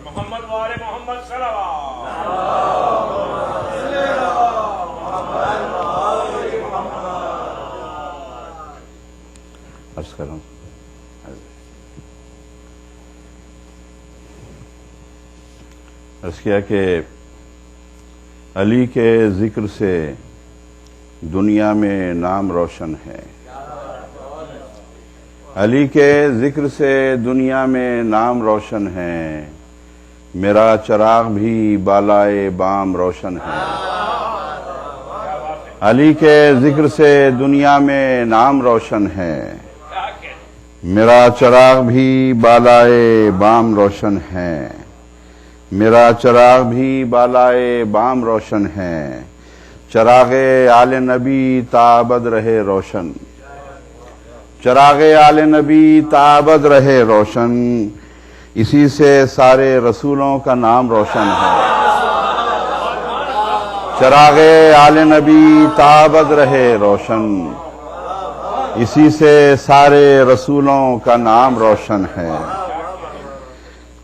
محمد والے محمد صلوات. عرض کروں عرض کیا کہ علی کے ذکر سے دنیا میں نام روشن ہے. علی کے ذکر سے دنیا میں نام روشن ہے. میرا چراغ بھی بالائے بام روشن ہے. علی کے ذکر سے دنیا میں نام روشن ہے. میرا چراغ بھی بالائے بام روشن ہے. میرا چراغ بھی بالائے بام روشن ہے. چراغ آل نبی تابد رہے روشن. چراغ آل نبی تابد رہے روشن. اسی سے سارے رسولوں کا نام روشن ہے. چراغ آل نبی تابد رہے روشن. اسی سے سارے رسولوں کا نام روشن ہے.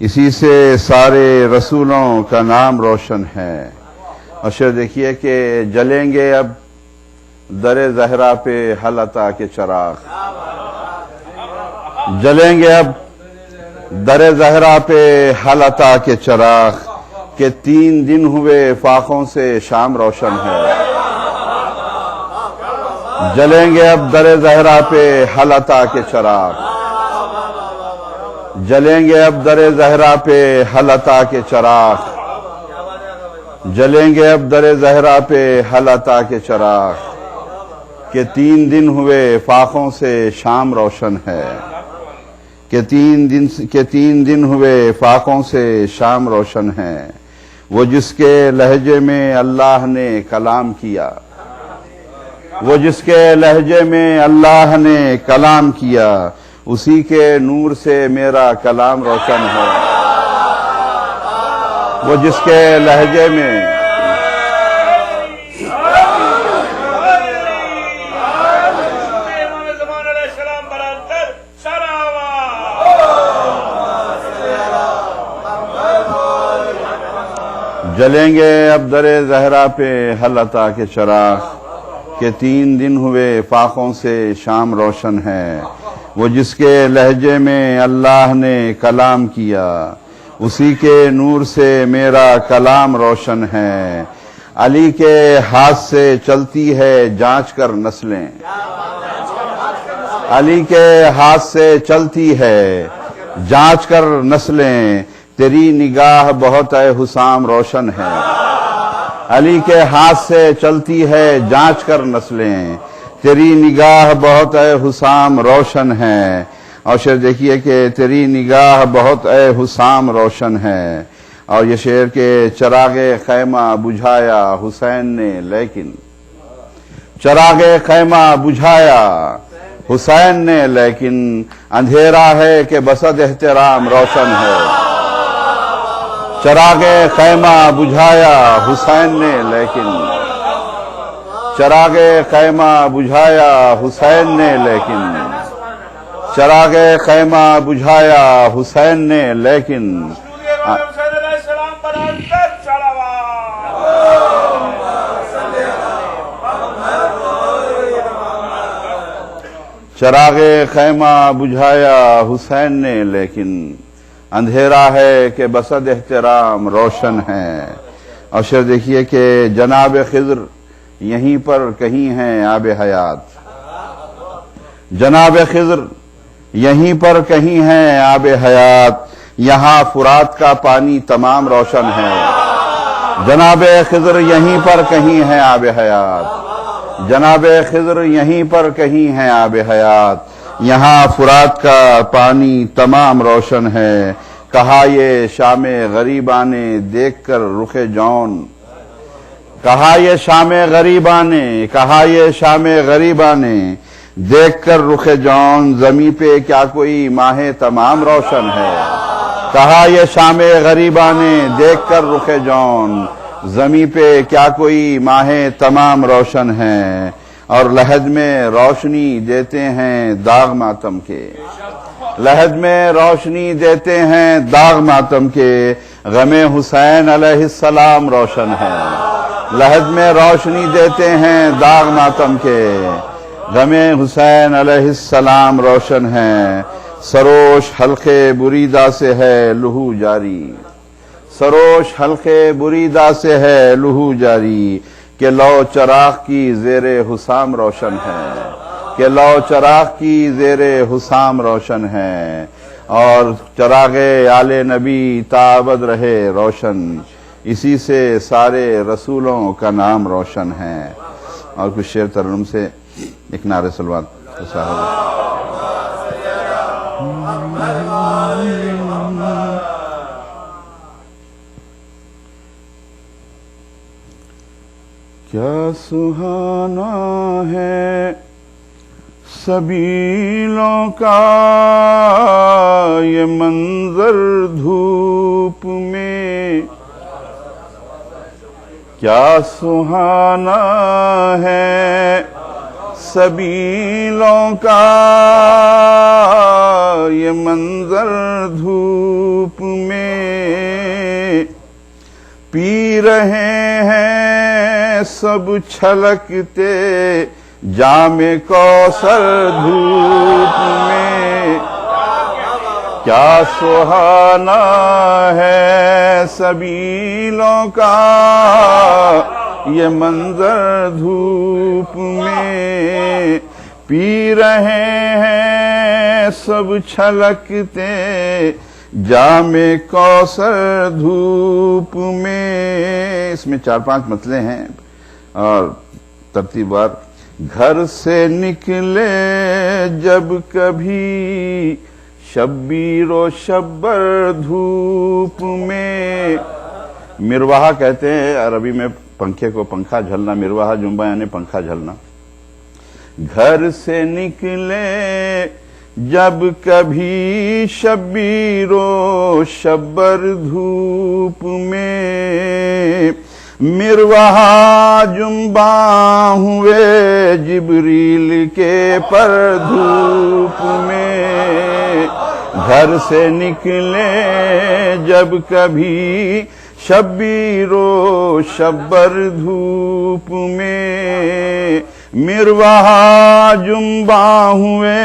اسی سے سارے رسولوں کا نام روشن ہے. اور دیکھیے کہ جلیں گے اب در زہرا پہ حل عطا کے چراغ. جلیں گے اب در زہرا پہ حل عطا کے چراغ کہ 3 دن ہوئے فاقوں سے شام روشن ہے. جلیں گے اب در زہرا پہ حل عطا کے چراغ. جلیں گے اب در زہرا پہ حل عطا کے چراغ. جلیں گے اب در زہرا پہ حل عطا کے چراغ کہ 3 دن ہوئے فاقوں سے شام روشن ہے. کہ 3 دن ہوئے فاقوں سے شام روشن ہے. وہ جس کے لہجے میں اللہ نے کلام کیا. وہ جس کے لہجے میں اللہ نے کلام کیا. اسی کے نور سے میرا کلام روشن ہے. وہ جس کے لہجے میں جلیں گے اب در زہرا پہ حل عطا کے چراغ کہ 3 دن ہوئے فاقوں سے شام روشن ہے. وہ جس کے لہجے میں اللہ نے کلام کیا. اسی کے نور سے میرا کلام روشن ہے. علی کے ہاتھ سے چلتی ہے جانچ کر نسلیں. علی کے ہاتھ سے چلتی ہے جانچ کر نسلیں. تیری نگاہ بہت اے حسام روشن ہے. علی کے ہاتھ سے چلتی ہے جانچ کر نسلیں. تیری نگاہ بہت اے حسام روشن ہے. اور شعر دیکھیے کہ تیری نگاہ بہت اے حسام روشن ہے. اور یہ شعر کے چراغ خیمہ بجھایا حسین نے لیکن. چراغ خیمہ بجھایا حسین نے لیکن. اندھیرا ہے کہ بسد احترام روشن ہے. چراغ خیمہ بجھایا حسین نے لیکن. چراغ خیمہ بجھایا حسین نے لیکن. چراغ خیمہ بجھایا حسین نے لیکن. چراغ خیمہ بجھایا حسین نے لیکن. اندھیرا ہے کہ بسد احترام روشن ہے. اور شعر دیکھیے کہ جناب خضر یہیں پر کہیں ہیں آب حیات. جناب خضر یہیں پر کہیں ہیں آب حیات. یہاں فرات کا پانی تمام روشن ہے. جناب خضر یہیں پر کہیں ہیں آب حیات. جناب خضر یہیں پر کہیں ہیں آب حیات. یہاں فرات کا پانی تمام روشن ہے. کہا یہ شام غریباں نے دیکھ کر رخ جون. کہا یہ شام غریباں نے. کہا یہ شام غریباں نے دیکھ کر رخ جون. زمیں پہ کیا کوئی ماہ تمام روشن ہے. کہا یہ شام غریباں نے دیکھ کر رخ جون. زمیں پہ کیا کوئی ماہ تمام روشن ہے. اور لحد میں روشنی دیتے ہیں داغ ماتم کے. لحد میں روشنی دیتے ہیں داغ ماتم کے، غم حسین علیہ السلام روشن ہے۔ لحد میں روشنی دیتے ہیں داغ ماتم کے، غم حسین علیہ السلام روشن ہے۔ سروش حلقے بریدہ سے ہے لہو جاری، سروش حلقے بریدہ سے ہے لہو جاری، کہ لو چراغ کی زیر حسام روشن ہے، کہ لو چراغ کی زیر حسام روشن ہے، اور چراغ آل نبی تابد رہے روشن، اسی سے سارے رسولوں کا نام روشن ہے۔ اور کچھ شعر ترنم سے ایک نعرہ صلوات کیا سہانا ہے سبیلوں کا یہ منظر دھوپ میں، کیا سہانا ہے سبیلوں کا یہ منظر دھوپ میں، پی رہے ہیں سب چھلکتے جام کوثر دھوپ میں، کیا سہانا ہے سبیلوں کا یہ منظر دھوپ میں، پی رہے ہیں سب چھلکتے جام کوثر دھوپ میں۔ اس میں 4-5 مطلع ہیں اور ترتیب وار۔ گھر سے نکلے جب کبھی شبیر و شبر دھوپ میں، مروحہ کہتے ہیں عربی میں پنکھے کو، پنکھا جھلنا، مروحہ جنبہ یعنی پنکھا جھلنا۔ گھر سے نکلے جب کبھی شبیر و شبر دھوپ میں، مروحہ جنباں ہوئے جبریل کے پر دھوپ میں، گھر سے نکلے جب کبھی شبیر و شبر دھوپ میں، مروحہ جنباں ہوئے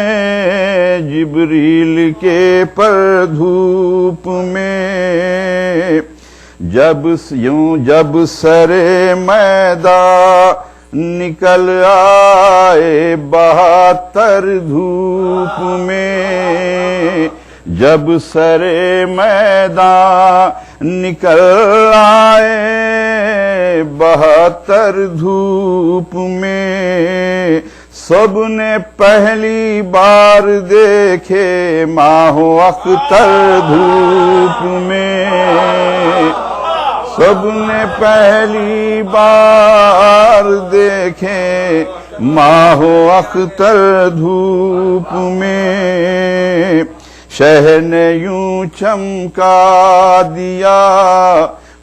جبریل کے پر دھوپ میں، جب سر میدان نکل آئے 72 دھوپ میں، جب سر میدان نکل آئے 72 دھوپ میں، سب نے پہلی بار دیکھے ماہ و اختر دھوپ میں، سب نے پہلی بار دیکھے ماہ و اختر دھوپ میں، شہ نے یوں چمکا دیا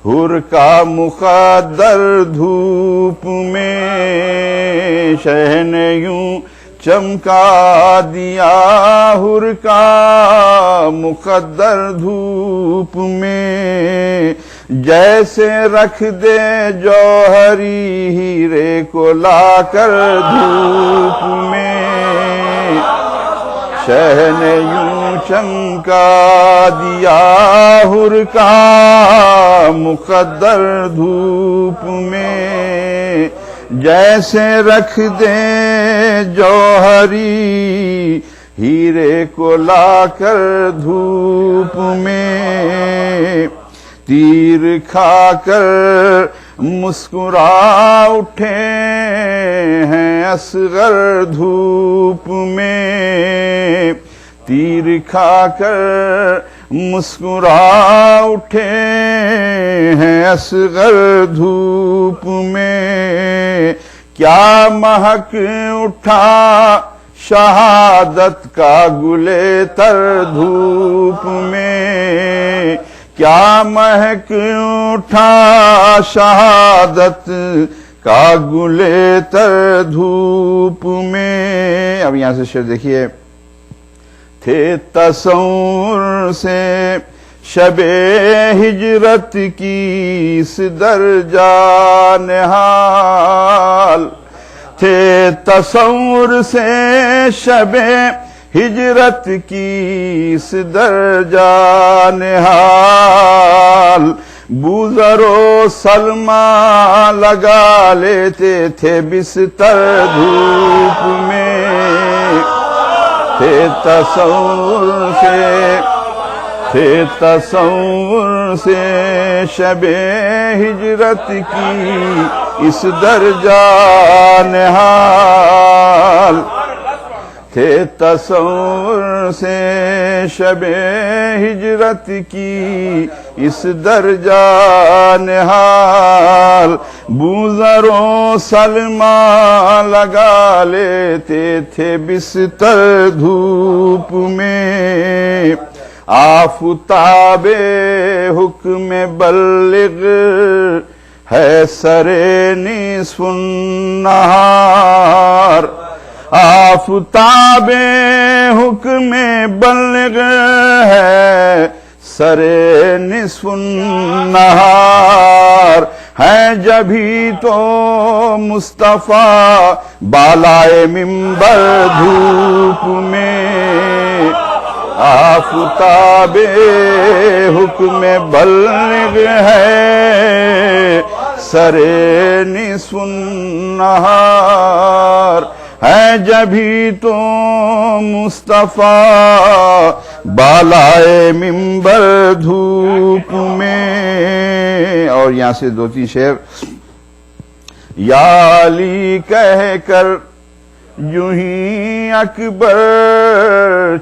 حر کا مقدر دھوپ میں، شہ نے یوں چمکا دیا حر کا مقدر دھوپ میں، جیسے رکھ دے جوہری ہیرے کو لا کر دھوپ میں، شہ نے یوں چمکا دیا حر کا مقدر دھوپ میں، جیسے رکھ دے جوہری ہیرے کو لا کر دھوپ میں، تیر کھا کر مسکرا اٹھے ہیں اصغر دھوپ میں، تیر کھا کر مسکرا اٹھے ہیں اصغر دھوپ میں، کیا مہک اٹھا شہادت کا گلے تر دھوپ میں، کیا مہک اٹھا شہادت کا گلے تر دھوپ میں۔ اب یہاں سے شعر دیکھیے۔ تھے تصور سے شب ہجرت کی اس درجہ نہال، تھے تصور سے شب ہجرت کی اس درجہ نہال، بوذر و سلمہ لگا لیتے تھے بستر دھوپ میں، تھے تصور سے شب ہجرت کی اس درجہ نہال، تھے تصور سے شب ہجرت کی اس درجہ نہال، بوذر و سلمہ لگا لیتے تھے بستر دھوپ میں، آفتاب حکم بلغ ہے سر نصف النہار، آفتاب حکم بلغ ہے سر نصف النہار، ہے جبھی تو مصطفیٰ بالائے منبر دھوپ میں، آفتاب حکم بلغ ہے سر نصف النہار، ہے جبھی تو مصطفیٰ بالائے منبر دھوپ میں۔ اور یہاں سے دو تین شعر، یا علی کہہ کر یوں ہی اکبر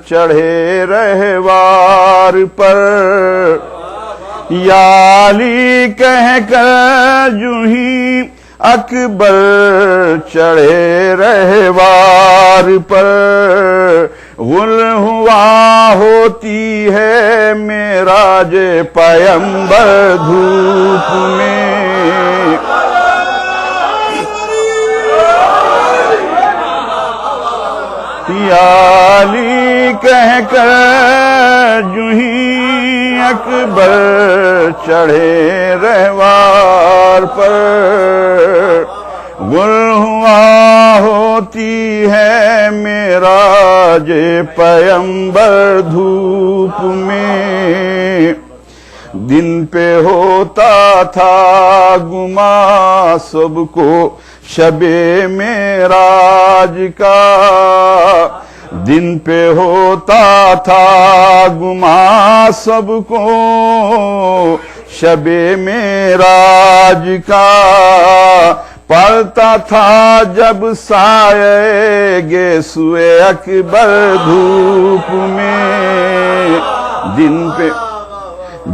چڑھے رہوار پر، یا علی کہہ کر یوں ہی اکبر چڑھے رہوار پر، غل ہوا ہوتی ہے معراج پیمبر دھوپ میں، یا علی کہہ کر یوں ہی اکبر چڑھے رہوار پر، غل ہوا ہوتی ہے معراج پیمبر دھوپ میں، دن پہ ہوتا تھا گما سب کو شب معراج کا، دن پہ ہوتا تھا گما سب کو شب معراج کا، پڑتا تھا جب سایہ گیسوئے اکبر دھوپ میں،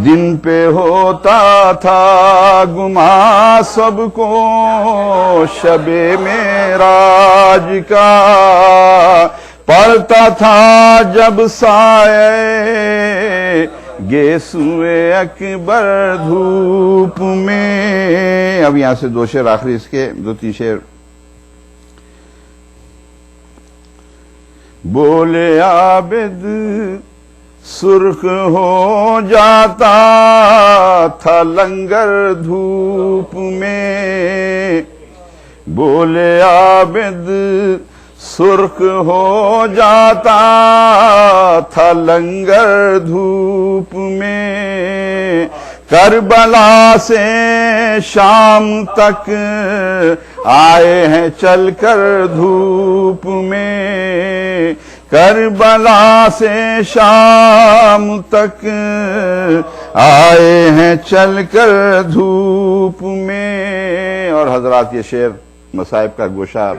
دن پہ ہوتا تھا گما سب کو شب معراج کا، پڑتا تھا جب سایہ گیسوئے اکبر دھوپ میں۔ اب یہاں سے دو شعر آخری اس کے، دو تین شعر، بولے عابد سرخ ہو جاتا تھا لنگر دھوپ میں، بولے عابد سرخ ہو جاتا تھا لنگر دھوپ میں، کربلا سے شام تک آئے ہیں چل کر دھوپ میں، کربلا سے شام تک آئے ہیں چل کر دھوپ میں۔ اور حضرات یہ شعر مصائب کا گوشہ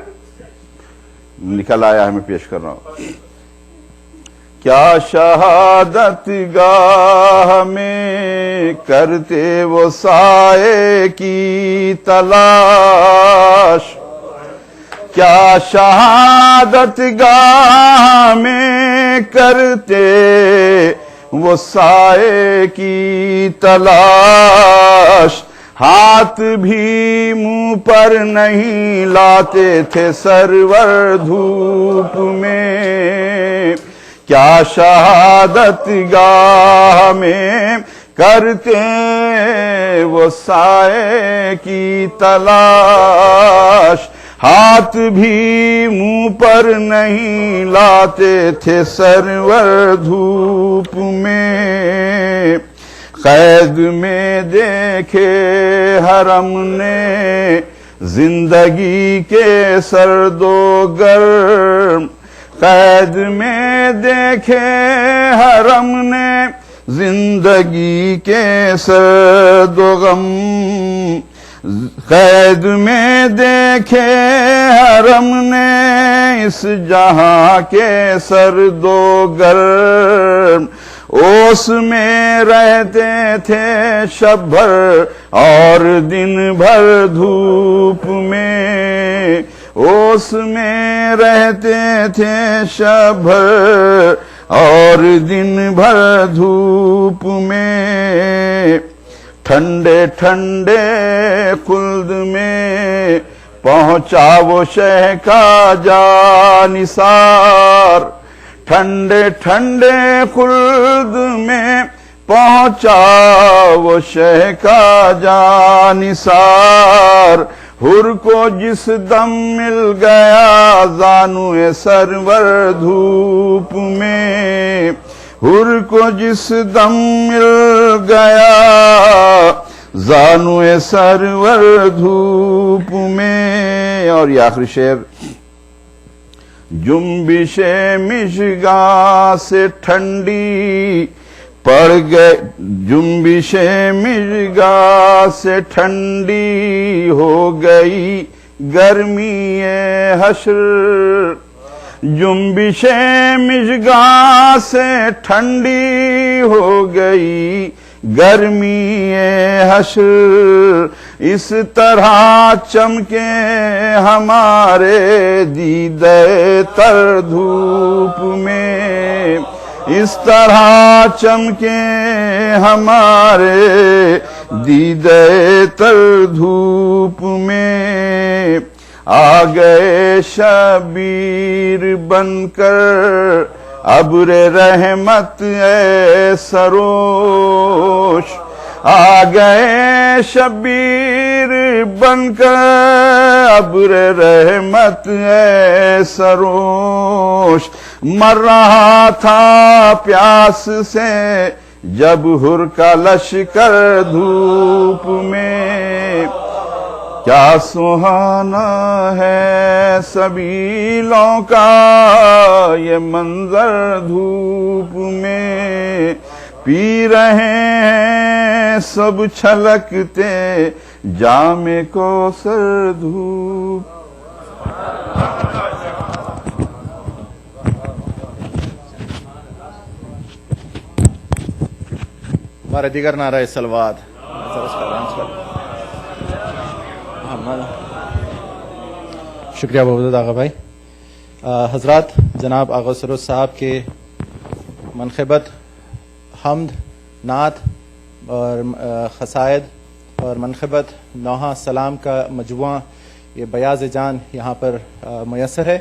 نکل آیا ہے، میں پیش کر رہا ہوں۔ کیا شہادت گاہ میں کرتے وہ سائے کی تلاش، کیا شہادت گاہ میں کرتے وہ سائے کی تلاش، ہاتھ بھی منہ پر نہیں لاتے تھے سرور دھوپ میں، کیا شہادت گاہ میں کرتے وہ سائے کی تلاش، ہاتھ بھی منہ پر نہیں لاتے تھے سرور دھوپ میں، قید میں دیکھے حرم نے زندگی کے سرد و گرم، قید میں دیکھے حرم نے زندگی کے سرد و غم، قید میں دیکھے حرم نے اس جہاں کے سرد و گرم، اوس میں رہتے تھے شب بھر اور دن بھر دھوپ میں، اوس میں رہتے تھے شب بھر اور دن بھر دھوپ میں، ٹھنڈے ٹھنڈے خلد میں پہنچا وہ شہ کا جانثار، ٹھنڈے ٹھنڈے خلد میں پہنچا وہ شہ کا جانثار، حر کو جس دم مل گیا زانو سرور دھوپ میں، حر کو جس دم مل گیا زانو سرور دھوپ میں۔ اور یہ آخری شعر، جنبش مشگاں سے ٹھنڈی پڑ گئے، جنبش مشگاں سے ٹھنڈی ہو گئی گرمی حشر، جنبش مشگاں سے ٹھنڈی ہو گئی گرمی حشر، اس طرح چمکے ہمارے دیدے تر دھوپ میں، اس طرح چمکے ہمارے دیدے تر دھوپ میں، آ گئے شبیر بن کر ابر رحمت اے سروش، آ گئے شبیر بن کر ابر رحمت اے سروش، مر رہا تھا پیاس سے جب حر کا لشکر دھوپ میں، کیا سہانا ہے سبیلوں کا یہ منظر دھوپ میں، پی رہے ہیں سب چھلکتے جام کوثر دھوپ۔ ہمارے دیگر نعرہ صلوات۔ شکریہ بہت آغا بھائی۔ حضرات، جناب آغا سروج صاحب کے منقبت حمد، نعت اور قصائد اور منقبت نوحہ سلام کا مجموعہ یہ بیاض جان یہاں پر میسر ہے۔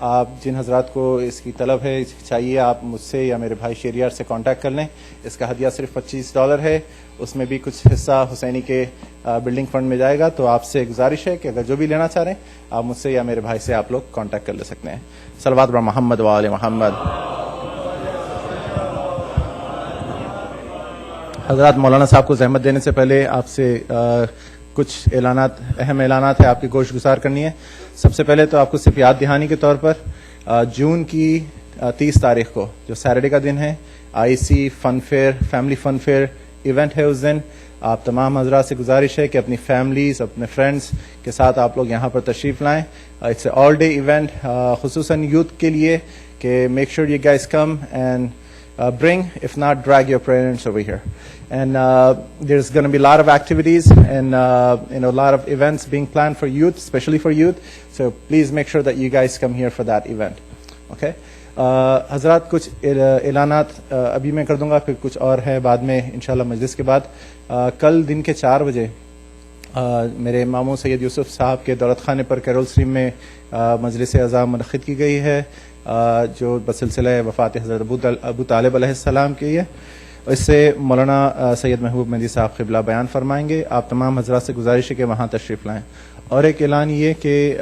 آپ جن حضرات کو اس کی طلب ہے چاہیے، آپ مجھ سے یا میرے بھائی شہریار سے کانٹیکٹ کر لیں۔ اس کا ہدیہ صرف $25 ہے، اس میں بھی کچھ حصہ حسینی کے بلڈنگ فنڈ میں جائے گا۔ تو آپ سے گزارش ہے کہ اگر جو بھی لینا چاہ رہے ہیں آپ مجھ سے یا میرے بھائی سے آپ لوگ کانٹیکٹ کر لے سکتے ہیں۔ صلوات بر محمد و آل محمد۔ حضرات، مولانا صاحب کو زحمت دینے سے پہلے آپ سے کچھ اعلانات، اہم اعلانات ہیں آپ کی گوش گزار کرنی ہے۔ سب سے پہلے تو آپ کو صرف یاد دہانی کے طور پر جون کی 30 تاریخ کو جو سیٹرڈے کا دن ہے، IC فن فیئر، فیملی فن فیئر ایونٹ ہے۔ اس دن آپ تمام حضرات سے گزارش ہے کہ اپنی فیملیز، اپنے فرینڈز کے ساتھ آپ لوگ یہاں پر تشریف لائیں۔ It's a all day event, خصوصاً یوتھ کے لیے کہ make sure you guys come and bring, if not drag your parents over here. And there's going to be a lot of activities and a lot of events being planned for youth, especially for youth. So please make sure that you guys come here for that event. Okay? حضرات، کچھ اعلانات ابھی میں کر دوں گا، پھر کچھ اور ہے بعد میں انشاءاللہ مجلس کے بعد۔ کل دن کے 4 بجے میرے ماموں سید یوسف صاحب کے دولت خانے پر کیرول اسٹریم میں مجلس اعزام منعقد کی گئی ہے۔ جو بسلسلہ وفات حضرت ابو طالب علیہ السلام کی ہے. اس سے مولانا سید محبوب مہدی صاحب قبلہ بیان فرمائیں گے. آپ تمام حضرات سے گزارش ہے کہ وہاں تشریف لائیں. اور ایک اعلان یہ کہ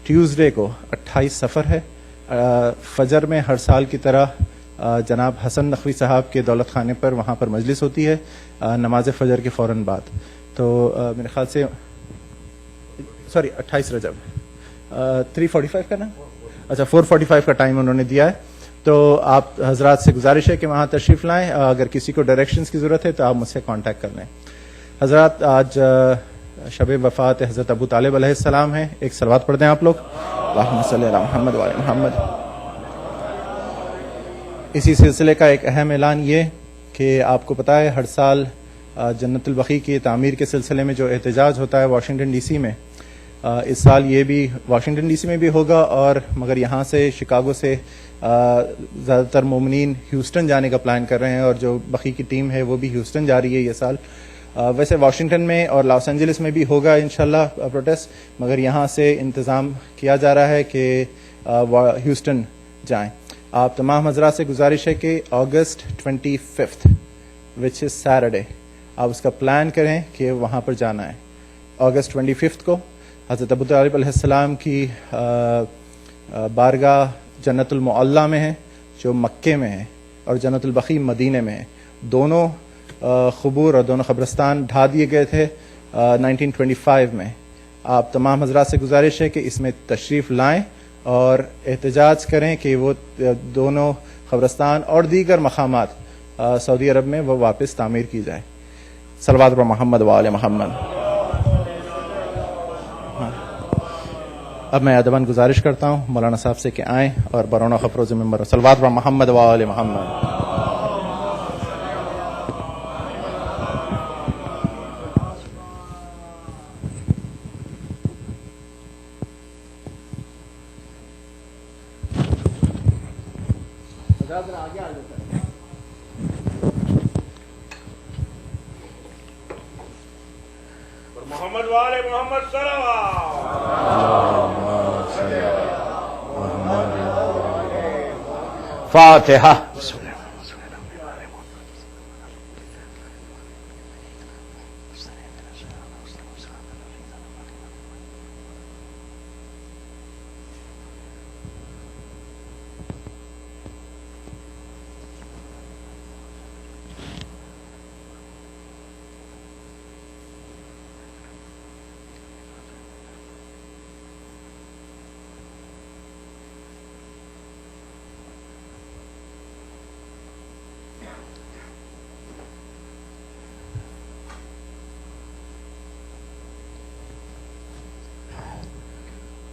ٹیوزڈے کو 28 صفر ہے. فجر میں ہر سال کی طرح جناب حسن نقوی صاحب کے دولت خانے پر وہاں پر مجلس ہوتی ہے نماز فجر کے فوراً بعد. تو میرے خیال سے 28 رجب 3:45 کا نا, اچھا 4:45 کا ٹائم انہوں نے دیا ہے. تو آپ حضرات سے گزارش ہے کہ وہاں تشریف لائیں. اگر کسی کو ڈائریکشنز کی ضرورت ہے تو آپ مجھ سے کانٹیکٹ کر لیں. حضرات آج شب وفات حضرت ابو طالب علیہ السلام ہے. ایک صلوات پڑھ دیں آپ لوگ. اللہم صلی علی محمد وعلی محمد. اسی سلسلے کا ایک اہم اعلان یہ کہ آپ کو پتہ ہے ہر سال جنت البقیع کی تعمیر کے سلسلے میں جو احتجاج ہوتا ہے واشنگٹن ڈی سی میں, اس سال یہ بھی واشنگٹن ڈی سی میں بھی ہوگا, اور مگر یہاں سے شکاگو سے زیادہ تر مومنین ہیوسٹن جانے کا پلان کر رہے ہیں, اور جو بقیع کی ٹیم ہے وہ بھی ہیوسٹن جا رہی ہے یہ سال. ویسے واشنگٹن میں اور لاس اینجلس میں بھی ہوگا انشاءاللہ پروٹیسٹ, مگر یہاں سے انتظام کیا جا رہا ہے کہ ہیوسٹن جائیں. آپ تمام حضرات سے گزارش ہے کہ اگست 25 وچ از سیٹرڈے آپ اس کا پلان کریں کہ وہاں پر جانا ہے. اگست 25 کو حضرت ابو طالب علیہ السلام کی بارگاہ جنت المعلیٰ میں ہے جو مکے میں ہے, اور جنت البقیع مدینے میں ہے. دونوں قبور اور دونوں قبرستان ڈھا دیے گئے تھے 1925 میں. آپ تمام حضرات سے گزارش ہے کہ اس میں تشریف لائیں اور احتجاج کریں کہ وہ دونوں قبرستان اور دیگر مقامات سعودی عرب میں وہ واپس تعمیر کی جائے. صلوات بر محمد و آل محمد. اب میں ادباً گزارش کرتا ہوں مولانا صاحب سے کہ آئیں اور برونہ خفروز ممبر. صلوات بر محمد و آل محمد. محمد والے محمد صلوات. فاتحہ.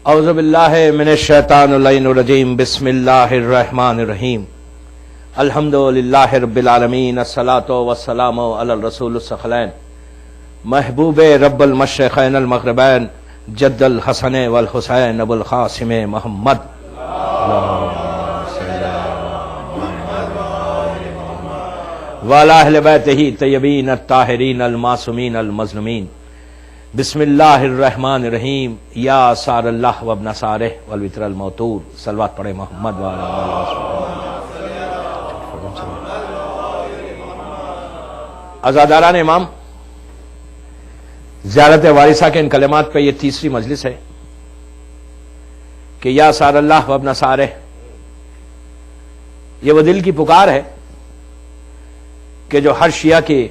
اعوذ باللہ من الشیطان اللعین الرجیم. بسم اللہ الرحمن الرحیم. الحمد للہ رب العالمین. الصلاۃ والسلام علی الرسول الثقلین محبوب رب المشرقین المغربین جد الحسن والحسین ابو القاسم محمد. وعلی اہل بیتہ طیبین الطاہرین المعصومین المظلومین. بسم اللہ الرحمن الرحیم. یا سار اللہ وابن سارہ والوتر الموتور. صلوات پڑھے محمد وعلی عزاداران امام. زیارت وارثہ کے ان کلمات پہ یہ تیسری مجلس ہے کہ یا سار اللہ وابن سارہ. یہ وہ دل کی پکار ہے کہ جو ہر شیعہ کے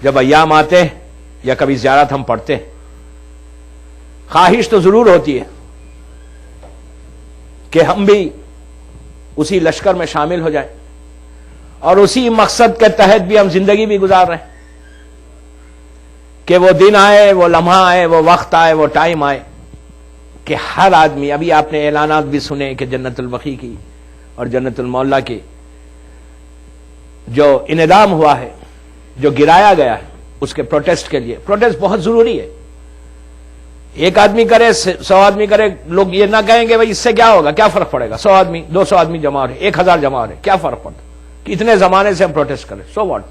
جب ایام آتے یا کبھی زیارت ہم پڑھتے ہیں, خواہش تو ضرور ہوتی ہے کہ ہم بھی اسی لشکر میں شامل ہو جائیں اور اسی مقصد کے تحت بھی ہم زندگی بھی گزار رہے ہیں کہ وہ دن آئے, وہ لمحہ آئے, وہ وقت آئے, وہ ٹائم آئے کہ ہر آدمی. ابھی آپ نے اعلانات بھی سنے کہ جنت البقیع کی اور جنت المعلیٰ کی جو انعدام ہوا ہے, جو گرایا گیا ہے, اس کے پروٹیسٹ کے لیے. پروٹیسٹ بہت ضروری ہے. ایک آدمی کرے 100 آدمی کرے, لوگ یہ نہ کہیں گے بھائی اس سے کیا ہوگا, کیا فرق پڑے گا. 100 آدمی 200 آدمی جمع ہو رہے, 1000 جمع ہو رہے, کیا فرق پڑتا. کتنے زمانے سے ہم پروٹیسٹ کریں, سو واٹ.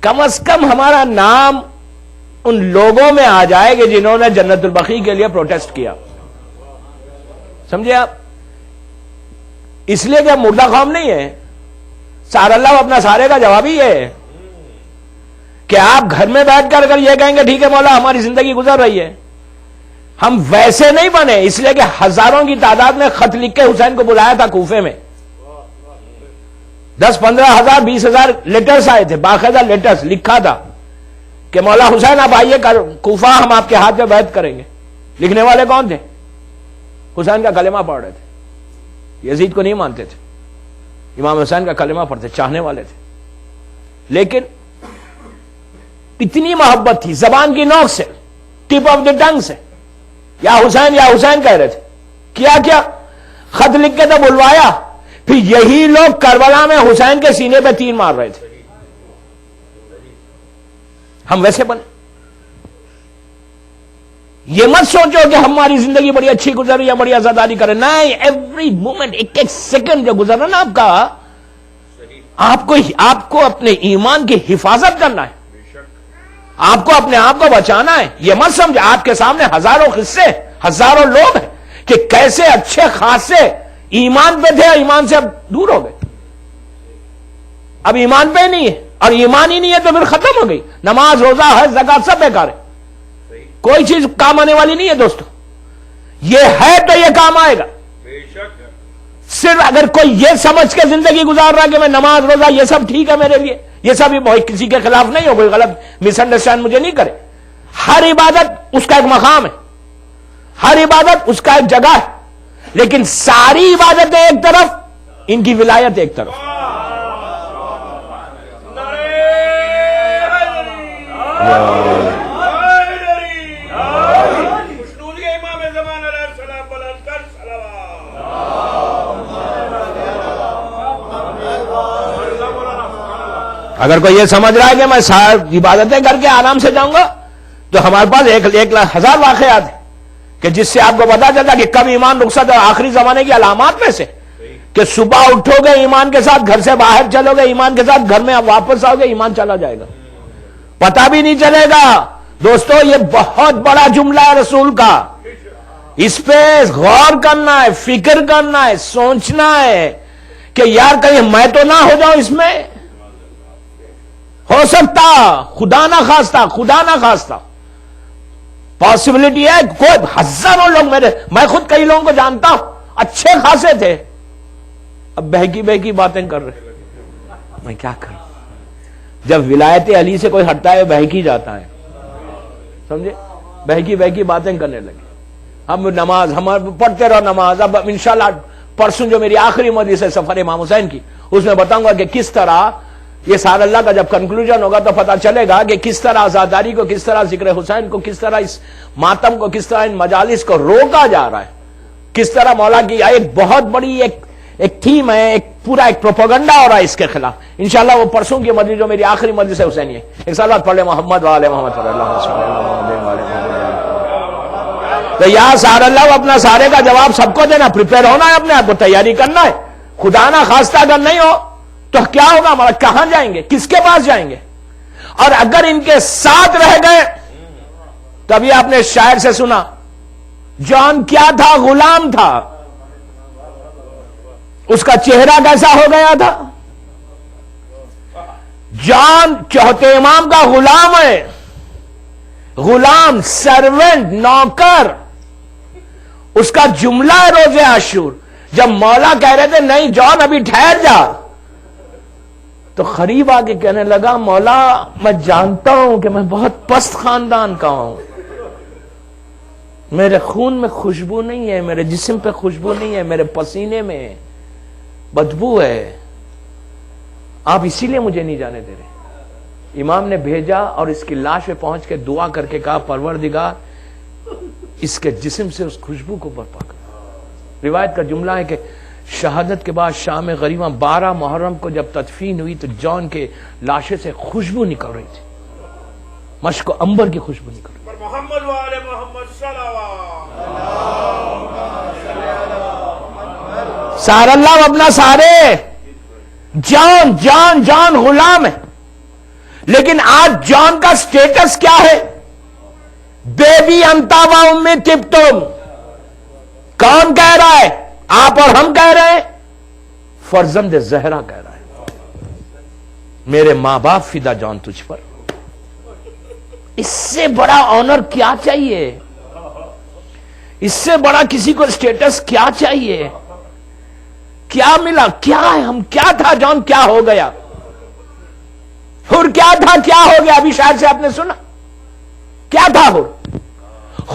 کم از کم ہمارا نام ان لوگوں میں آ جائے کہ جنہوں نے جنت البقیع کے لیے پروٹیسٹ کیا. سمجھے آپ, اس لیے کہ مردہ قوم نہیں ہے. سارا اللہ اپنا سارے کا جواب ہی ہے کہ آپ گھر میں بیٹھ کر یہ کہیں گے ٹھیک ہے مولا ہماری زندگی گزر رہی ہے. ہم ویسے نہیں بنے، اس لیے کہ ہزاروں کی تعداد میں خط لکھ کے حسین کو بلایا تھا کوفے میں. 10-15 ہزار 20 ہزار لیٹرز آئے تھے، باقاعدہ لیٹرز لکھا تھا کہ مولا حسین آپ آئیے کوفہ، ہم آپ کے ہاتھ میں بیعت کریں گے. لکھنے والے کون تھے؟ حسین کا کلمہ پڑھ رہے تھے. یزید کو نہیں مانتے تھے، امام حسین کا کلمہ پڑھتے، چاہنے والے تھے. لیکن اتنی محبت تھی، زبان کی نوک سے، ٹپ آف دی ٹنگ سے یا حسین کہہ رہے تھے. کیا خط لکھ کے تو بلوایا، پھر یہی لوگ کربلا میں حسین کے سینے پہ تیر مار رہے تھے. ہم ویسے بنے. یہ مت سوچو کہ ہماری زندگی بڑی اچھی گزر رہی ہے، بڑی آزاداری کرے. نہیں، ایوری مومنٹ، ایک سیکنڈ جو گزر رہا نا آپ کا، آپ کو اپنے ایمان کی حفاظت کرنا ہے، آپ کو اپنے آپ کو بچانا ہے. یہ مت سمجھ آپ کے سامنے ہزاروں قصے، ہزاروں لوگ ہیں کہ کیسے اچھے خاصے ایمان پہ تھے، ایمان سے اب دور ہو گئے، اب ایمان پہ ہی نہیں ہے. اور ایمان ہی نہیں ہے تو پھر ختم ہو گئی. نماز، روزہ، حج، زکات سب بیکار ہے، کوئی چیز کام آنے والی نہیں ہے دوستو. یہ ہے تو یہ کام آئے گا. صرف اگر کوئی یہ سمجھ کے زندگی گزار رہا کہ میں نماز، روزہ یہ سب ٹھیک ہے میرے لیے، یہ سب کسی کے خلاف نہیں ہو، کوئی غلط مس انڈرسٹینڈ مجھے نہیں کرے. ہر عبادت اس کا ایک مقام ہے، ہر عبادت اس کا ایک جگہ ہے، لیکن ساری عبادتیں ایک طرف، ان کی ولایت ایک طرف. اگر کوئی یہ سمجھ رہا ہے کہ میں ساری عبادتیں کر کے آرام سے جاؤں گا، تو ہمارے پاس 1,00,000 واقعات ہیں کہ جس سے آپ کو پتا چلتا کہ کب ایمان رخصت ہے. آخری زمانے کی علامات میں سے کہ صبح اٹھو گے ایمان کے ساتھ، گھر سے باہر چلو گے ایمان کے ساتھ، گھر میں آپ واپس آؤ گے ایمان چلا جائے گا، پتا بھی نہیں چلے گا. دوستو یہ بہت بڑا جملہ ہے رسول کا، اس پہ غور کرنا ہے، فکر کرنا ہے، سوچنا ہے کہ یار کہیں میں تو نہ ہو جاؤں اس میں. ہو سکتا، خدا نہ خواستہ پاسبلٹی ہے. کوئی ہزاروں لوگ، میں خود کئی لوگوں کو جانتا ہوں، اچھے خاصے تھے، اب بہکی باتیں کر رہے. میں کیا کروں؟ جب ولایت علی سے کوئی ہٹتا ہے بہکی جاتا ہے، سمجھے؟ بہکی باتیں کرنے لگے. ہم نماز، ہم پڑھتے رہو نماز. اب انشاءاللہ پرسوں جو میری آخری مجلس ہے سفر امام حسین کی، اس میں بتاؤں گا کہ کس طرح یہ سارا اللہ کا جب کنکلوژن ہوگا تو پتا چلے گا کہ کس طرح آزاداری کو، کس طرح ذکر حسین کو، کس طرح اس ماتم کو، کس طرح ان مجالس کو روکا جا رہا ہے، کس طرح مولا کی ایک بہت بڑی ایک تھیم ہے، ایک پورا ایک پروپیگنڈا ہو رہا ہے اس کے خلاف. انشاءاللہ وہ پرسوں کی مجلس جو میری آخری مجلس ہے حسینی ہے. ایک سال بعد پڑھ لے محمد وآل محمد صلی اللہ علیہ وسلم. تو یا سارا اللہ اپنا سارے کا جواب سب کو دینا، پریپیئر ہونا ہے، اپنے آپ کو تیاری کرنا ہے. خدا نہ خواستہ اگر نہیں ہو تو کیا ہوگا ہمارا؟ کہاں جائیں گے؟ کس کے پاس جائیں گے؟ اور اگر ان کے ساتھ رہ گئے، تبھی آپ نے شاعر سے سنا، جان کیا تھا؟ غلام تھا. اس کا چہرہ کیسا ہو گیا تھا؟ جان چوتھے امام کا غلام ہے، غلام، سرونٹ، نوکر. اس کا جملہ ہے روز عاشور، جب مولا کہہ رہے تھے نہیں جان ابھی ٹھہر جا، تو قریب آ کے کہنے لگا مولا میں جانتا ہوں کہ میں بہت پست خاندان کا ہوں، میرے خون میں خوشبو نہیں ہے، میرے جسم پہ خوشبو نہیں ہے، میرے پسینے میں بدبو ہے، آپ اسی لیے مجھے نہیں جانے دے رہے. امام نے بھیجا اور اس کی لاش پہ پہنچ کے دعا کر کے کہا پروردگار اس کے جسم سے اس خوشبو کو برپا کر. روایت کا جملہ ہے کہ شہادت کے بعد شام غریباں 12 محرم کو جب تدفین ہوئی تو جان کے لاشے سے خوشبو نکل رہی تھی، مشک و عنبر کی خوشبو نکل رہی تھی. محمد وآل محمد صلوات. سارا اللہ اپنا سارے جان جان جان غلام ہے، لیکن آج جان کا سٹیٹس کیا ہے؟ بیبی انتا و امی تبتم. کون کہہ رہا ہے؟ آپ اور ہم کہہ رہے ہیں. فرزند زہرا کہہ رہا ہے میرے ماں باپ فدا جان تجھ پر. اس سے بڑا آنر کیا چاہیے؟ اس سے بڑا کسی کو اسٹیٹس کیا چاہیے؟ کیا ملا؟ کیا ہے؟ ہم کیا تھا جان کیا ہو گیا؟ حر کیا تھا کیا ہو گیا؟ ابھی شاید سے آپ نے سنا کیا تھا حر؟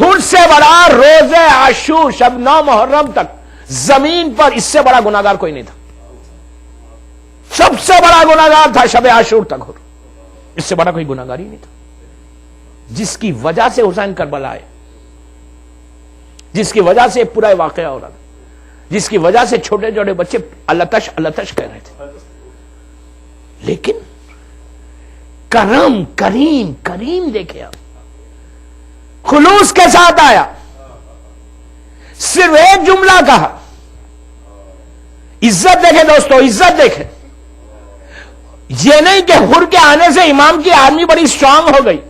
حر سے بڑا روز عاشور شب 9 محرم تک زمین پر اس سے بڑا گناہگار کوئی نہیں تھا. سب سے بڑا گناہگار تھا شب عاشور تک حر. اس سے بڑا کوئی گناہگار ہی نہیں تھا. جس کی وجہ سے حسین کربلا آئے, جس کی وجہ سے پورا واقعہ ہو رہا تھا, جس کی وجہ سے چھوٹے چھوٹے بچے التش التش کہہ رہے تھے. لیکن کرم کریم کریم دیکھے آپ, خلوص کے ساتھ آیا, صرف ایک جملہ کہا. عزت دیکھے دوستو, عزت دیکھے. یہ نہیں کہ حر کے آنے سے امام کی آرمی بڑی اسٹرانگ ہو گئی.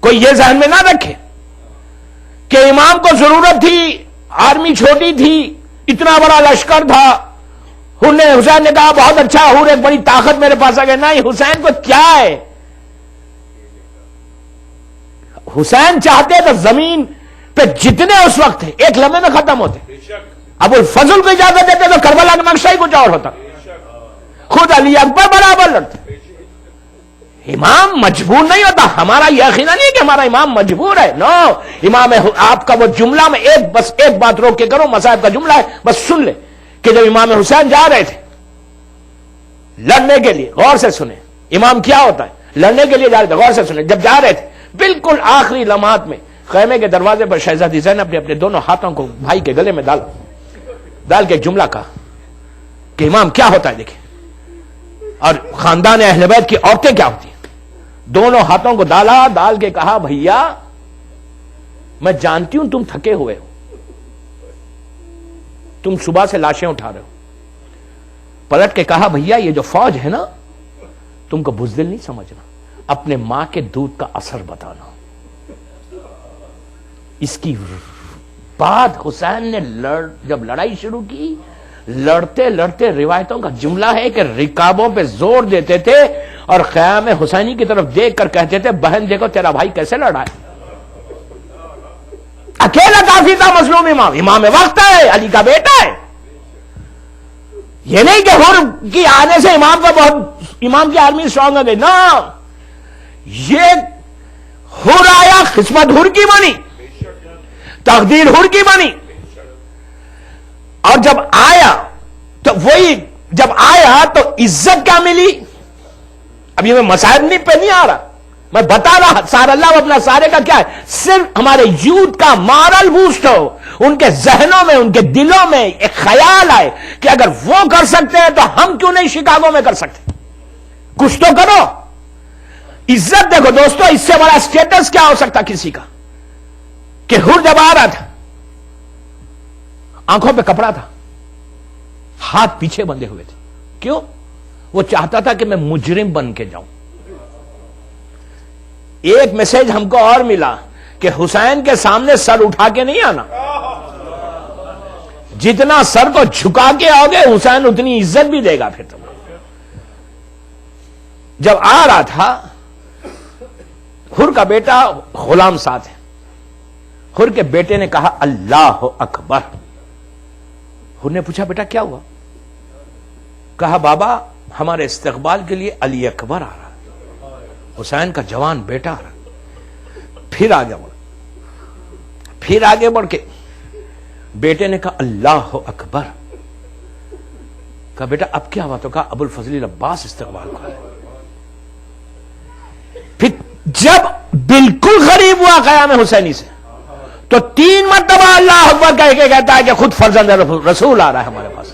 کوئی یہ ذہن میں نہ رکھے کہ امام کو ضرورت تھی, آرمی چھوٹی تھی, اتنا بڑا لشکر تھا. حسین نے کہا بہت اچھا حر ایک بڑی طاقت میرے پاس آ گئی. نہیں, حسین کو کیا ہے, حسین چاہتے تو زمین پہ جتنے اس وقت تھے ایک لمحے میں ختم ہوتے. ابو الفضل کو اجازت دیتے تو کربلا کا نقشہ ہی کچھ اور ہوتا. خود علی اکبر برابر لڑتے. امام مجبور نہیں ہوتا. ہمارا یہ عقیدہ نہیں کہ ہمارا امام مجبور ہے. نو, امام آپ کا وہ جملہ میں بس ایک بات روک کے کرو, مصائب کا جملہ ہے, بس سن لے کہ جب امام حسین جا رہے تھے لڑنے کے لیے, غور سے سنیں امام کیا ہوتا ہے, لڑنے کے لیے جا رہے تھے, غور سے سنیں. جب جا رہے تھے بالکل آخری لمحات میں خیمے کے دروازے پر شہزادی زینب نے اپنے دونوں ہاتھوں کو بھائی کے گلے میں ڈال کے ایک جملہ کہا کہ امام کیا ہوتا ہے دیکھیں, اور خاندان اہل بیت کی عورتیں کیا ہوتی ہیں. دونوں ہاتھوں کو ڈال کے کہا بھیا میں جانتی ہوں تم تھکے ہوئے ہو, تم صبح سے لاشیں اٹھا رہے ہو. پلٹ کے کہا بھیا یہ جو فوج ہے نا تم کو بزدل نہیں سمجھنا, اپنے ماں کے دودھ کا اثر بتانا. اس کی بعد حسین نے جب لڑائی شروع کی, لڑتے لڑتے روایتوں کا جملہ ہے کہ رکابوں پہ زور دیتے تھے اور خیام حسینی کی طرف دیکھ کر کہتے تھے بہن دیکھو تیرا بھائی کیسے لڑا ہے. اکیلا کافی تھا مظلوم امام, امام وقت ہے, علی کا بیٹا ہے. یہ نہیں کہ حر کی آنے سے امام کا بہت امام کی آرمی اسٹرانگ ہو گئی. نا, یہ حر آیا, قسمت حر کی بنی, تقدیر حر کی بنی. اور جب آیا تو وہی جب آیا تو عزت کیا ملی. اب یہ میں مسائل پہ نہیں آ رہا, میں بتا رہا سارا اللہ اپنا سارے کا کیا ہے. صرف ہمارے یوتھ کا مارل بوسٹ ہو, ان کے ذہنوں میں ان کے دلوں میں ایک خیال آئے کہ اگر وہ کر سکتے ہیں تو ہم کیوں نہیں شکاگو میں کر سکتے. کچھ تو کرو. عزت دیکھو دوستو, اس سے بڑا اسٹیٹس کیا ہو سکتا کسی کا کہ حر جب آ رہا تھا آنکھوں پہ کپڑا تھا, ہاتھ پیچھے بندھے ہوئے تھے. کیوں؟ وہ چاہتا تھا کہ میں مجرم بن کے جاؤں. ایک میسج ہم کو اور ملا کہ حسین کے سامنے سر اٹھا کے نہیں آنا. جتنا سر کو جھکا کے آؤ گے حسین اتنی عزت بھی دے گا. پھر تم جب آ رہا تھا, حر کا بیٹا غلام ساتھ ہے. حر کے بیٹے نے کہا اللہ اکبر. حر نے پوچھا بیٹا کیا ہوا؟ کہا بابا ہمارے استقبال کے لیے علی اکبر آ رہا, حسین کا جوان بیٹا آ رہا. پھر آگے بڑھ کے بیٹے نے کہا اللہ اکبر. کہا بیٹا اب کیا ہوا؟ تو کہا ابو الفضل عباس استقبال کو. پھر جب بالکل قریب ہوا قیام حسینی سے تو 3 مرتبہ اللہ اکبر کہہ کے کہتا ہے کہ خود فرزند رسول آ رہا ہے ہمارے پاس.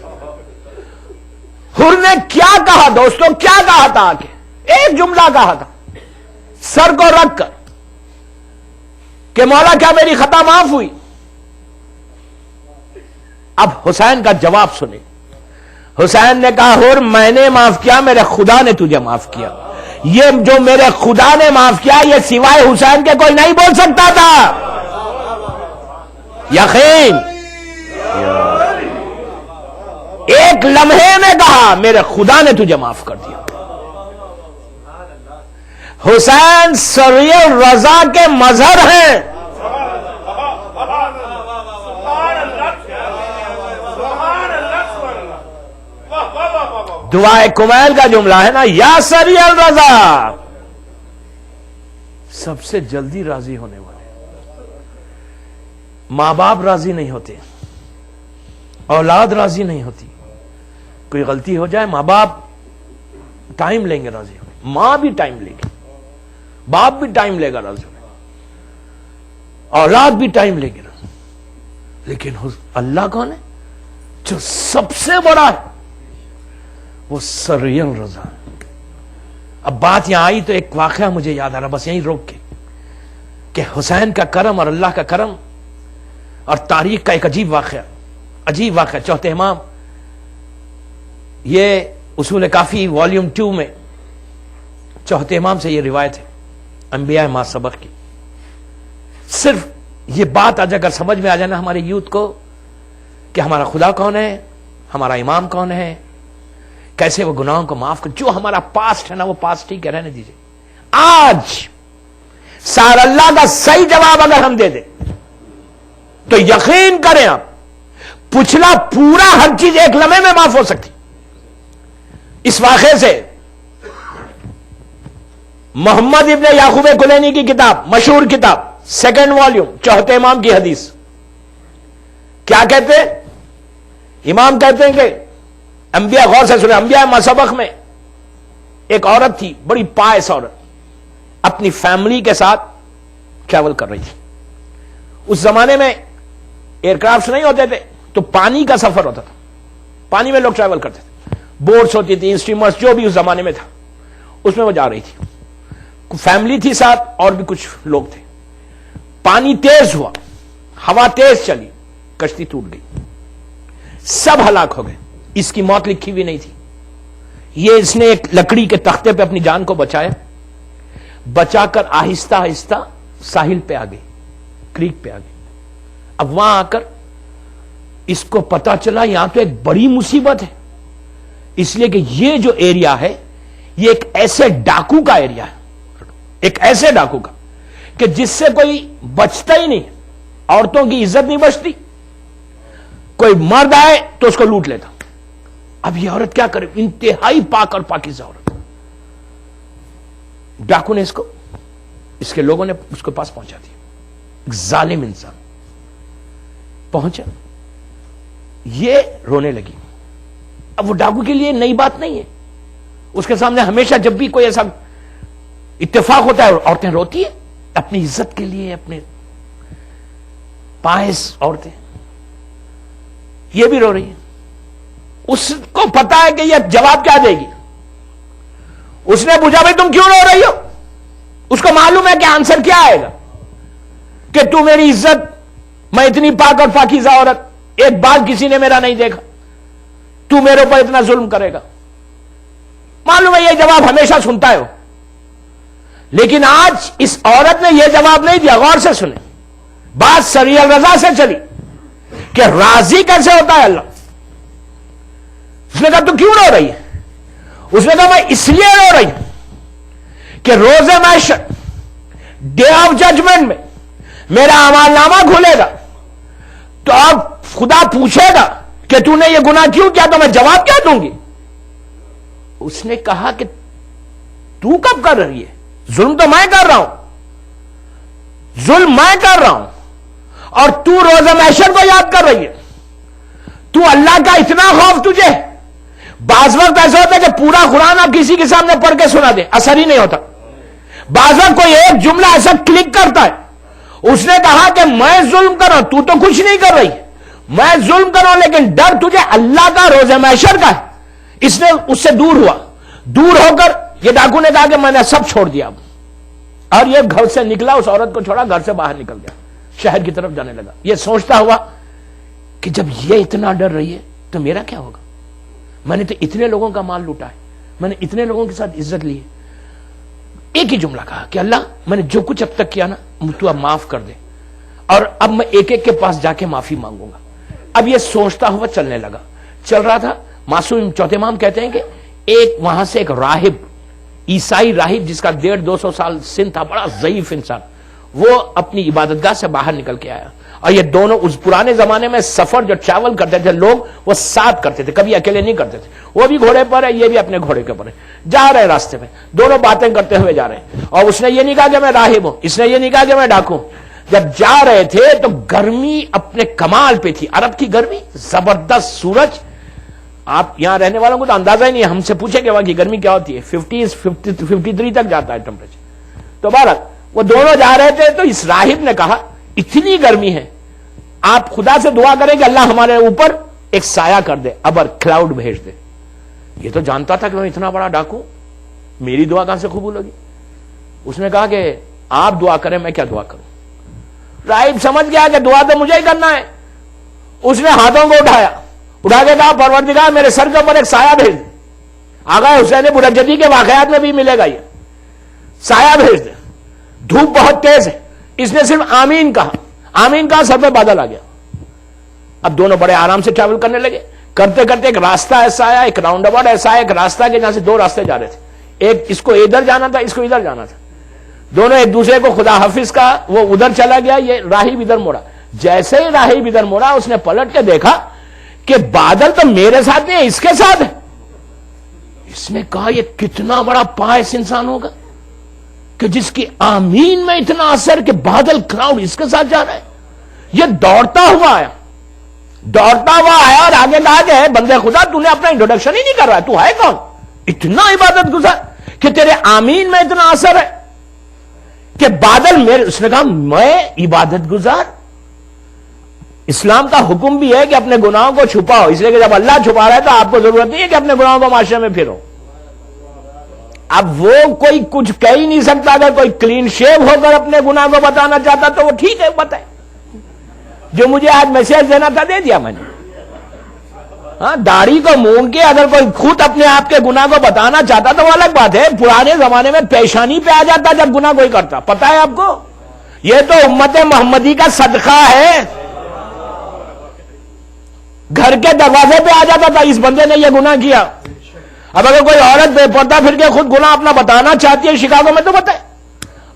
حر نے کیا کہا دوستوں, کیا کہا تھا؟ آ کے ایک جملہ کہا تھا سر کو رکھ کر کہ مولا کیا میری خطا معاف ہوئی؟ اب حسین کا جواب سنیں. حسین نے کہا حر میں نے معاف کیا, میرے خدا نے تجھے معاف کیا. یہ جو میرے خدا نے معاف کیا یہ سوائے حسین کے کوئی نہیں بول سکتا تھا. یقین ایک لمحے میں کہا میرے خدا نے تجھے معاف کر دیا. حسین سریع رضا کے مظہر ہیں. دعائے کمیل کا جملہ ہے نا, یا سریع الرضا, سب سے جلدی راضی ہونے والے. ماں باپ راضی نہیں ہوتے, اولاد راضی نہیں ہوتی. کوئی غلطی ہو جائے ماں باپ ٹائم لیں گے راضی ہونے, ماں بھی ٹائم لے گی, باپ بھی ٹائم لے گا راضی ہونے, اولاد بھی ٹائم لے گی راضی. لیکن اللہ کون ہے جو سب سے بڑا ہے؟ وہ سریع الرضا. اب بات یہاں آئی تو ایک واقعہ مجھے یاد آ رہا, بس یہیں روک کے, کہ حسین کا کرم اور اللہ کا کرم اور تاریخ کا ایک عجیب واقعہ. چوتھے امام, یہ اصول کافی والیوم 2 میں چوتھے امام سے یہ روایت ہے انبیاء ما سبق کی. صرف یہ بات آج اگر سمجھ میں آ جانا ہمارے یوتھ کو کہ ہمارا خدا کون ہے, ہمارا امام کون ہے, کیسے وہ گناہوں کو معاف کر, جو ہمارا پاسٹ ہے نا وہ پاسٹ ہی کہ رہنے دیجئے. آج سار اللہ کا صحیح جواب اگر ہم دے دیں تو یقین کریں آپ, پچھلا پورا ہر چیز ایک لمحے میں معاف ہو سکتی. اس واقعے سے محمد ابن یعقوب کلینی کی کتاب, مشہور کتاب, 2 والیوم, چوتھے امام کی حدیث, کیا کہتے ہیں؟ امام کہتے ہیں کہ انبیاء, غور سے سنیں, انبیاء مسبق میں ایک عورت تھی, بڑی پائس عورت, اپنی فیملی کے ساتھ ٹریول کر رہی تھی. اس زمانے میں ایئر کرافٹ نہیں ہوتے تھے تو پانی کا سفر ہوتا تھا, پانی میں لوگ ٹریول کرتے تھے, بوٹس ہوتی تھی, اسٹیمرز, جو بھی اس زمانے میں تھا, اس میں وہ جا رہی تھی. فیملی تھی ساتھ اور بھی کچھ لوگ تھے. پانی تیز ہوا, ہوا تیز چلی, کشتی ٹوٹ گئی, سب ہلاک ہو گئے. اس کی موت لکھی ہوئی نہیں تھی. اس نے ایک لکڑی کے تختے پہ اپنی جان کو بچایا, بچا کر آہستہ آہستہ ساحل پہ آ گئی, کریک پہ آ گئی. اب وہاں آ کر اس کو پتا چلا یہاں تو ایک بڑی مصیبت ہے, اس لیے کہ یہ جو ایریا ہے یہ ایک ایسے ڈاکو کا ایریا ہے, ایک ایسے ڈاکو کا کہ جس سے کوئی بچتا ہی نہیں. عورتوں کی عزت نہیں بچتی, کوئی مرد آئے تو اس کو لوٹ لیتا. اب یہ عورت کیا کرے, انتہائی پاک اور پاکیزہ عورت. ڈاکو نے اس کے لوگوں نے اس کے پاس پہنچا دیا. ایک ظالم انسان پہنچا, یہ رونے لگی. اب وہ ڈاکو کے لیے نئی بات نہیں ہے, اس کے سامنے ہمیشہ جب بھی کوئی ایسا اتفاق ہوتا ہے عورتیں روتی ہیں اپنی عزت کے لیے, اپنے پائس عورتیں. یہ بھی رو رہی ہے. اس کو پتا ہے کہ یہ جواب کیا دے گی. اس نے پوچھا بھائی تم کیوں رو رہی ہو؟ اس کو معلوم ہے کہ آنسر کیا آئے گا, کہ تو میری عزت, میں اتنی پاک اور پاکیزہ عورت, ایک بار کسی نے میرا نہیں دیکھا, تو میرے اوپر اتنا ظلم کرے گا. معلوم ہے یہ جواب ہمیشہ سنتا ہے وہ. لیکن آج اس عورت نے یہ جواب نہیں دیا. غور سے سنیں, بات سریع الرضا سے چلی کہ راضی کیسے ہوتا ہے اللہ. اس نے کہا تو کیوں رو رہی ہے؟ اس نے کہا میں اس لیے رو رہی ہوں کہ روز محشر, ڈے آف ججمنٹ میں میرا اعمال نامہ کھلے گا تو اب خدا پوچھے گا کہ تو نے یہ گناہ کیوں کیا, تو میں جواب کیا دوں گی؟ اس نے کہا کہ تو کب کر رہی ہے؟ ظلم تو میں کر رہا ہوں, ظلم میں کر رہا ہوں, اور تو روز محشر کو یاد کر رہی ہے. تو اللہ کا اتنا خوف تجھے. بعض وقت ایسا ہوتا ہے کہ پورا قرآن آپ کسی کے سامنے پڑھ کے سنا دیں, اثر ہی نہیں ہوتا. بعض وقت کوئی ایک جملہ ایسا کلک کرتا ہے. اس نے کہا کہ میں ظلم کر رہا ہوں, تو کچھ نہیں کر رہی, میں ظلم کر رہا ہوں, لیکن ڈر تجھے اللہ کا, روز محشر کا ہے. اس نے اس سے دور ہوا. دور ہو کر یہ ڈاکو نے کہا کہ میں نے سب چھوڑ دیا. اور یہ گھر سے نکلا, اس عورت کو چھوڑا, گھر سے باہر نکل گیا, شہر کی طرف جانے لگا. یہ سوچتا ہوا کہ جب یہ اتنا ڈر رہی ہے تو میرا کیا ہوگا. میں نے تو اتنے لوگوں کا مال لوٹا ہے, میں نے اتنے لوگوں کے ساتھ عزت لی ہے. ایک ہی جملہ کہا کہ اللہ میں نے جو کچھ اب تک کیا نا تو اب معاف کر دے, اور اب میں ایک ایک کے پاس جا کے معافی مانگوں گا. اب یہ سوچتا ہوا چلنے لگا. چل رہا تھا, معصوم چوتھے امام کہتے ہیں کہ ایک وہاں سے ایک راہب، عیسائی راہب جس کا 150-200 سال سن تھا، بڑا ضعیف انسان، وہ اپنی عبادت گاہ سے باہر نکل کے آیا، اور یہ دونوں اس پرانے زمانے میں سفر جو ٹریول کرتے تھے لوگ وہ ساتھ کرتے تھے، کبھی اکیلے نہیں کرتے تھے، وہ بھی گھوڑے پر ہے، یہ بھی اپنے گھوڑے کے اوپر ہے، جا رہے راستے میں دونوں باتیں کرتے ہوئے جا رہے ہیں، اور اس نے یہ نہیں کہا کہ میں راہب ہوں، اس نے یہ نہیں کہا کہ میں ڈاکو ہوں۔ جب جا رہے تھے تو گرمی اپنے کمال پہ تھی، عرب کی گرمی، زبردست سورج، آپ یہاں رہنے والوں کو تو اندازہ ہی نہیں ہے، ہم سے پوچھیں کہ وہاں کی گرمی کیا ہوتی ہے، 53 تک جاتا ہے ٹیمپریچر۔ تو بہرحال وہ دونوں جا رہے تھے تو اس راہب نے کہا اتنی گرمی ہے، آپ خدا سے دعا کریں کہ اللہ ہمارے اوپر ایک سایہ کر دے، ابر کلاؤڈ بھیج دے۔ یہ تو جانتا تھا کہ میں اتنا بڑا ڈاکو، میری دعا کہاں سے قبول ہوگی؟ اس نے کہا کہ آپ دعا کریں، میں کیا دعا کروں؟ راہب سمجھ گیا کہ دعا تو مجھے ہی کرنا ہے، اس نے ہاتھوں کو اٹھا کے کہا پروردگار میرے سر کے اوپر ایک سایہ بھیج دے، آقا حسین برجدی کے واقعات میں بھی ملے گا، یہ سایہ بھیج دے، دھوپ بہت تیز ہے۔ اس نے صرف آمین کہا، آمین کہا، سر پہ بادل آ گیا۔ اب دونوں بڑے آرام سے ٹریول کرنے لگے، کرتے کرتے ایک راستہ ایسا آیا، ایک راؤنڈ اباؤٹ ایسا آیا، ایک راستہ کہ جہاں سے دو راستے جا رہے تھے، ایک اس کو ادھر جانا تھا، اس کو ادھر جانا تھا، دونوں ایک دوسرے کو خدا حافظ کا، وہ ادھر چلا گیا، یہ راہب ادھر مڑا۔ جیسے ہی راہب ادھر مڑا اس نے پلٹ کے دیکھا کہ بادل تو میرے ساتھ نہیں ہے، اس کے ساتھ ہے۔ اس نے کہا یہ کتنا بڑا پائس انسان ہوگا کہ جس کی آمین میں اتنا اثر کہ بادل کراؤڈ اس کے ساتھ جا رہا ہے۔ یہ دوڑتا ہوا آیا اور آگے کہا کہ بندے خدا تو نے اپنا انٹروڈکشن ہی نہیں کر رہا ہے، تو ہے کون؟ اتنا عبادت گزار کہ تیرے آمین میں اتنا اثر ہے کہ بادل میرے۔ اس نے کہا میں عبادت گزار؟ اسلام کا حکم بھی ہے کہ اپنے گناہوں کو چھپاؤ، اس لیے کہ جب اللہ چھپا رہا ہے تو آپ کو ضرورت نہیں ہے کہ اپنے گناہوں کو معاشرے میں پھرو۔ اب وہ کوئی کچھ کہہ ہی نہیں سکتا، اگر کوئی کلین شیو ہو کر اپنے گناہ کو بتانا چاہتا تو وہ ٹھیک ہے، بتائے۔ جو مجھے آج میسج دینا تھا دے دیا میں نے۔ ہاں، داڑھی کو مونگ کے اگر کوئی خود اپنے آپ کے گناہ کو بتانا چاہتا تو وہ الگ بات ہے۔ پرانے زمانے میں پیشانی پہ آ جاتا جب گناہ کوئی کرتا، پتہ ہے آپ کو؟ یہ تو امت محمدی کا صدقہ ہے، گھر کے دروازے پہ آ جاتا تھا اس بندے نے یہ گناہ کیا۔ اب اگر کوئی عورت بے پردہ پھر کے خود گناہ اپنا بتانا چاہتی ہے شکاگو میں تو بتائے۔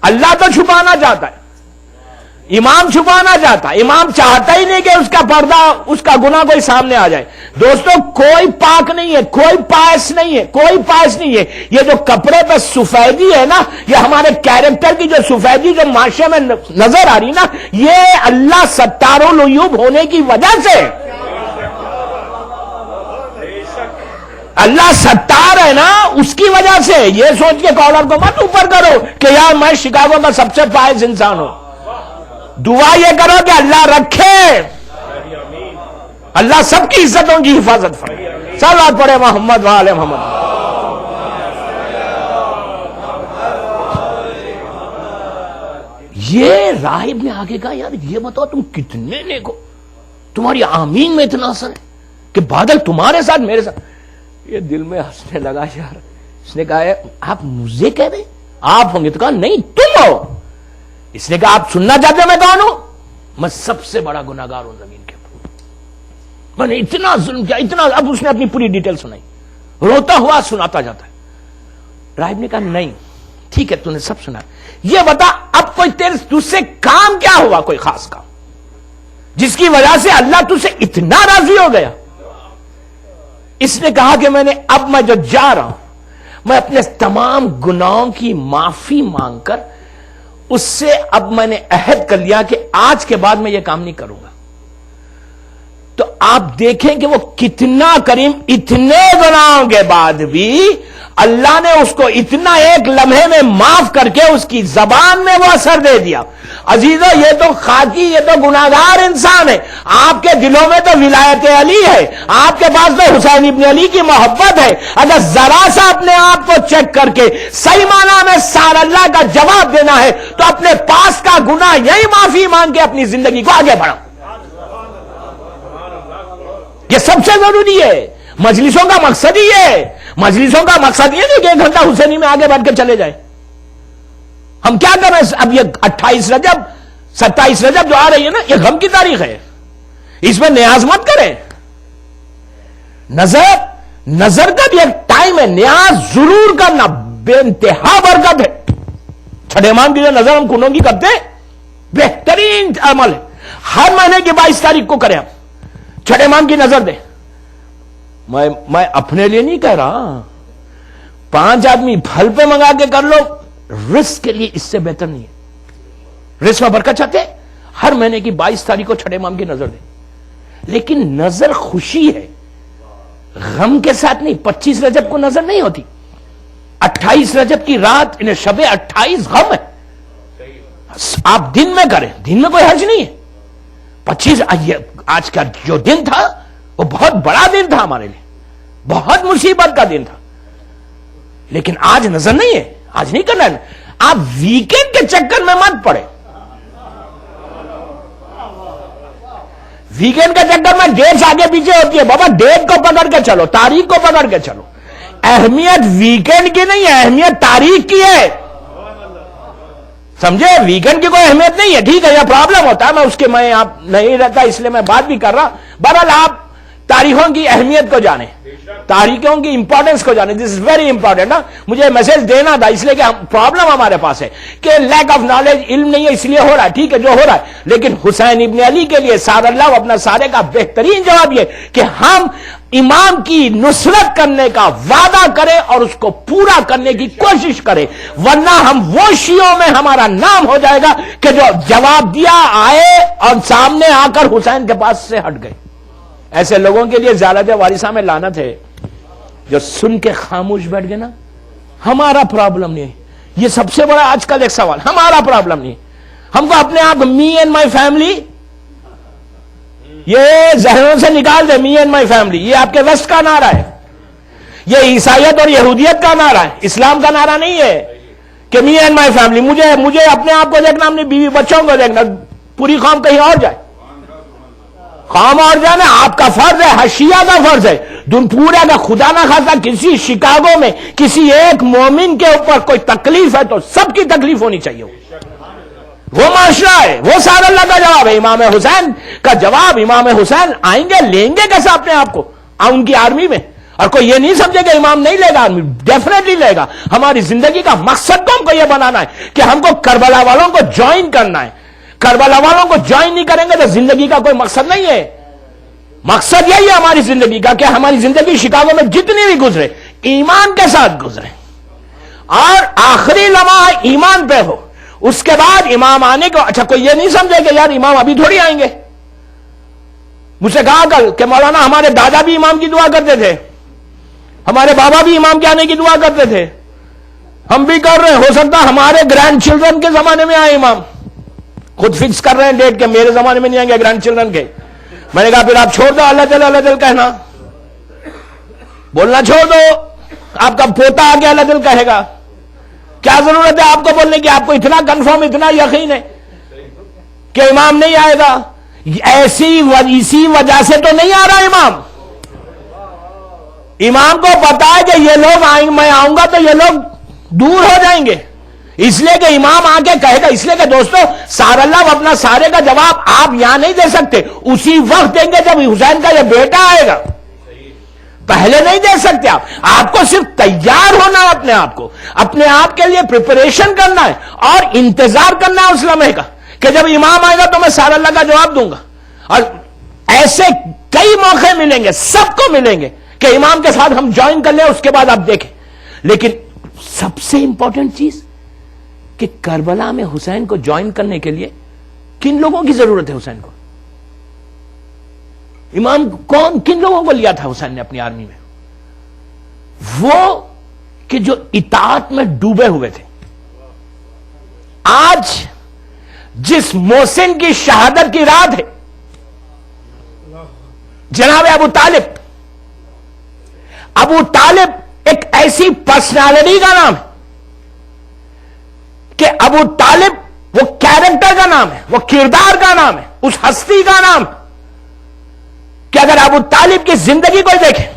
اللہ تو چھپانا چاہتا ہے، امام چھپانا چاہتا ہے، امام چاہتا ہی نہیں کہ اس کا پردہ، اس کا گناہ کوئی سامنے آ جائے۔ دوستو کوئی پاک نہیں ہے، کوئی پائس نہیں ہے، کوئی پائس نہیں ہے۔ یہ جو کپڑے پہ سفیدی ہے نا، یہ ہمارے کیریکٹر کی جو سفیدی جو معاشرے میں نظر آ رہی نا، یہ اللہ ستار العیوب ہونے کی وجہ سے۔ اللہ ستار ہے نا، اس کی وجہ سے۔ یہ سوچ کے کالر کو مت اوپر کرو کہ یار میں شکاگو کا سب سے فائز انسان ہوں۔ دعا یہ کرو کہ اللہ رکھے، اللہ سب کی عزتوں کی حفاظت فرمائے۔ صلوات پڑھے محمد وآل محمد۔ یہ راہب نے آگے کہا یار یہ بتاؤ تم کتنے نیک ہو، تمہاری آمین میں اتنا اثر ہے کہ بادل تمہارے ساتھ میرے ساتھ۔ یہ دل میں ہنسنے لگا یار۔ اس نے کہا آپ مجھے کہہ رہے آپ ہوں گے؟ تو کہا نہیں تم ہو۔ اس نے کہا آپ سننا چاہتے ہو میں کون ہوں؟ میں سب سے بڑا گناہگار ہوں زمین کے اوپر، میں نے اتنا ظلم کیا، اتنا۔ اب اس نے اپنی پوری ڈیٹیل سنائی، روتا ہوا سناتا جاتا ہے۔ راہب نے کہا نہیں ٹھیک ہے تو نے سب سنا، یہ بتا اب کوئی تجھ سے کام کیا ہوا، کوئی خاص کام جس کی وجہ سے اللہ تجھ سے اتنا راضی ہو گیا؟ اس نے کہا کہ اب میں جو جا رہا ہوں میں اپنے تمام گناہوں کی معافی مانگ کر اس سے اب میں نے عہد کر لیا کہ آج کے بعد میں یہ کام نہیں کروں گا۔ تو آپ دیکھیں کہ وہ کتنا کریم، اتنے گناہوں کے بعد بھی اللہ نے اس کو اتنا ایک لمحے میں معاف کر کے اس کی زبان میں وہ اثر دے دیا۔ عزیزو یہ تو خاکی، یہ تو گناہگار انسان ہے، آپ کے دلوں میں تو ولایت علی ہے، آپ کے پاس تو حسین ابن علی کی محبت ہے۔ اگر ذرا سا اپنے آپ کو چیک کر کے صحیح معنی میں سار اللہ کا جواب دینا ہے تو اپنے پاس کا گناہ یہی معافی مانگ کے اپنی زندگی کو آگے بڑھاؤ۔ یہ سب سے ضروری ہے۔ مجلسوں کا مقصد ہی ہے، مجلسوں کا مقصد یہ نہیں کہ 1 گھنٹہ حسینی میں آگے بیٹھ کے چلے جائیں۔ ہم کیا کر رہے ہیں؟ اب یہ 28 رجب 27 رجب جو آ رہی ہے نا، یہ غم کی تاریخ ہے، اس میں نیاز مت کریں۔ نظر نظر کا بھی ایک ٹائم ہے، نیاز ضرور کرنا بے انتہا برکت ہے. چھٹے امام کی جو نظر ہم کنوں کی کرتے ہیں بہترین عمل ہے. ہر مہینے کی 22 تاریخ کو کریں ہم چھٹے امام کی نظر دیں. میں اپنے لیے نہیں کہہ رہا، 5 آدمی پھل پہ منگا کے کر لو، رزق کے لیے اس سے بہتر نہیں ہے. رزق میں برکت چاہتے ہیں، ہر مہینے کی 22 تاریخ کو چھٹے امام کی نظر دیں. لیکن نظر خوشی ہے، غم کے ساتھ نہیں. 25 رجب کو نظر نہیں ہوتی، 28 رجب کی رات انہیں شب 28 غم ہے. آپ دن میں کریں، دن میں کوئی حرج نہیں ہے. 25 آج کا جو دن تھا وہ بہت بڑا دن تھا ہمارے لیے، بہت مصیبت کا دن تھا. لیکن آج نظر نہیں ہے، آج نہیں کرنا ہے. آپ ویکینڈ کے چکر میں مت پڑے. ویکینڈ کے چکر میں ڈیٹس آگے پیچھے ہوتی ہے. بابا ڈیٹ کو پکڑ کے چلو، تاریخ کو پکڑ کے چلو. اہمیت ویکینڈ کی نہیں ہے، اہمیت تاریخ کی ہے. سمجھے؟ ویکینڈ کی کوئی اہمیت نہیں ہے. ٹھیک ہے، یہ پرابلم ہوتا ہے، میں آپ نہیں رہتا اس لیے میں بات بھی کر رہا. بہرحال آپ تاریخوں کی اہمیت کو جانیں، تاریخوں کی امپورٹنس کو جانیں. دس از ویری امپورٹنٹ. مجھے میسج دینا تھا اس لیے کہ پرابلم ہمارے پاس ہے کہ لیک آف نالج، علم نہیں ہے اس لیے ہو رہا ہے. ٹھیک ہے جو ہو رہا ہے، لیکن حسین ابن علی کے لیے سار اللہ اپنا سارے کا بہترین جواب یہ کہ ہم امام کی نصرت کرنے کا وعدہ کریں اور اس کو پورا کرنے کی کوشش کریں، ورنہ ہم وہ شیعوں میں ہمارا نام ہو جائے گا کہ جو جواب دیا آئے اور سامنے آ کر حسین کے پاس سے ہٹ گئے. ایسے لوگوں کے لیے زیادہ وارثہ میں لعنت ہے جو سن کے خاموش بیٹھ گئے نا. ہمارا پرابلم نہیں ہے، یہ سب سے بڑا آج کل ایک سوال. ہمارا پرابلم نہیں، ہم کو اپنے آپ می اینڈ مائی فیملی یہ ذہنوں سے نکال دے. می اینڈ مائی فیملی یہ آپ کے ویسٹ کا نعرہ ہے، یہ عیسائیت اور یہودیت کا نعرہ ہے، اسلام کا نعرہ نہیں ہے کہ می اینڈ مائی فیملی. مجھے اپنے آپ کو دیکھنا، اپنی بیوی بچوں کو دیکھنا، پوری قوم کہیں اور جائے، قوم اور جانا آپ کا فرض ہے، حشیہ کا فرض ہے. پورے کا خدا نہ خاصا کسی شکاگو میں کسی ایک مومن کے اوپر کوئی تکلیف ہے تو سب کی تکلیف ہونی چاہیے. وہ معاشرہ ہے، وہ سار اللہ کا جواب ہے. امام حسین کا جواب، امام حسین آئیں گے، لیں گے کیسا اپنے آپ کو ان کی آرمی میں. اور کوئی یہ نہیں سمجھے کہ امام نہیں لے گا، آرمی ڈیفینیٹلی لے گا. ہماری زندگی کا مقصد تو ہم کو یہ بنانا ہے کہ ہم کو کربلا والوں کو جوائن کرنا ہے. کربلا والوں کو جوائن نہیں کریں گے تو زندگی کا کوئی مقصد نہیں ہے. مقصد یہی ہے ہماری زندگی کا کہ ہماری زندگی شکاگو میں جتنی بھی گزرے ایمان کے ساتھ گزرے اور آخری لمحہ ایمان پہ ہو. اس کے بعد امام آنے کو اچھا کوئی یہ نہیں سمجھے کہ یار امام ابھی تھوڑی آئیں گے. مجھ سے کہا کل کہ مولانا ہمارے دادا بھی امام کی دعا کرتے تھے، ہمارے بابا بھی امام کے آنے کی دعا کرتے تھے، ہم بھی کر رہے ہیں، ہو سکتا ہمارے گرینڈ چلڈرن کے زمانے میں آئے امام. خود فکس کر رہے ہیں ڈیٹ کے میرے زمانے میں نہیں آئیں گے، گرینڈ چلڈرن کے. میں نے کہا پھر آپ چھوڑ دو اللہ دل کہنا، بولنا چھوڑ دو. آپ کا پوتا آ کے اللہ دل کہے گا. کیا ضرورت ہے آپ کو بولنے کی؟ آپ کو اتنا کنفرم، اتنا یقین ہے کہ امام نہیں آئے گا. اسی وجہ سے تو نہیں آ رہا امام. امام کو پتا ہے کہ یہ لوگ آئیں، میں آؤں گا تو یہ لوگ دور ہو جائیں گے، اس لیے کہ امام آ کے کہے گا. اس لیے کہ دوستو سار اللہ اپنا سارے کا جواب آپ یہاں نہیں دے سکتے، اسی وقت دیں گے جب حسین کا یہ بیٹا آئے گا. پہلے نہیں دے سکتے. آپ کو صرف تیار ہونا ہے، اپنے آپ کے لیے پریپریشن کرنا ہے اور انتظار کرنا ہے اس لمحے کا کہ جب امام آئے گا تو میں سار اللہ کا جواب دوں گا. اور ایسے کئی موقع ملیں گے، سب کو ملیں گے کہ امام کے ساتھ ہم جوائن کر لیں، اس کے بعد آپ دیکھیں. لیکن سب سے امپورٹنٹ چیز کہ کربلا میں حسین کو جوائن کرنے کے لیے کن لوگوں کی ضرورت ہے؟ حسین کو امام کن لوگوں کو لیا تھا حسین نے اپنی آرمی میں؟ وہ کہ جو اطاعت میں ڈوبے ہوئے تھے. آج جس محسن کی شہادت کی رات ہے جناب ابو طالب ایک ایسی پرسنالٹی کا نام ہے کہ ابو طالب وہ کیریکٹر کا نام ہے، وہ کردار کا نام ہے، اس ہستی کا نام ہے کہ اگر ابو طالب کی زندگی کو دیکھیں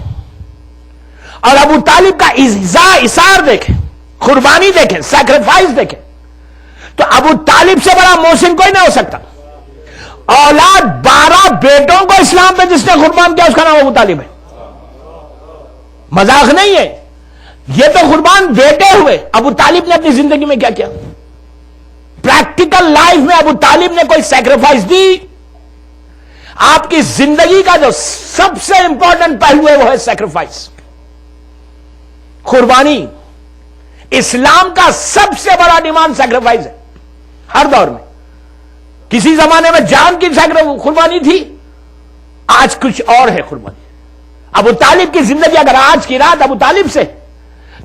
اور ابو طالب کا اظہار دیکھیں، قربانی دیکھیں، سیکریفائس دیکھیں، تو ابو طالب سے بڑا محسن کوئی نہیں ہو سکتا. اولاد 12 بیٹوں کو اسلام پہ جس نے قربان کیا اس کا نام ابو طالب ہے. مذاق نہیں ہے. یہ تو قربان دیتے ہوئے ابو طالب نے اپنی زندگی میں کیا کیا؟ پریکٹیکل لائف میں ابو طالب نے کوئی سیکریفائس دی؟ آپ کی زندگی کا جو سب سے امپورٹنٹ پہلو ہے وہ ہے سیکریفائس، قربانی. اسلام کا سب سے بڑا ڈیمانڈ سیکریفائس ہے ہر دور میں. کسی زمانے میں جان کی قربانی تھی، آج کچھ اور ہے قربانی. ابو طالب کی زندگی اگر آج کی رات ابو طالب سے،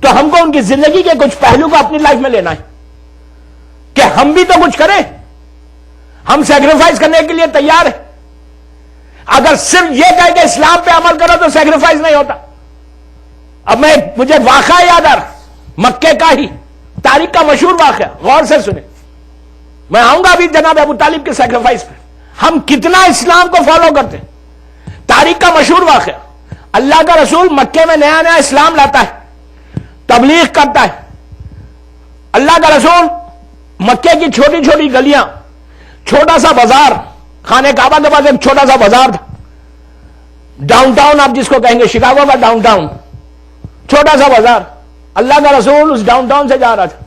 تو ہم کو ان کی زندگی کے کچھ پہلو کو اپنی لائف میں لینا ہے کہ ہم بھی تو کچھ کریں. ہم سیکریفائس کرنے کے لیے تیار ہیں. اگر صرف یہ کہہ کہ اسلام پہ عمل کرو تو سیکریفائس نہیں ہوتا. اب مجھے واقعہ یاد آ رہا، مکے کا ہی تاریخ کا مشہور واقعہ، غور سے سنیں. میں آؤں گا ابھی جناب ابو طالب کے سیکریفائس پہ. ہم کتنا اسلام کو فالو کرتے ہیں. تاریخ کا مشہور واقعہ، اللہ کا رسول مکے میں نیا نیا اسلام لاتا ہے، تبلیغ کرتا ہے. اللہ کا رسول مکے کی چھوٹی چھوٹی گلیاں، چھوٹا سا بازار، خانہ کعبہ کے پاس ایک چھوٹا سا بازار تھا، ڈاؤن ٹاؤن آپ جس کو کہیں گے، شکاگو کا ڈاؤن ٹاؤن، چھوٹا سا بازار. اللہ کا رسول اس ڈاؤن ٹاؤن سے جا رہا تھا،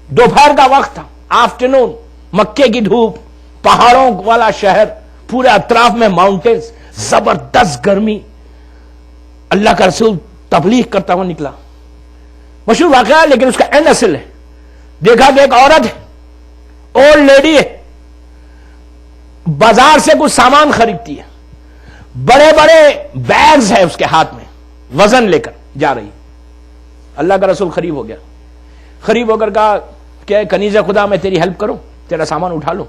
دوپہر کا وقت تھا، آفٹرنون، مکے کی دھوپ، پہاڑوں والا شہر، پورے اطراف میں ماؤنٹینز، زبردست گرمی. اللہ کا رسول تبلیغ کرتا ہوا نکلا. مشہور واقعہ ہے لیکن اس کا اینڈ اصل ہے. دیکھا کہ ایک عورت ہے، اولڈ لیڈی ہے، بازار سے کچھ سامان خریدتی ہے، بڑے بڑے بیگز ہے اس کے ہاتھ میں، وزن لے کر جا رہی. اللہ کا رسول قریب ہو گیا، قریب ہو کر کہا کہ کنیز خدا میں تیری ہیلپ کروں، تیرا سامان اٹھا لوں.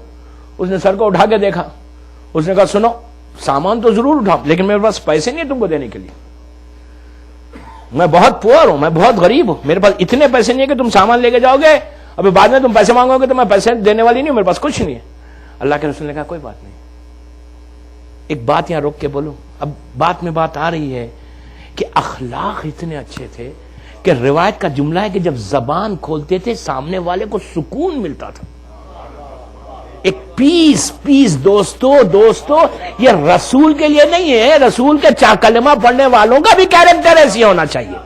اس نے سر کو اٹھا کے دیکھا. اس نے کہا سنو، سامان تو ضرور اٹھاؤ لیکن میرے پاس پیسے نہیں تم کو دینے کے لیے. میں بہت پور ہوں، میں بہت غریب ہوں، میرے پاس اتنے پیسے نہیں ہے کہ تم سامان لے کے جاؤ گے، ابھی بعد میں تم پیسے مانگو گے تو میں پیسے دینے والی نہیں ہوں، میرے پاس کچھ نہیں ہے. اللہ کے رسول نے کہا کوئی بات نہیں. ایک بات یہاں روک کے بولوں. اب بات میں بات آ رہی ہے کہ اخلاق اتنے اچھے تھے کہ روایت کا جملہ ہے کہ جب زبان کھولتے تھے سامنے والے کو سکون ملتا تھا. ایک پیس دوستو یہ رسول کے لیے نہیں ہے، رسول کے کلمہ پڑھنے والوں کا بھی کیریکٹر ایسی ہونا چاہیے.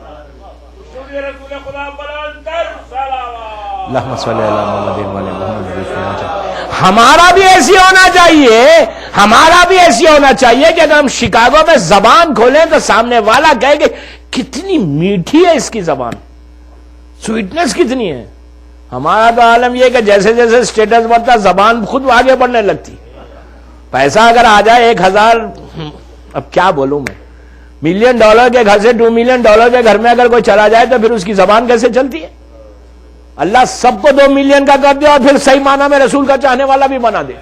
رسول خدا بلندر صلوات. اللہم صلی علی محمد وعلی محمد. ہمارا بھی ایسی ہونا چاہیے، ہمارا بھی ایسی ہونا چاہیے کہ اگر ہم شکاگو میں زبان کھولیں تو سامنے والا کہے کہ کتنی میٹھی ہے اس کی زبان، سویٹنس کتنی ہے. ہمارا تو عالم یہ کہ جیسے جیسے اسٹیٹس بڑھتا زبان خود آگے بڑھنے لگتی. پیسہ اگر آ جائے 1000، اب کیا بولوں میں، $1 ملین کے گھر سے $2 ملین کے گھر میں اگر کوئی چلا جائے تو پھر اس کی زبان کیسے چلتی ہے. اللہ سب کو 2 ملین کا کر دے اور پھر صحیح معنی میں رسول کا چاہنے والا بھی بنا دے.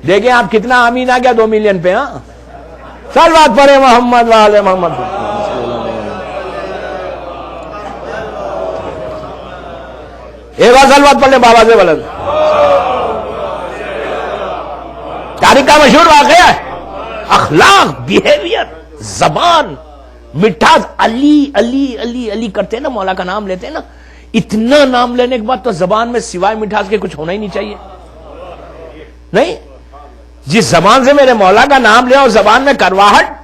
دیکھیں آپ کتنا آمین آ گیا 2 ملین پہ. ہاں صلوات پڑھیں محمد وعلی محمد. ایک بار صلوات پڑھ لیں بابا سے بلند. تاریخ کا مشہور واقعہ ہے، اخلاق، بیہیویئر، زبان، مٹھاس. علی علی علی علی کرتے ہیں نا، مولا کا نام لیتے ہیں نا، اتنا نام لینے کے بعد تو زبان میں سوائے مٹھاس کے کچھ ہونا ہی نہیں چاہیے. نہیں، جس زبان سے میرے مولا کا نام لیا اور زبان میں کرواہٹ.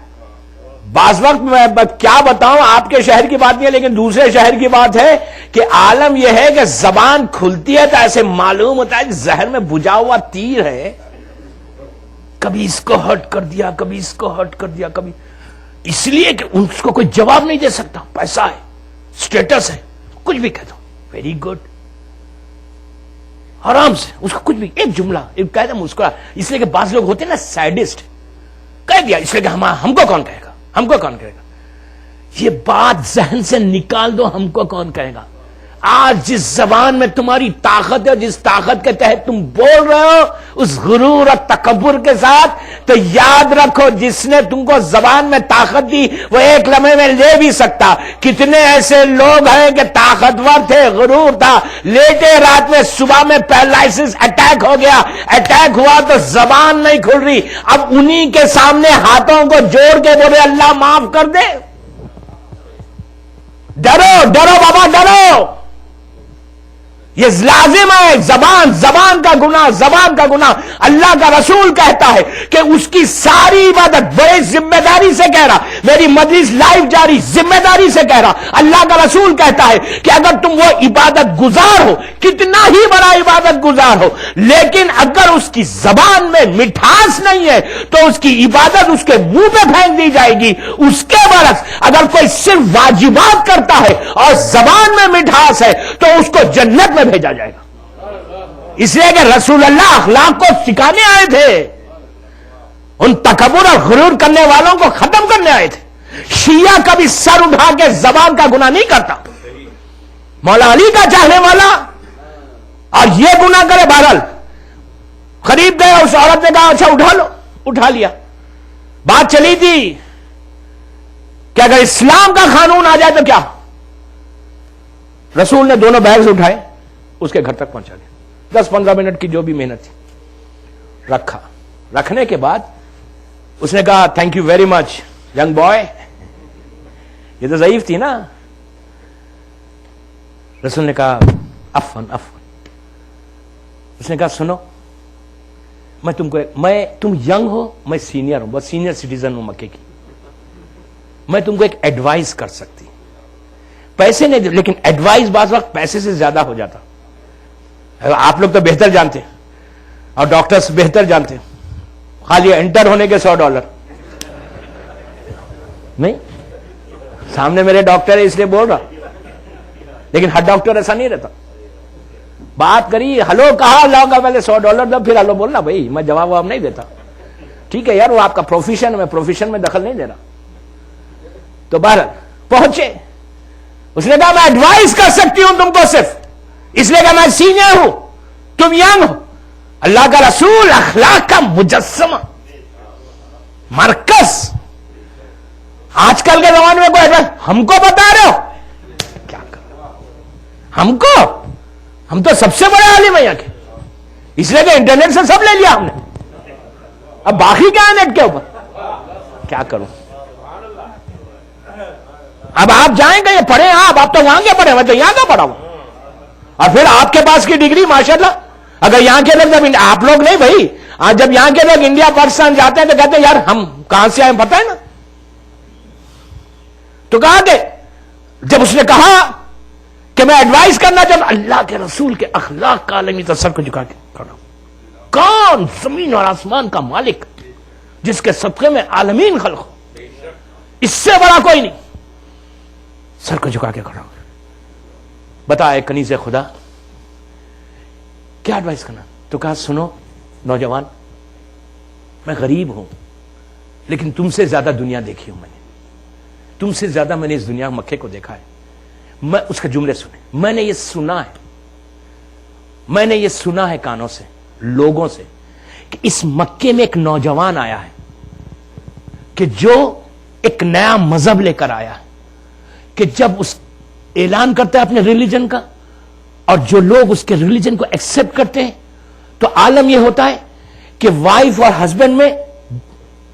بعض وقت میں کیا بتاؤں، آپ کے شہر کی بات نہیں ہے لیکن دوسرے شہر کی بات ہے کہ عالم یہ ہے کہ زبان کھلتی ہے تو ایسے معلوم ہوتا ہے کہ زہر میں بجھا ہوا تیر ہے، کبھی اس کو ہرٹ کر دیا، کبھی اس کو ہرٹ کر دیا، کبھی اس لیے کہ اس کو کوئی جواب نہیں دے سکتا. پیسہ ہے، اسٹیٹس ہے، کچھ بھی کہہ دو ویری گڈ، آرام سے اس کو کچھ بھی ایک جملہ ایک کہہ دیں مسکرا. اس لیے کہ بعض لوگ ہوتے ہیں نا سیڈسٹ، کہہ دیا اس لیے کہ ہم کو کون کہے گا، ہم کو کون کہے گا. یہ بات ذہن سے نکال دو، ہم کو کون کہے گا. آج جس زبان میں تمہاری طاقت ہے، جس طاقت کے تحت تم بول رہے ہو اس غرور اور تکبر کے ساتھ، تو یاد رکھو جس نے تم کو زبان میں طاقت دی وہ ایک لمحے میں لے بھی سکتا. کتنے ایسے لوگ ہیں کہ طاقتور تھے، غرور تھا، لیٹے رات میں صبح میں پیرالائسس اٹیک ہو گیا، اٹیک ہوا تو زبان نہیں کھل رہی. اب انہی کے سامنے ہاتھوں کو جوڑ کے بولے اللہ معاف کر دے. ڈرو ڈرو بابا ڈرو. یہ لازم ہے. زبان کا گناہ. اللہ کا رسول کہتا ہے کہ اس کی ساری عبادت بڑے ذمہ داری سے کہہ رہا, میری مجلس لائیو جاری, ذمہ داری سے کہہ رہا. اللہ کا رسول کہتا ہے کہ اگر تم وہ عبادت گزار ہو, کتنا ہی بڑا عبادت گزار ہو, لیکن اگر اس کی زبان میں مٹھاس نہیں ہے تو اس کی عبادت اس کے منہ پہ پھینک دی جائے گی. اس کے برعکس اگر کوئی صرف واجبات کرتا ہے اور زبان میں مٹھاس ہے تو اس کو جنت میں بھیجا جائے گا. اس لیے کہ رسول اللہ اخلاق کو سکھانے آئے تھے, ان تکبر اور غرور کرنے والوں کو ختم کرنے آئے تھے. شیعہ کبھی سر اٹھا کے زبان کا گناہ نہیں کرتا. مولا علی کا چاہنے والا اور یہ گناہ کرے. بہرحال قریب گئے, اس عورت نے کہا اچھا اٹھا لو, اٹھا لیا. بات چلی تھی کہ اگر اسلام کا قانون آ جائے تو کیا. رسول نے دونوں بیگز اٹھائے, اس کے گھر تک پہنچا دیا. 10-15 منٹ کی جو بھی محنت تھی رکھا. رکھنے کے بعد اس نے کہا thank you very much young boy. یہ تو ضعیف تھی نا. رسول نے کہا عفواً. اس نے کہا سنو, تم ینگ ہو, میں سینئر ہوں, بہت سینئر سٹیزن ہوں مکے کی. میں تم کو ایک ایڈوائز کر سکتی, پیسے نہیں دے, لیکن ایڈوائز بعض وقت پیسے سے زیادہ ہو جاتا. آپ لوگ تو بہتر جانتے ہیں اور ڈاکٹرز بہتر جانتے ہیں, خالی انٹر ہونے کے $100 نہیں. سامنے میرے ڈاکٹر ہے اس لیے بول رہا, لیکن ہر ڈاکٹر ایسا نہیں رہتا. بات کری, ہلو کہا لاؤ گا, پہلے $100 دو پھر ہلو بولنا. بھائی میں جواب نہیں دیتا, ٹھیک ہے یار وہ آپ کا پروفیشن ہے, میں پروفیشن میں دخل نہیں دے رہا. تو بہرحال پہنچے. اس نے کہا میں ایڈوائز کر سکتی ہوں تم کو صرف اس لیے کہ میں سینئر ہوں, تم ینگ ہو. اللہ کا رسول اخلاق کا مجسمہ, مرکز. آج کل کے زمانے میں کوئی ایڈوائز ہم کو بتا رہے ہو, کیا کر ہم کو, ہم تو سب سے بڑے عالم ہیں یہاں کے, اس لیے کہ انٹرنیٹ سے سب لے لیا ہم نے. اب باقی کیا ہے نیٹ کے اوپر, کیا کروں. اب آپ جائیں گے یہ پڑھیں آپ تو وہاں کے پڑھے, میں تو یہاں کا پڑھا ہوں. اور پھر آپ کے پاس کی ڈگری ماشاءاللہ, اگر یہاں کے لوگ جب آپ لوگ نہیں بھائی, جب یہاں کے لوگ انڈیا پاکستان جاتے ہیں تو کہتے ہیں یار ہم کہاں سے آئے پتہ ہے نا. تو کہا کہ جب اس نے کہا کہ میں ایڈوائز کرنا چاہتا, اللہ کے رسول کے اخلاق کا عالمی سر کو جھکا کے کھڑا. کون زمین اور آسمان کا مالک جس کے صدقے میں عالمین خلق ہو, اس سے بڑا کوئی نہیں. سر کو جھکا کے کھڑا ہو, بتا اے کنیز خدا کیا ایڈوائز کرنا. تو کہا سنو نوجوان, میں غریب ہوں لیکن تم سے زیادہ دنیا دیکھی ہوں میں نے, تم سے زیادہ میں نے اس دنیا مکے کو دیکھا ہے. میں اس کے جملے سنے, میں نے یہ سنا ہے کانوں سے, لوگوں سے, کہ اس مکے میں ایک نوجوان آیا ہے کہ جو ایک نیا مذہب لے کر آیا ہے, کہ جب اس اعلان کرتا ہے اپنے ریلیجن کا اور جو لوگ اس کے ریلیجن کو ایکسپٹ کرتے ہیں تو عالم یہ ہوتا ہے کہ وائف اور ہسبینڈ میں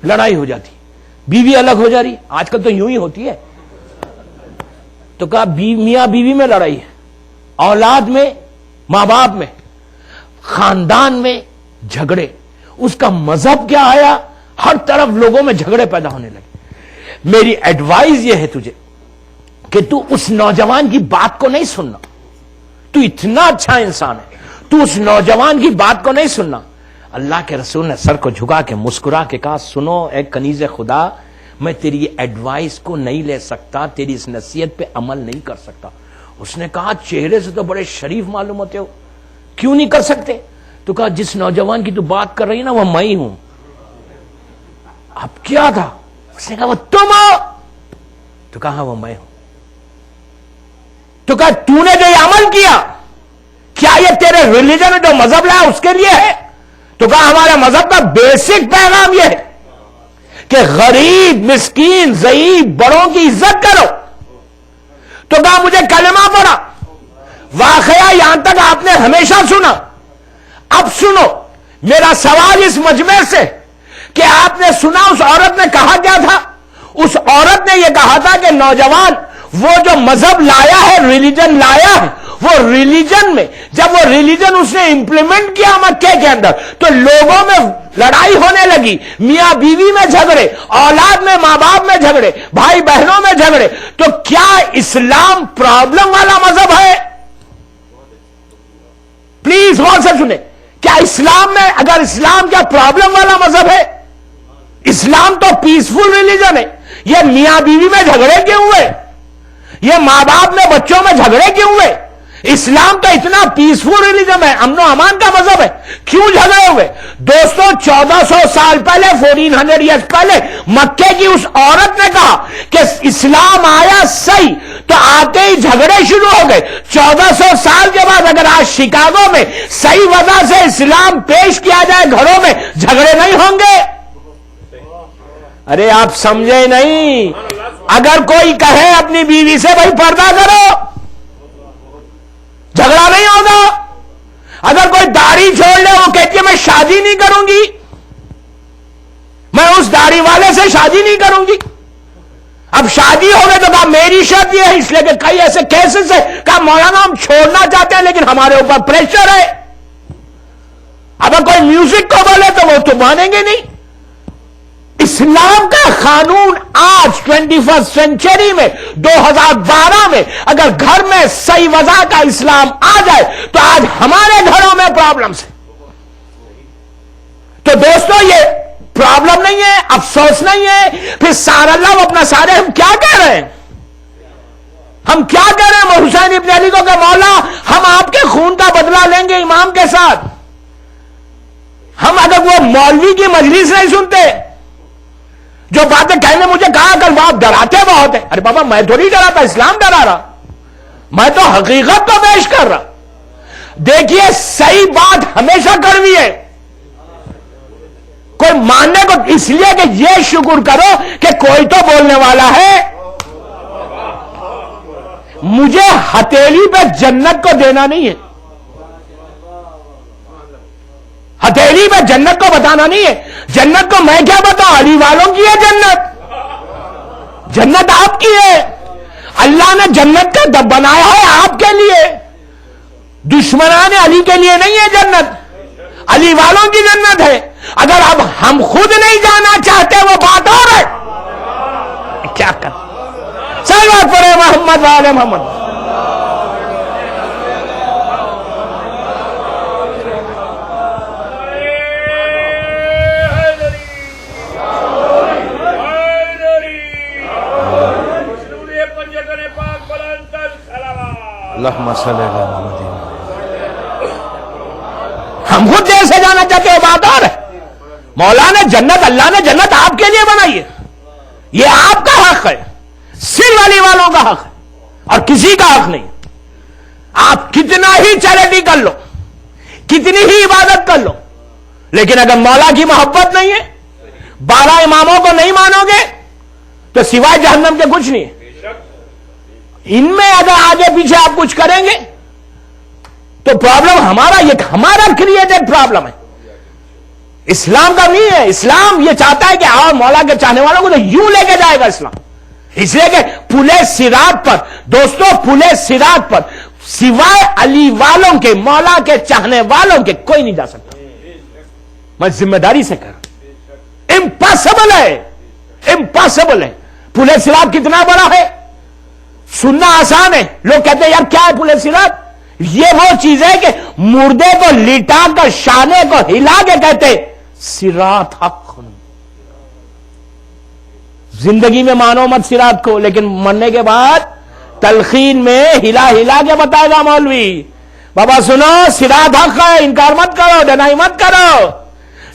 لڑائی ہو جاتی, بیوی الگ ہو جا رہی. آج کل تو یوں ہی ہوتی ہے. تو کہا میاں بیوی میں لڑائی ہے, اولاد میں, ماں باپ میں, خاندان میں جھگڑے. اس کا مذہب کیا آیا, ہر طرف لوگوں میں جھگڑے پیدا ہونے لگے. میری ایڈوائز یہ ہے تجھے کہ تو اس نوجوان کی بات کو نہیں سننا. تو اتنا اچھا انسان ہے, تو اس نوجوان کی بات کو نہیں سننا. اللہ کے رسول نے سر کو جھکا کے مسکرا کے کہا سنو اے کنیز خدا, میں تیری ایڈوائس کو نہیں لے سکتا, تیری اس نصیحت پہ عمل نہیں کر سکتا. اس نے کہا چہرے سے تو بڑے شریف معلوم ہوتے ہو, کیوں نہیں کر سکتے. تو کہا جس نوجوان کی تو بات کر رہی نا وہ میں ہی ہوں. اب کیا تھا, اس نے کہا وہ تم ہو. تو کہا وہ میں ہوں. تو کہا تو نے جو یہ عمل کیا یہ تیرے ریلیجن جو مذہب لایا اس کے لیے ہے. تو کہا ہمارے مذہب کا بیسک پیغام یہ ہے کہ غریب, مسکین, ضعیف, بڑوں کی عزت کرو. تو کہا مجھے کلمہ پڑھا. واقعہ یہاں تک آپ نے ہمیشہ سنا, اب سنو میرا سوال اس مجمع سے کہ آپ نے سنا اس عورت نے کہا کیا تھا. اس عورت نے یہ کہا تھا کہ نوجوان وہ جو مذہب لایا ہے, ریلیجن لایا ہے, وہ ریلیجن میں جب وہ ریلیجن اس نے امپلیمنٹ کیا مکے کے اندر تو لوگوں میں لڑائی ہونے لگی، میاں بیوی میں جھگڑے، اولاد میں، ماں باپ میں جھگڑے، بھائی بہنوں میں جھگڑے. تو کیا اسلام پرابلم والا مذہب ہے؟ پلیز غور سے سنیں. کیا اسلام میں، اگر اسلام کیا پرابلم والا مذہب ہے؟ اسلام تو پیسفل ریلیجن ہے. یہ میاں بیوی میں جھگڑے کیوں ہوئے؟ یہ ماں باپ میں بچوں میں جھگڑے کیوں ہوئے؟ اسلام تو اتنا پیسفل ریلیجن ہے، امن و امان کا مذہب ہے، کیوں جھگڑے ہوئے؟ دوستوں 1400 سال پہلے 1400 ایئرس پہلے مکے کی اس عورت نے کہا کہ اسلام آیا صحیح، تو آتے ہی جھگڑے شروع ہو گئے. 1400 سال کے بعد اگر آج شکاگو میں صحیح وجہ سے اسلام پیش کیا جائے گھروں میں، جھگڑے نہیں ہوں گے؟ ارے آپ سمجھے نہیں. اگر کوئی کہے اپنی بیوی سے بھائی پردہ کرو، جھگڑا نہیں ہوگا. اگر کوئی داڑھی چھوڑ لے، وہ کہتی ہے میں شادی نہیں کروں گی، میں اس داڑھی والے سے شادی نہیں کروں گی. اب شادی ہو گئے تو کہا میری شادی ہے، اس لیے کہ کئی ایسے کیسز ہے کہا مولانا ہم چھوڑنا چاہتے ہیں لیکن ہمارے اوپر پریشر ہے. اگر کوئی میوزک کو بولے تو وہ تو مانیں گے نہیں. اسلام کا قانون آج 21 سینچری میں 2012 میں اگر گھر میں صحیح وضع کا اسلام آ جائے تو آج ہمارے گھروں میں پرابلمز ہیں. تو دوستو یہ پرابلم نہیں ہے، افسوس نہیں ہے. پھر سارا اللہ اپنا سارے ہم کیا کہہ رہے ہیں؟ ہم کیا کہہ رہے ہیں حسین ابن علی کو کہ مولا ہم آپ کے خون کا بدلہ لیں گے امام کے ساتھ. ہم اگر وہ مولوی کی مجلس نہیں سنتے جو باتیں کہنے مجھے کہا کل آپ ڈراتے بہت ہیں. ارے بابا میں تھوڑی ڈراتا، اسلام ڈرا رہا، میں تو حقیقت کو پیش کر رہا. دیکھیے صحیح بات ہمیشہ کڑوی ہے. کوئی ماننے کو اس لیے کہ یہ شکر کرو کہ کوئی تو بولنے والا ہے. مجھے ہتھیلی پہ جنت کو دینا نہیں ہے، ہتھیلی پہ جنت کو بتانا نہیں ہے. جنت کو میں کیا بتاؤں؟ علی والوں کی ہے جنت. جنت آپ کی ہے. اللہ نے جنت کا بنایا ہے آپ کے لیے، دشمنان علی کے لیے نہیں ہے جنت، علی والوں کی جنت ہے. اگر اب ہم خود نہیں جانا چاہتے وہ بات اور ہے. کیا کر صلوات پڑھے محمد والے محمد. اللہم صلی علی محمد. ہم خود دیر سے جانا چاہتے ہو بات اور ہے. مولا نے جنت، اللہ نے جنت آپ کے لیے بنائی ہے، یہ آپ کا حق ہے، صرف علی والوں کا حق ہے اور کسی کا حق نہیں. آپ کتنا ہی چیریٹی کر لو، کتنی ہی عبادت کر لو، لیکن اگر مولا کی محبت نہیں ہے، 12 اماموں کو نہیں مانو گے تو سوائے جہنم کے کچھ نہیں ہے. ان میں اگر آگے پیچھے آپ کچھ کریں گے تو پرابلم ہمارا، یہ ہمارا کریٹڈ پرابلم ہے، اسلام کا نہیں ہے. اسلام یہ چاہتا ہے کہ آؤ مولا کے چاہنے والوں کو تو یوں لے کے جائے گا اسلام. اس لیے کہ پلے صراط پر دوستو، پلے صراط پر سوائے علی والوں کے، مولا کے چاہنے والوں کے کوئی نہیں جا سکتا. میں ذمہ داری سے کہہ رہا ہوں، امپاسبل ہے، امپاسبل ہے. پلے صراط کتنا بڑا ہے سننا آسان ہے. لوگ کہتے ہیں یار کیا ہے پلے صراط؟ یہ وہ چیز ہے کہ مردے کو لٹا کر شانے کو ہلا کے کہتے صراط حق. زندگی میں مانو مت صراط کو، لیکن مرنے کے بعد تلخین میں ہلا ہلا کے بتائے گا مولوی بابا سنو صراط حق ہے، انکار مت کرو، ڈینائی مت کرو.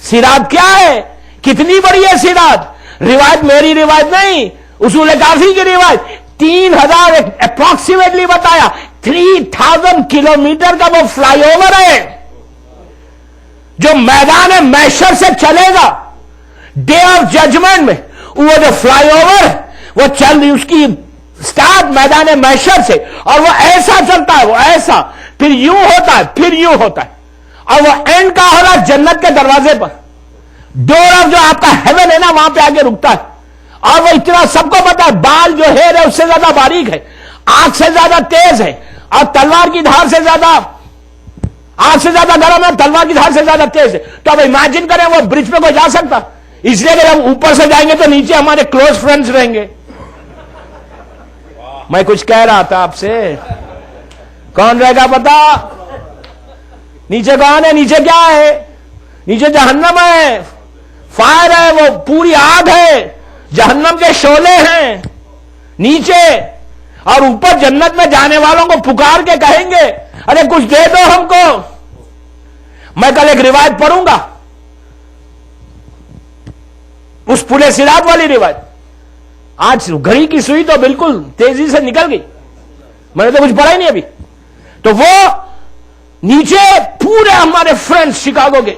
صراط کیا ہے؟ کتنی بڑی ہے صراط؟ روایت میری روایت نہیں، اصول کافی کی روایت 3000 اپروکسیمیٹلی بتایا 3000 کلومیٹر کا وہ فلائی اوور ہے جو میدان محشر سے چلے گا ڈے آف ججمنٹ میں. وہ جو فلائی اوور وہ چل رہی، اس کی سٹارٹ میدان محشر سے، اور وہ ایسا چلتا ہے، وہ ایسا پھر یوں ہوتا ہے، پھر یوں ہوتا ہے، اور وہ اینڈ کا ہو رہا جنت کے دروازے پر. ڈور آف جو آپ کا ہیون ہے نا، وہاں پہ آگے رکتا ہے. اور وہ اتنا سب کو پتا ہے، بال جو ہیئر ہے اس سے زیادہ باریک ہے، آنکھ سے زیادہ تیز ہے، اور تلوار کی دھار سے زیادہ، آگ سے زیادہ گرم ہے، تلوار کی دھار سے زیادہ تیز ہے. تو اب امیجن کریں وہ برج پہ کوئی جا سکتا؟ اس لیے کہ جب اوپر سے جائیں گے تو نیچے ہمارے کلوز فرینڈز رہیں گے. میں کچھ کہہ رہا تھا آپ سے، کون رہے گا پتا؟ نیچے کون ہے؟ نیچے کیا ہے؟ نیچے جہنم ہے، فائر ہے، وہ پوری آگ ہے، جہنم کے شعلے ہیں نیچے، اور اوپر جنت میں جانے والوں کو پکار کے کہیں گے ارے کچھ دے دو ہم کو. میں کل ایک روایت پڑھوں گا، اس پل صراط والی روایت. آج گھڑی کی سوئی تو بالکل تیزی سے نکل گئی، میں نے تو کچھ پڑھا ہی نہیں ابھی. تو وہ نیچے پورے ہمارے فرینڈز شکاگو کے،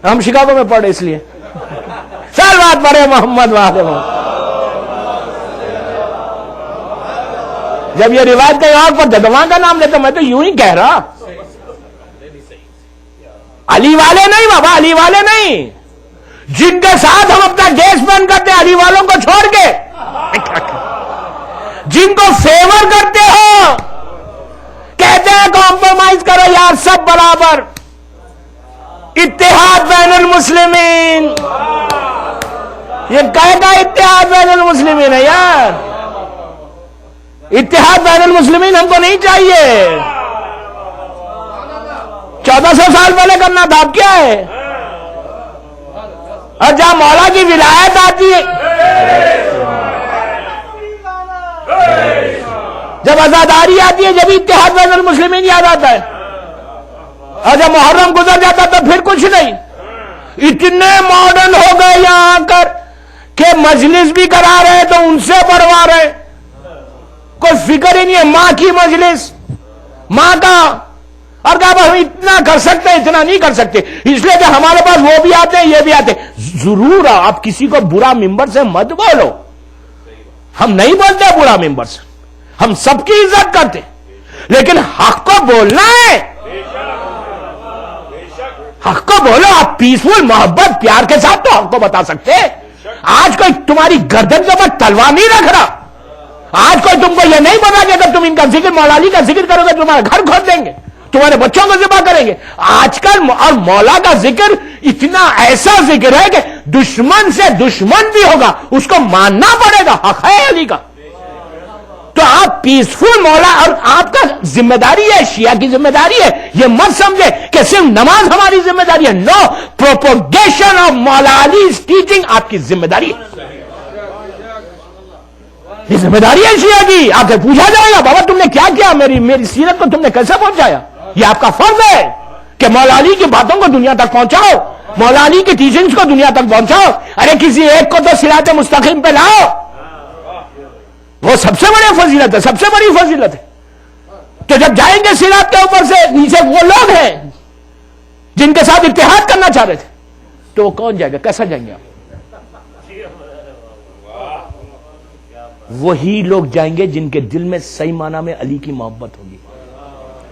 ہم شکاگو میں پڑھے اس لیے سال بات پڑھے محمد وعدے محمد. جب یہ روایت کہیں اور پر جدواں کا نام لیتا میں تو یوں ہی کہہ رہا، علی والے نہیں بابا، علی والے نہیں، جن کے ساتھ ہم اپنا گیس بند کرتے علی والوں کو چھوڑ کے، جن کو فیور کرتے ہو، کہتے ہیں کمپرومائز کرو یار سب برابر، اتحاد بین المسلمین، یہ کہے گا اتحاد بین المسلمین ہے یار، اتحاد بین المسلمین ہم کو نہیں چاہیے. 1400 سال پہلے کرنا تھا، اب کیا ہے؟ اور جہاں مولا کی ولایت آتی ہے، جب آزاداری آتی ہے جب اتحاد بین المسلمین یاد آتا ہے، اور جب محرم گزر جاتا تو پھر کچھ نہیں. اتنے ماڈرن ہو گئے یہاں آ کر کہ مجلس بھی کرا رہے تو ان سے بڑھوا رہے، کوئی فکر ہی نہیں ہے. ماں کی مجلس، ماں کا، اور کہا ہم اتنا کر سکتے اتنا نہیں کر سکتے، اس لیے کہ ہمارے پاس وہ بھی آتے ہیں یہ بھی آتے ہیں. ضرور آپ کسی کو برا ممبر سے مت بولو، ہم نہیں بولتے برا ممبر سے، ہم سب کی عزت کرتے، لیکن حق کو بولنا ہے، حق کو بولو. آپ پیسفل محبت پیار کے ساتھ تو حق کو بتا سکتے. آج کوئی تمہاری گردن کے اوپر تلوار نہیں رکھ رہا، آج کوئی تم کو یہ نہیں بتا کہ اگر تم ان کا ذکر مولا علی کا ذکر کرو گے تمہارا گھر کھود دیں گے، تمہارے بچوں کو ذبح کریں گے. آج کل اور مولا کا ذکر اتنا ایسا ذکر ہے کہ دشمن سے دشمن بھی ہوگا اس کو ماننا پڑے گا، حق ہے علی کا. تو آپ پیسفل مولا، اور آپ کا ذمہ داری ہے، شیعہ کی ذمہ داری ہے، یہ مت سمجھے کہ صرف نماز ہماری ذمہ داری ہے. نو، پروپوگیشن آف مولا علیز ٹیچنگ آپ کی ذمہ داری ہے، یہ ذمہ داری ہے شیعہ کی. آپ سے پوچھا جائے گا بابا تم نے کیا کیا، میری سیرت کو تم نے کیسے پہنچایا. یہ آپ کا فرض ہے کہ مولا علی کی باتوں کو دنیا تک پہنچاؤ، مولا علی کی ٹیچنگز کو دنیا تک پہنچاؤ. ارے کسی ایک کو تو صراط مستقیم پہ لاؤ، وہ سب سے بڑی فضیلت ہے، سب سے بڑی فضیلت ہے. تو جب جائیں گے صراط کے اوپر سے نیچے وہ لوگ ہیں جن کے ساتھ اتحاد کرنا چاہ رہے تھے، تو وہ کون جائے گا، کیسا جائیں گے آپ؟ وہی لوگ جائیں گے جن کے دل میں صحیح معنی میں علی کی محبت ہوگی.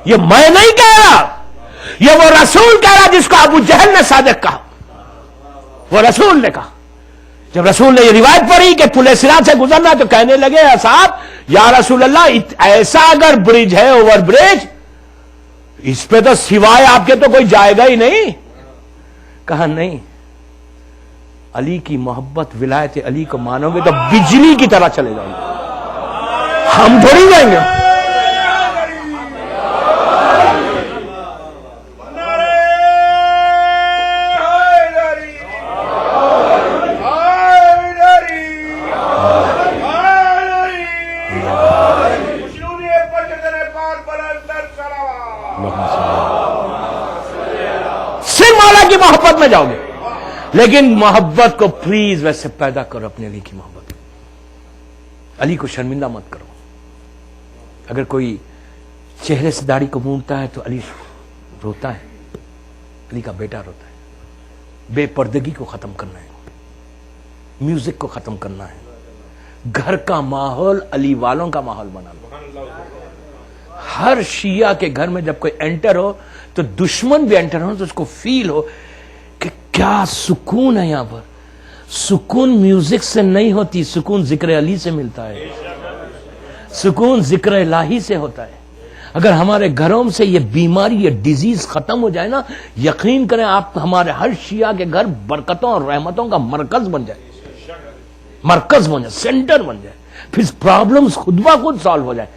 یہ میں نہیں کہہ رہا، یہ وہ رسول کہہ رہا جس کو ابو جہل نے صادق کہا، وہ رسول نے کہا. جب رسول نے یہ روایت پڑھی کہ پل صراط سے گزرنا تو کہنے لگے اصحاب یا رسول اللہ ایسا اگر برج ہے، اوور برج، اس پہ تو سوائے آپ کے تو کوئی جائے گا ہی نہیں. کہا نہیں، علی کی محبت ولایت علی کو مانو گے تو بجلی کی طرح چلے جائیں گے، ہم تھوڑی جائیں گے. صرف مولا کی محبت میں جاؤ گے، لیکن محبت کو پلیز ویسے پیدا کرو اپنے علی کی محبت. علی کو شرمندہ مت کرو. اگر کوئی چہرے سے داڑھی کو مونڈتا ہے تو علی روتا ہے، علی کا بیٹا روتا ہے. بے پردگی کو ختم کرنا ہے، میوزک کو ختم کرنا ہے، گھر کا ماحول علی والوں کا ماحول بنا لو. ہر شیعہ کے گھر میں جب کوئی انٹر ہو تو دشمن بھی انٹر ہو تو اس کو فیل ہو کہ کیا سکون ہے یہاں پر. سکون میوزک سے نہیں ہوتی، سکون ذکر علی سے ملتا ہے. سکون ذکر الہی سے ہوتا ہے. اگر ہمارے گھروں سے یہ بیماری یہ ڈیزیز ختم ہو جائے نا, یقین کریں آپ ہمارے ہر شیعہ کے گھر برکتوں اور رحمتوں کا مرکز بن جائے, مرکز بن جائے, سینٹر بن جائے, پھر پرابلمز خود بخود سالو ہو جائے.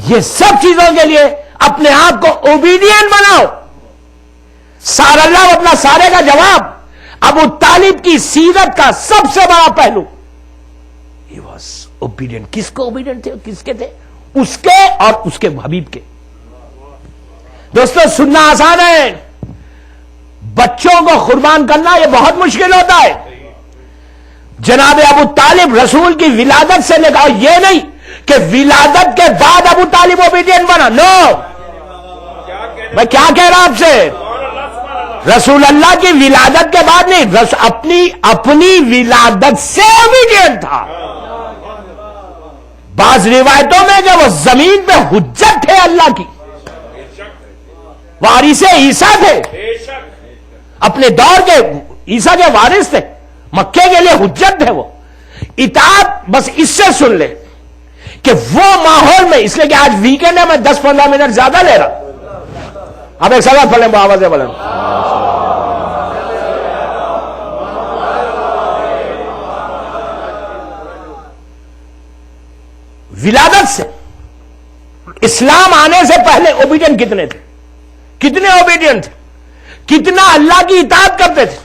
یہ سب چیزوں کے لیے اپنے آپ کو اوبیڈینٹ بناؤ. سارا اللہ اپنا سارے کا جواب. ابو طالب کی سیرت کا سب سے بڑا پہلو ہی واز اوبیڈینٹ. کس کو اوبیڈینٹ تھے؟ کس کے تھے؟ اس کے اور اس کے حبیب کے. دوستو سننا آسان ہے, بچوں کو قربان کرنا یہ بہت مشکل ہوتا ہے. جناب ابو طالب رسول کی ولادت سے لے کر, یہ نہیں کہ ولادت کے بعد ابو طالب اوبیڈینٹ بنا. نو, میں کیا کہہ رہا آپ سے, رسول اللہ کی ولادت کے بعد نہیں, اپنی ولادت سے اوبیڈینٹ تھا. بعض روایتوں میں کہ وہ زمین پہ حجت تھے اللہ کی, وارث عیسیٰ تھے, اپنے دور کے عیسیٰ کے وارث تھے, مکے کے لیے حجت تھے وہ. اطاعت بس اس سے سن لے کہ وہ ماحول میں, اس لیے کہ آج ویکینڈ ہے, میں 10-15 منٹ زیادہ لے رہا. اب ایک سوال پڑھیں, آواز ہے بلند. ولادت سے, اسلام آنے سے پہلے اوبیڈینٹ کتنے تھے؟ کتنے اوبیڈینٹ تھے؟ کتنا اللہ کی اطاعت کرتے تھے؟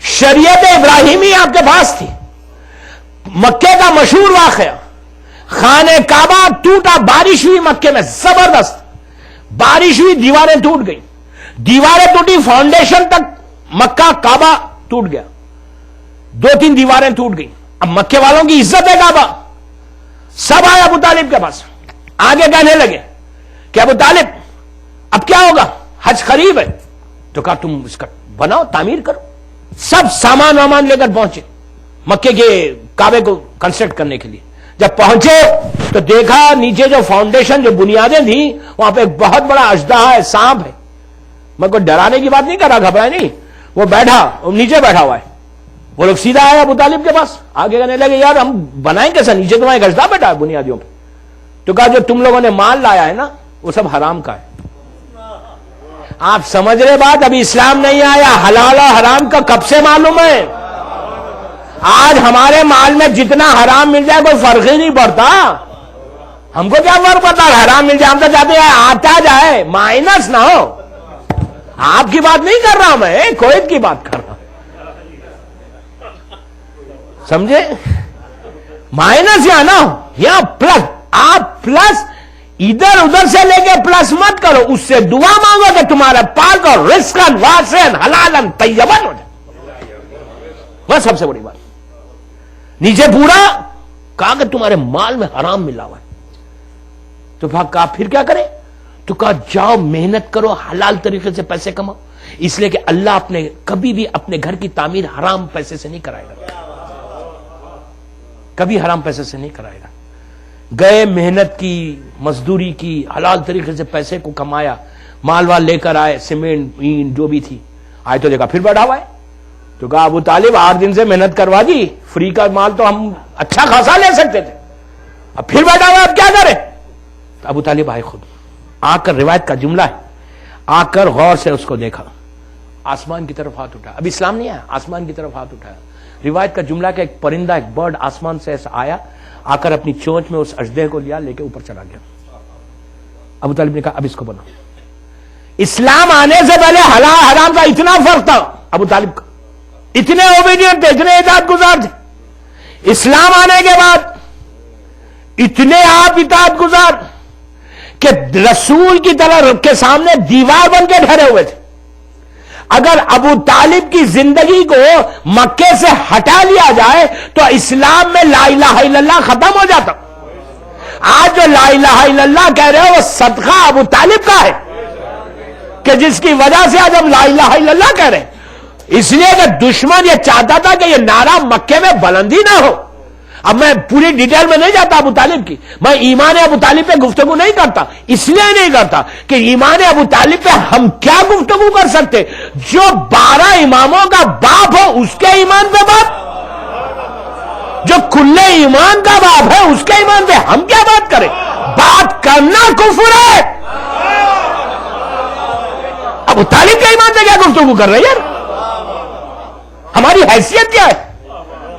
شریعت ابراہیمی آپ کے پاس تھی. مکے کا مشہور واقعہ, خانہ کعبہ ٹوٹا, بارش ہوئی مکے میں زبردست, بارش ہوئی, دیواریں ٹوٹ گئی, دیواریں ٹوٹی, فاؤنڈیشن تک مکہ کعبہ ٹوٹ گیا, 2-3 دیواریں ٹوٹ گئی. اب مکے والوں کی عزت ہے کعبہ, سب آئے ابو طالب کے پاس, آگے کہنے لگے کہ ابو طالب اب کیا ہوگا, حج قریب ہے. تو کہا تم اس کا بناؤ, تعمیر کرو. سب سامان وامان لے کر پہنچے مکے کے کعبے کو کنسٹرکٹ کرنے کے لیے. جب پہنچے تو دیکھا نیچے جو فاؤنڈیشن, جو بنیادیں تھیں, وہاں پہ ایک بہت بڑا اژدہا ہے, سانپ ہے. میں کوئی ڈرانے کی بات نہیں کر رہا, گھبرائے نہیں. وہ بیٹھا, وہ نیچے بیٹھا ہوا ہے. وہ لوگ سیدھا آئے ابو طالب کے پاس, آگے کہنے لگے یار ہم بنائیں کیسا, نیچے تمہارا ایک اژدہا بیٹھا ہے بنیادیوں پہ. تو کہا جو تم لوگوں نے مال لایا ہے نا وہ سب حرام کا ہے. آپ سمجھ رہے بات, ابھی اسلام نہیں آیا, حلال اور حرام کا کب سے معلوم ہے. آج ہمارے مال میں جتنا حرام مل جائے کوئی فرق ہی نہیں پڑتا. ہم کو کیا فرق پڑتا ہے, حرام مل جائے, ہم تو چاہتے ہیں آتا جائے, مائنس نہ ہو. آپ کی بات نہیں کر رہا میں, کویت کی بات کر رہا ہوں, سمجھے. مائنس یا نہ ہو, یا پلس. آپ پلس ادھر ادھر سے لے کے پلس مت کرو, اس سے دعا مانگو کہ تمہارا پاک اور رزقاً واسعاً حلالن طیباً ہو جائے. بس سب سے بڑی بات. نیچے پورا کہا کہ تمہارے مال میں حرام ملا ہوا ہے. تو کہا پھر کیا کرے؟ تو کہا جاؤ محنت کرو, حلال طریقے سے پیسے کماؤ, اس لیے کہ اللہ کبھی بھی اپنے گھر کی تعمیر حرام پیسے سے نہیں کرائے گا, کبھی حرام پیسے سے نہیں کرائے گا. گئے, محنت کی, مزدوری کی, حلال طریقے سے پیسے کو کمایا, مال وال لے کر آئے, سیمنٹ اینٹ جو بھی تھی, آئے تو دیکھا پھر بیٹھا ہوا ہے. تو کہا ابو طالب 8 دن سے محنت کروا دی, فری کا مال تو ہم اچھا خاصا لے سکتے تھے, اب پھر بیٹھا ہوا, اب کیا کرے. تو ابو طالب آئے خود, آ کر, روایت کا جملہ ہے, آ کر غور سے اس کو دیکھا, آسمان کی طرف ہاتھ اٹھایا. ابھی اسلام نہیں آیا, آسمان کی طرف ہاتھ اٹھایا. روایت کا جملہ کہ ایک پرندہ, ایک برڈ آسمان سے ایسا آیا, آ کر اپنی چونچ میں اس اژدہے کو لیا, لے کے اوپر چلا گیا. ابو طالب نے کہا اب اس کو بناؤ. اسلام آنے سے پہلے حلال حرام کا اتنا فرق تھا ابو طالب کا, اتنے اوبیڈینٹ تھے, اتنے اطاعت گزار تھے. اسلام آنے کے بعد اتنے آپ اطاعت گزار کہ رسول کی طرح کے سامنے دیوار بن کے ٹھہرے ہوئے تھے. اگر ابو طالب کی زندگی کو مکے سے ہٹا لیا جائے تو اسلام میں لا الہ الا اللہ ختم ہو جاتا. آج جو لا الہ الا اللہ کہہ رہے ہو وہ صدقہ ابو طالب کا ہے, کہ جس کی وجہ سے آج ہم لا الہ الا اللہ کہہ رہے ہیں. اس لیے کہ دشمن یہ چاہتا تھا کہ یہ نعرہ مکے میں بلندی نہ ہو. اب میں پوری ڈیٹیل میں نہیں جاتا ابو طالب کی, میں ایمان ابو طالب پہ گفتگو نہیں کرتا, اس لیے نہیں کرتا کہ ایمان ابو طالب پہ ہم کیا گفتگو کر سکتے. جو 12 اماموں کا باپ ہو اس کے ایمان پہ بات, جو کھلے ایمان کا باپ ہے اس کے ایمان پہ ہم کیا بات کریں؟ بات کرنا کفر ہے. ابو طالب کے ایمان پہ کیا گفتگو کر رہے ہیں یار؟ ہماری حیثیت کیا ہے؟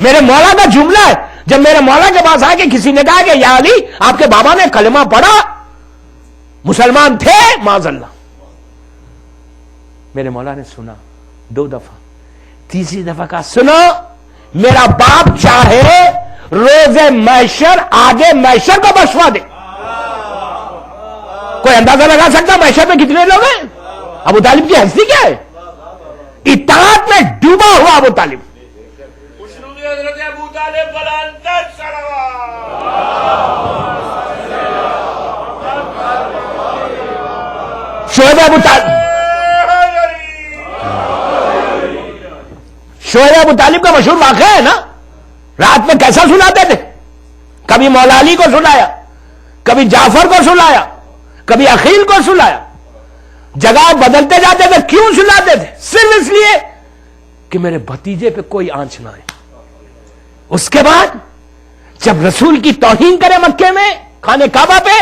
میرے مولا کا جملہ ہے، جب میرے مولا کے پاس آ کے کسی نے کہا کہ یا علی آپ کے بابا نے کلمہ پڑھا، مسلمان تھے معاذ اللہ، میرے مولا نے سنا 2 دفعہ، تیسری دفعہ کہا سنو میرا باپ چاہے روز محشر آگے محشر کو بشوا دے. کوئی اندازہ لگا سکتا محشر میں کتنے لوگ ہیں؟ ابو طالب کی حیثیت کیا ہے؟ اطاعت میں ڈوبا ہوا ابو طالب. خوشنودی حضرت ابو طالب بلندر شعیب ابو طالب کا مشہور واقعہ ہے نا، رات میں کیسا سناتے تھے؟ کبھی مولا علی کو سنایا، کبھی جعفر کو سنایا، کبھی عقیل کو سنایا، جگہ بدلتے جاتے تھے. کیوں سناتے تھے؟ صرف اس لیے کہ میرے بھتیجے پہ کوئی آنچ نہ آئے. اس کے بعد جب رسول کی توہین کرے مکے میں خانے کعبہ پہ،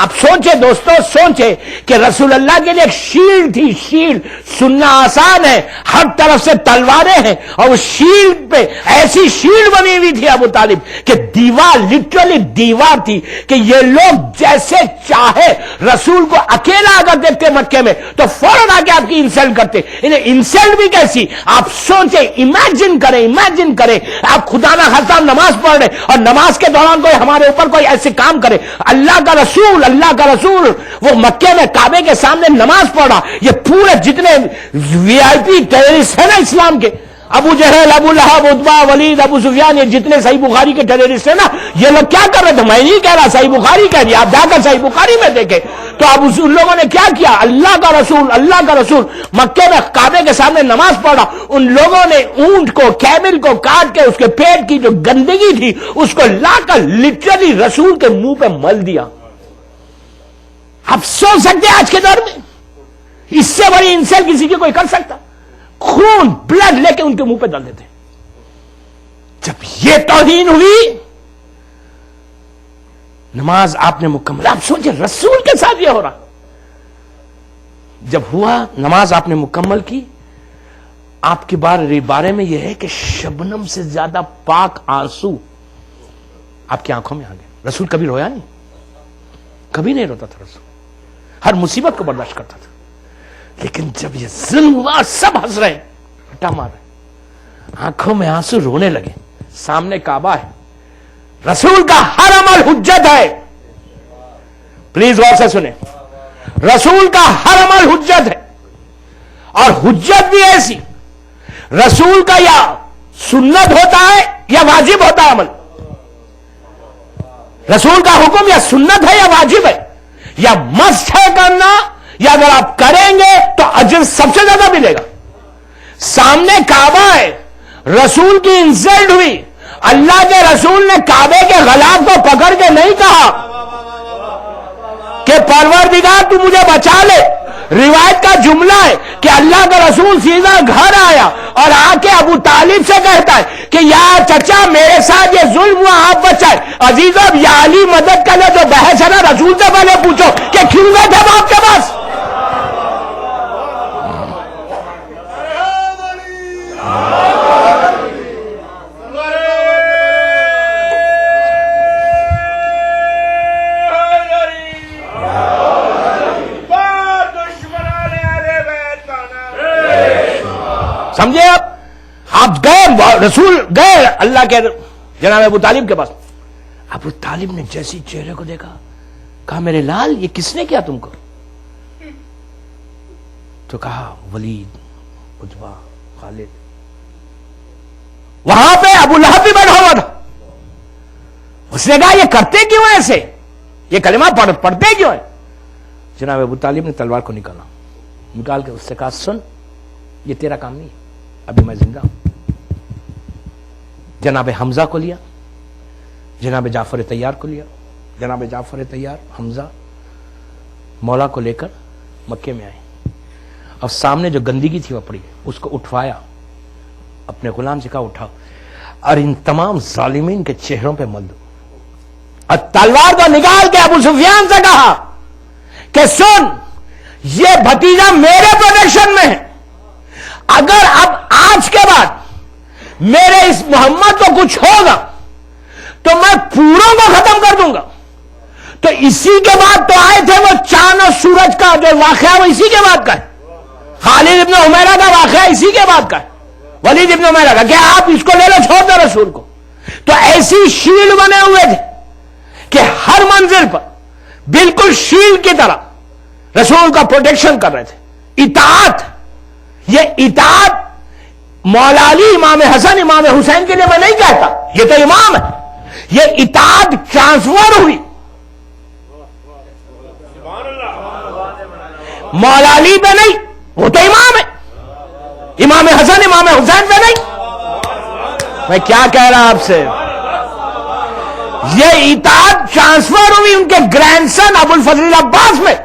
آپ سوچے دوستو، سوچے کہ رسول اللہ کے لیے ایک شیلڈ تھی. شیلڈ سننا آسان ہے، ہر طرف سے تلواریں ہیں، اور اس شیلڈ پہ ایسی شیلڈ بنی ہوئی تھی ابو طالب کہ دیوار، لٹرلی دیوار تھی کہ یہ لوگ جیسے چاہے رسول کو اکیلا اگر دیکھتے مکے میں تو فوراً آ کے آپ کی انسلٹ کرتے. انہیں انسلٹ بھی کیسی، آپ سوچیں، امیجن کریں آپ خدا نہ خاصا نماز پڑھ رہے اور نماز کے دوران کوئی ہمارے اوپر کوئی ایسے کام کرے. اللہ کا رسول وہ مکے میں کعبے کے سامنے نماز پڑھا. یہ پورے جتنے وی آئی پی ٹیررسٹ ہیں نا اسلام کے، ابو جہل، ابو لہب، عتبہ، ولید، ابو سفیان، یہ جتنے صحیح بخاری کے ٹیررسٹ ہیں نا، یہ لوگ کیا کر رہے تھے؟ میں نہیں کہہ رہا، صحیح بخاری کہہ رہی، آپ جا کر صحیح بخاری میں دیکھیں تو اب ان لوگوں نے کیا کیا؟ اللہ کا رسول مکے میں کعبے کے سامنے نماز پڑھا. ان لوگوں نے اونٹ کو، کیمل کو کاٹ کے اس کے پیٹ کی جو گندگی تھی اس کو لا کر لٹرلی رسول کے منہ پہ مل دیا. آپ سوچ سکتے ہیں آج کے دور میں اس سے بڑی انسلٹ کسی کی کوئی کر سکتا؟ خون، بلڈ لے کے ان کے منہ پہ ڈال دیتے. جب یہ توہین ہوئی، نماز آپ نے مکمل، آپ سوچیں رسول کے ساتھ یہ ہو رہا. جب ہوا نماز آپ نے مکمل کی، آپ کے بارے میں یہ ہے کہ شبنم سے زیادہ پاک آنسو آپ کی آنکھوں میں آ گئے. رسول کبھی رویا نہیں، کبھی نہیں روتا تھا رسول، ہر مصیبت کو برداشت کرتا تھا. لیکن جب یہ ظلم ہوا سب ہنس رہے، ہٹا مار رہے، آنکھوں میں آنسو، رونے لگے. سامنے کعبہ ہے، رسول کا ہر عمل حجت ہے. پلیز غور سے سنیں، رسول کا ہر عمل حجت ہے، اور حجت بھی ایسی رسول کا یا سنت ہوتا ہے یا واجب ہوتا ہے عمل. رسول کا حکم یا سنت ہے یا واجب ہے، یا مسٹ ہے کرنا، یا اگر آپ کریں گے تو اجر سب سے زیادہ ملے گا. سامنے کعبہ ہے، رسول کی انسلٹ ہوئی، اللہ کے رسول نے کعبے کے غلاف کو پکڑ کے نہیں کہا کہ پروردگار تو مجھے بچا لے. روایت کا جملہ ہے کہ اللہ کا رسول سیدھا گھر آیا اور آ کے ابو طالب سے کہتا ہے کہ یا چچا میرے ساتھ یہ ظلم ہوا، آپ بچائے. عزیزو اب یا علی مدد کر لے، جو بحث ہے نا رسول سے پہلے پوچھو کہ کیوں گئے تھے باپ کے پاس. سمجھے؟ آپ گئے، رسول گئے اللہ کے جناب ابو طالب کے پاس. ابو طالب نے جیسی چہرے کو دیکھا، کہا میرے لال یہ کس نے کیا تم کو؟ تو کہا ولید، عتبہ، خالد. وہاں پہ ابو لہب بھی بیٹھا ہوا تھا. اس نے کہا یہ کرتے کیوں ہیں ایسے، یہ کلمہ پڑھتے کیوں ہیں؟ جناب ابو طالب نے تلوار کو نکال کے اس سے کہا سن، یہ تیرا کام نہیں ہے، ابھی میں زندہ ہوں. جناب حمزہ کو لیا، جناب جعفر طیار کو لیا. جناب جعفر طیار، حمزہ، مولا کو لے کر مکے میں آئے، اور سامنے جو گندگی تھی وہ پڑی، اس کو اٹھوایا، اپنے غلام سے کہا اٹھاؤ. اور ان تمام ظالمین کے چہروں پہ مل دو. اور تلوار کو نکال کے ابو سفیان سے کہا کہ سن، یہ بھتیجا میرے پروٹیکشن میں ہے، اگر اب آج کے بعد میرے اس محمد کو کچھ ہوگا تو میں پوروں کو ختم کر دوں گا. تو اسی کے بعد تو آئے تھے وہ چاند اور سورج کا جو واقعہ وہ اسی کے بعد کا ہے. خالد ابن حمیرہ کا واقعہ اسی کے بعد کا ہے، ولید ابن حمیرہ کا، کہ آپ اس کو لے لو، چھوڑ دو رسول کو. تو ایسی شیلڈ بنے ہوئے تھے کہ ہر منزل پر بالکل شیلڈ کی طرح رسول کا پروٹیکشن کر رہے تھے. اطاعت، یہ اطاعت مولا علی، امام حسن، امام حسین کے لیے میں نہیں کہتا، یہ تو امام ہے. یہ اطاعت ٹرانسفر ہوئی مولا علی پہ نہیں، وہ تو امام ہے. امام حسن، امام حسین پہ نہیں. میں کیا کہہ رہا آپ سے، یہ اطاعت ٹرانسفر ہوئی ان کے گرینڈ سن ابو الفضل عباس میں.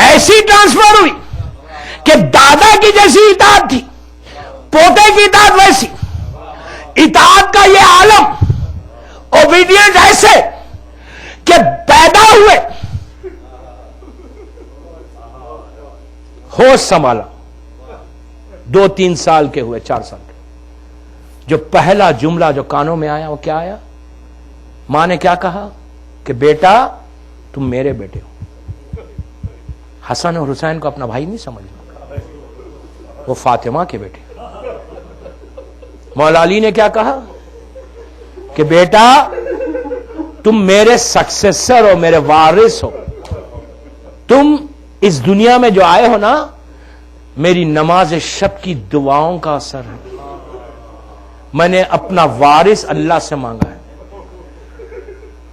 ایسی ٹرانسفر ہوئی کہ دادا کی جیسی اطاعت تھی، پوتے کی اطاعت ویسی. اطاعت کا یہ عالم، اوبیڈینٹ ایسے کہ پیدا ہوئے، ہوش سنبھالا 2-3 سال کے ہوئے، 4 سال کے. جو پہلا جملہ جو کانوں میں آیا وہ کیا آیا؟ ماں نے کیا کہا کہ بیٹا تم میرے بیٹے ہو. حسن اور حسین کو اپنا بھائی نہیں سمجھنا، وہ فاطمہ کے بیٹے. مولا علی نے کیا کہا کہ بیٹا تم میرے سکسیسر ہو، میرے وارث ہو. تم اس دنیا میں جو آئے ہو نا، میری نماز شب کی دعاؤں کا اثر ہے. میں نے اپنا وارث اللہ سے مانگا ہے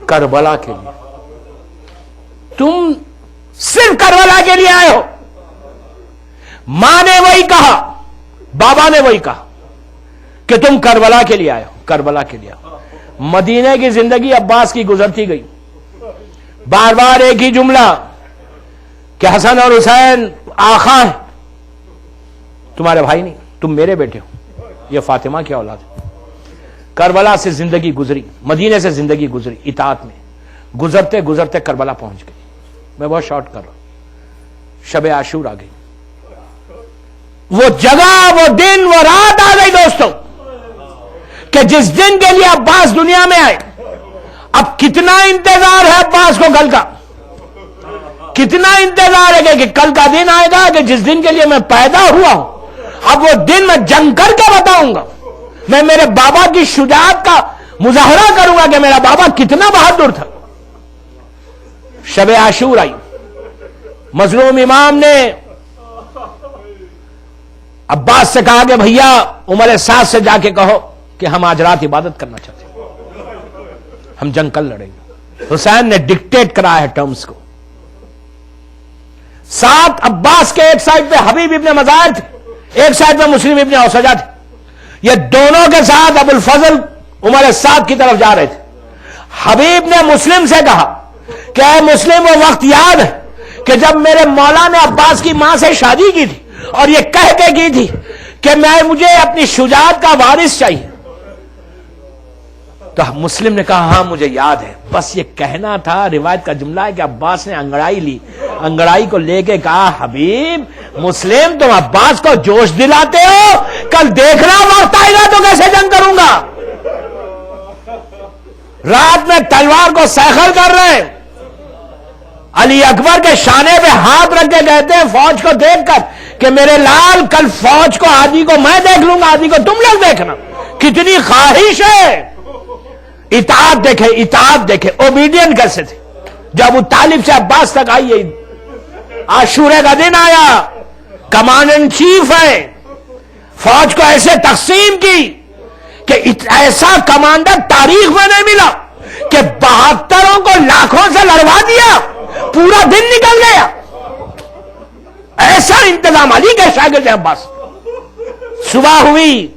کربلا کے لیے. تم صرف کربلا کے لیے آئے ہو. ماں نے وہی کہا، بابا نے وہی کہا کہ تم کربلا کے لیے آئے ہو، کربلا کے لیے آئے ہو. مدینے کی زندگی عباس کی گزرتی گئی، بار بار ایک ہی جملہ کہ حسن اور حسین آقا ہیں، تمہارے بھائی نہیں، تم میرے بیٹے ہو، یہ فاطمہ کی اولاد ہے. کربلا سے زندگی گزری، مدینے سے زندگی گزری اطاعت میں. گزرتے گزرتے کربلا پہنچ گئی. میں بہت شارٹ کر رہا ہوں. شب عاشور آ گئی، وہ جگہ، وہ دن، وہ رات آ گئی دوستوں، کہ جس دن کے لیے عباس دنیا میں آئے. اب کتنا انتظار ہے عباس کو کل کا، کتنا انتظار ہے کہ کل کا دن آئے گا کہ جس دن کے لیے میں پیدا ہوا ہوں. اب وہ دن میں جنگ کر کے بتاؤں گا، میں میرے بابا کی شجاعت کا مظاہرہ کروں گا کہ میرا بابا کتنا بہادر تھا. شب عاشور آئی، مظلوم امام نے عباس سے کہا کہ بھیا عمر سعد سے جا کے کہو کہ ہم آج رات عبادت کرنا چاہتے ہیں، ہم جنگ کل لڑیں گے. حسین نے ڈکٹیٹ کرایا ہے ٹرمز کو. ساتھ عباس کے ایک سائڈ پہ حبیب ابن مظاہر تھے، ایک سائڈ پہ مسلم ابن اوسجہ تھے. یہ دونوں کے ساتھ ابو الفضل عمر سعد کی طرف جا رہے تھے. حبیب نے مسلم سے کہا کہ اے مسلم، وہ وقت یاد ہے کہ جب میرے مولا نے عباس کی ماں سے شادی کی تھی اور یہ کہہ کے کی تھی کہ مجھے اپنی شجاعت کا وارث چاہیے. تو مسلم نے کہا ہاں مجھے یاد ہے، بس یہ کہنا تھا. روایت کا جملہ ہے کہ عباس نے انگڑائی لی، انگڑائی کو لے کے کہا حبیب، مسلم تم عباس کو جوش دلاتے ہو، کل دیکھنا وقت آئے گا تو کیسے جنگ کروں گا. رات میں تلوار کو سیخل کر رہے ہیں. علی اکبر کے شانے پہ ہاتھ رکھ کے کہتے ہیں فوج کو دیکھ کر کہ میرے لال کل فوج کو آدھی کو میں دیکھ لوں گا، آدھی کو تم لوگ دیکھنا. کتنی خواہش ہے. اطاعت دیکھے، اطاعت دیکھے، اوبیڈینٹ کیسے تھے. جو ابو طالب سے عباس تک آئی، عاشورے کا دن آیا، کمانڈر ان چیف ہے، فوج کو ایسے تقسیم کی کہ ایسا کمانڈر تاریخ میں نہیں ملا کہ 72 کو لاکھوں سے لڑوا دیا، پورا دن نکل گیا. ایسا انتظام علی کے شاگرد عباس. صبح ہوئی،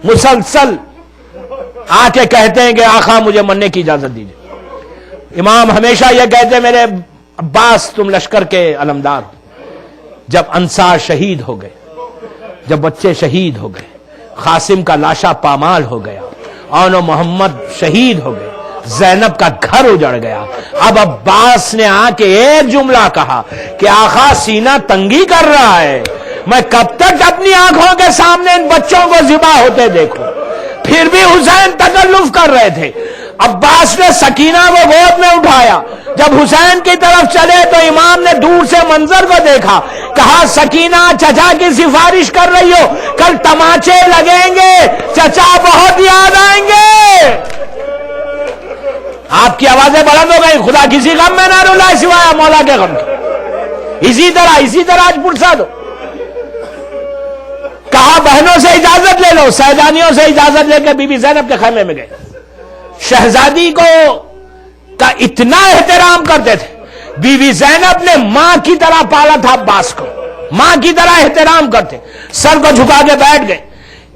مسلسل آ کے کہتے ہیں کہ آقا مجھے مرنے کی اجازت دیجیے. امام ہمیشہ یہ کہتے ہیں میرے عباس تم لشکر کے علمدار. جب انصار شہید ہو گئے، جب بچے شہید ہو گئے، قاسم کا لاشا پامال ہو گیا، آن و محمد شہید ہو گئے، زینب کا گھر اجڑ گیا۔ اب عباس نے آ کے ایک جملہ کہا کہ آقا سینہ تنگی کر رہا ہے، میں کب تک اپنی آنکھوں کے سامنے ان بچوں کو ذبح ہوتے دیکھوں؟ پھر بھی حسین تکلف کر رہے تھے۔ عباس نے سکینہ کو گود میں اٹھایا، جب حسین کی طرف چلے تو امام نے دور سے منظر کو دیکھا، کہا سکینہ چچا کی سفارش کر رہی ہو، کل تماچے لگیں گے، چچا بہت یاد آئیں گے۔ آپ کی آوازیں بلند ہو گئی، خدا کسی غم میں نہ رلائے سوائے مولا کے غم کے۔ اسی طرح آج پرسا دو۔ کہا بہنوں سے اجازت لے لو، سیدانیوں سے اجازت لے کے بی بی زینب کے خیمے میں گئے۔ شہزادی کو کا اتنا احترام کرتے تھے، بی بی زینب نے ماں کی طرح پالا تھا عباس کو، ماں کی طرح احترام کرتے، سر کو جھکا کے بیٹھ گئے،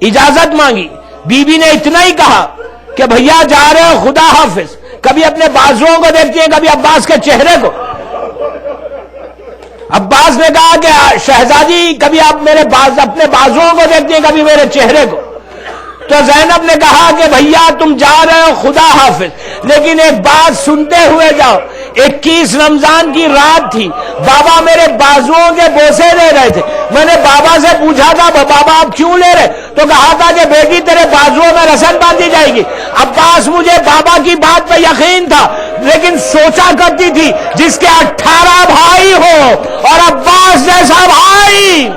اجازت مانگی۔ بی بی نے اتنا ہی کہا کہ بھیا جا رہے ہو، خدا حافظ۔ کبھی اپنے بازوؤں کو دیکھتی ہیں، کبھی عباس کے چہرے کو۔ عباس نے کہا کہ شہزادی کبھی آپ اپنے بازوؤں کو دیکھتی ہیں، کبھی میرے چہرے کو۔ تو زینب نے کہا کہ بھیا تم جا رہے ہو، خدا حافظ، لیکن ایک بات سنتے ہوئے جاؤ۔ 21 رمضان کی رات تھی، بابا میرے بازوؤں کے بوسے لے رہے تھے۔ میں نے بابا سے پوچھا تھا بابا آپ کیوں لے رہے؟ تو کہا تھا کہ بیٹی تیرے بازوؤں میں رسن باندھی جائے گی۔ عباس مجھے بابا کی بات پہ یقین تھا، لیکن سوچا کرتی تھی جس کے 18 بھائی ہو اور عباس جیسا بھائی۔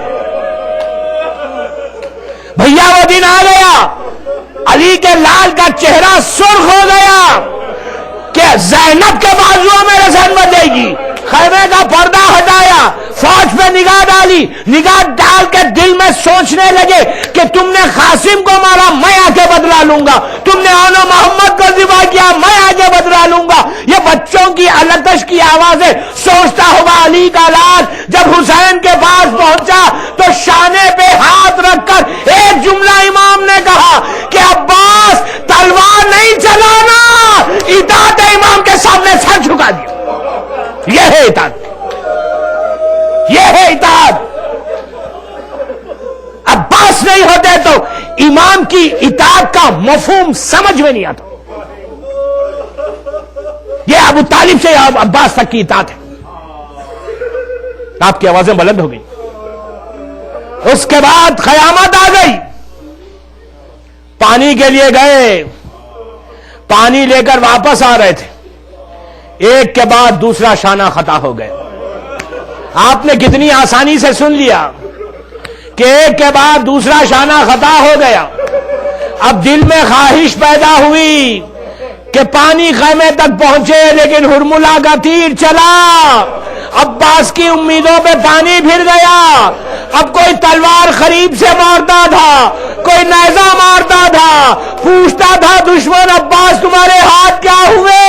بھیا وہ دن آ گیا، علی کے لال کا چہرہ سرخ ہو گیا کہ زینب کے بازوؤں میں رسن بندھے گی۔ خیمے کا پردہ ہٹایا، فوج پہ نگاہ ڈالی، نگاہ ڈال کے دل میں سوچنے لگے کہ تم نے قاسم کو مارا، میں آگے بدلا لوں گا، تم نے آن و محمد کو ذبح کیا، میں آگے بدلا لوں گا۔ یہ بچوں کی الکش کی آوازیں سوچتا ہوگا علی کا لال جب حسین کے پاس پہنچا تو شانے پہ ہاتھ رکھ کر ایک جملہ امام نے کہا کہ عباس تلوار نہیں چلانا، اطاعت امام کے سامنے سر جھکا دیا۔ یہ ہے اطاعت، یہ ہے اطاعت۔ عباس نہیں ہوتے تو امام کی اطاعت کا مفہوم سمجھ میں نہیں آتا۔ یہ ابو طالب سے عباس تک کی اطاعت ہے۔ آپ کی آوازیں بلند ہو گئی۔ اس کے بعد قیامت آ گئی، پانی کے لیے گئے، پانی لے کر واپس آ رہے تھے، ایک کے بعد دوسرا شانہ خطا ہو گئے۔ آپ نے کتنی آسانی سے سن لیا کہ ایک کے بعد دوسرا شانہ خطا ہو گیا۔ اب دل میں خواہش پیدا ہوئی کہ پانی خیمے تک پہنچے، لیکن ہرملا کا تیر چلا، عباس کی امیدوں پہ پانی پھر گیا۔ اب کوئی تلوار قریب سے مارتا تھا، کوئی نیزہ مارتا تھا، پوچھتا تھا دشمن عباس تمہارے ہاتھ کیا ہوئے؟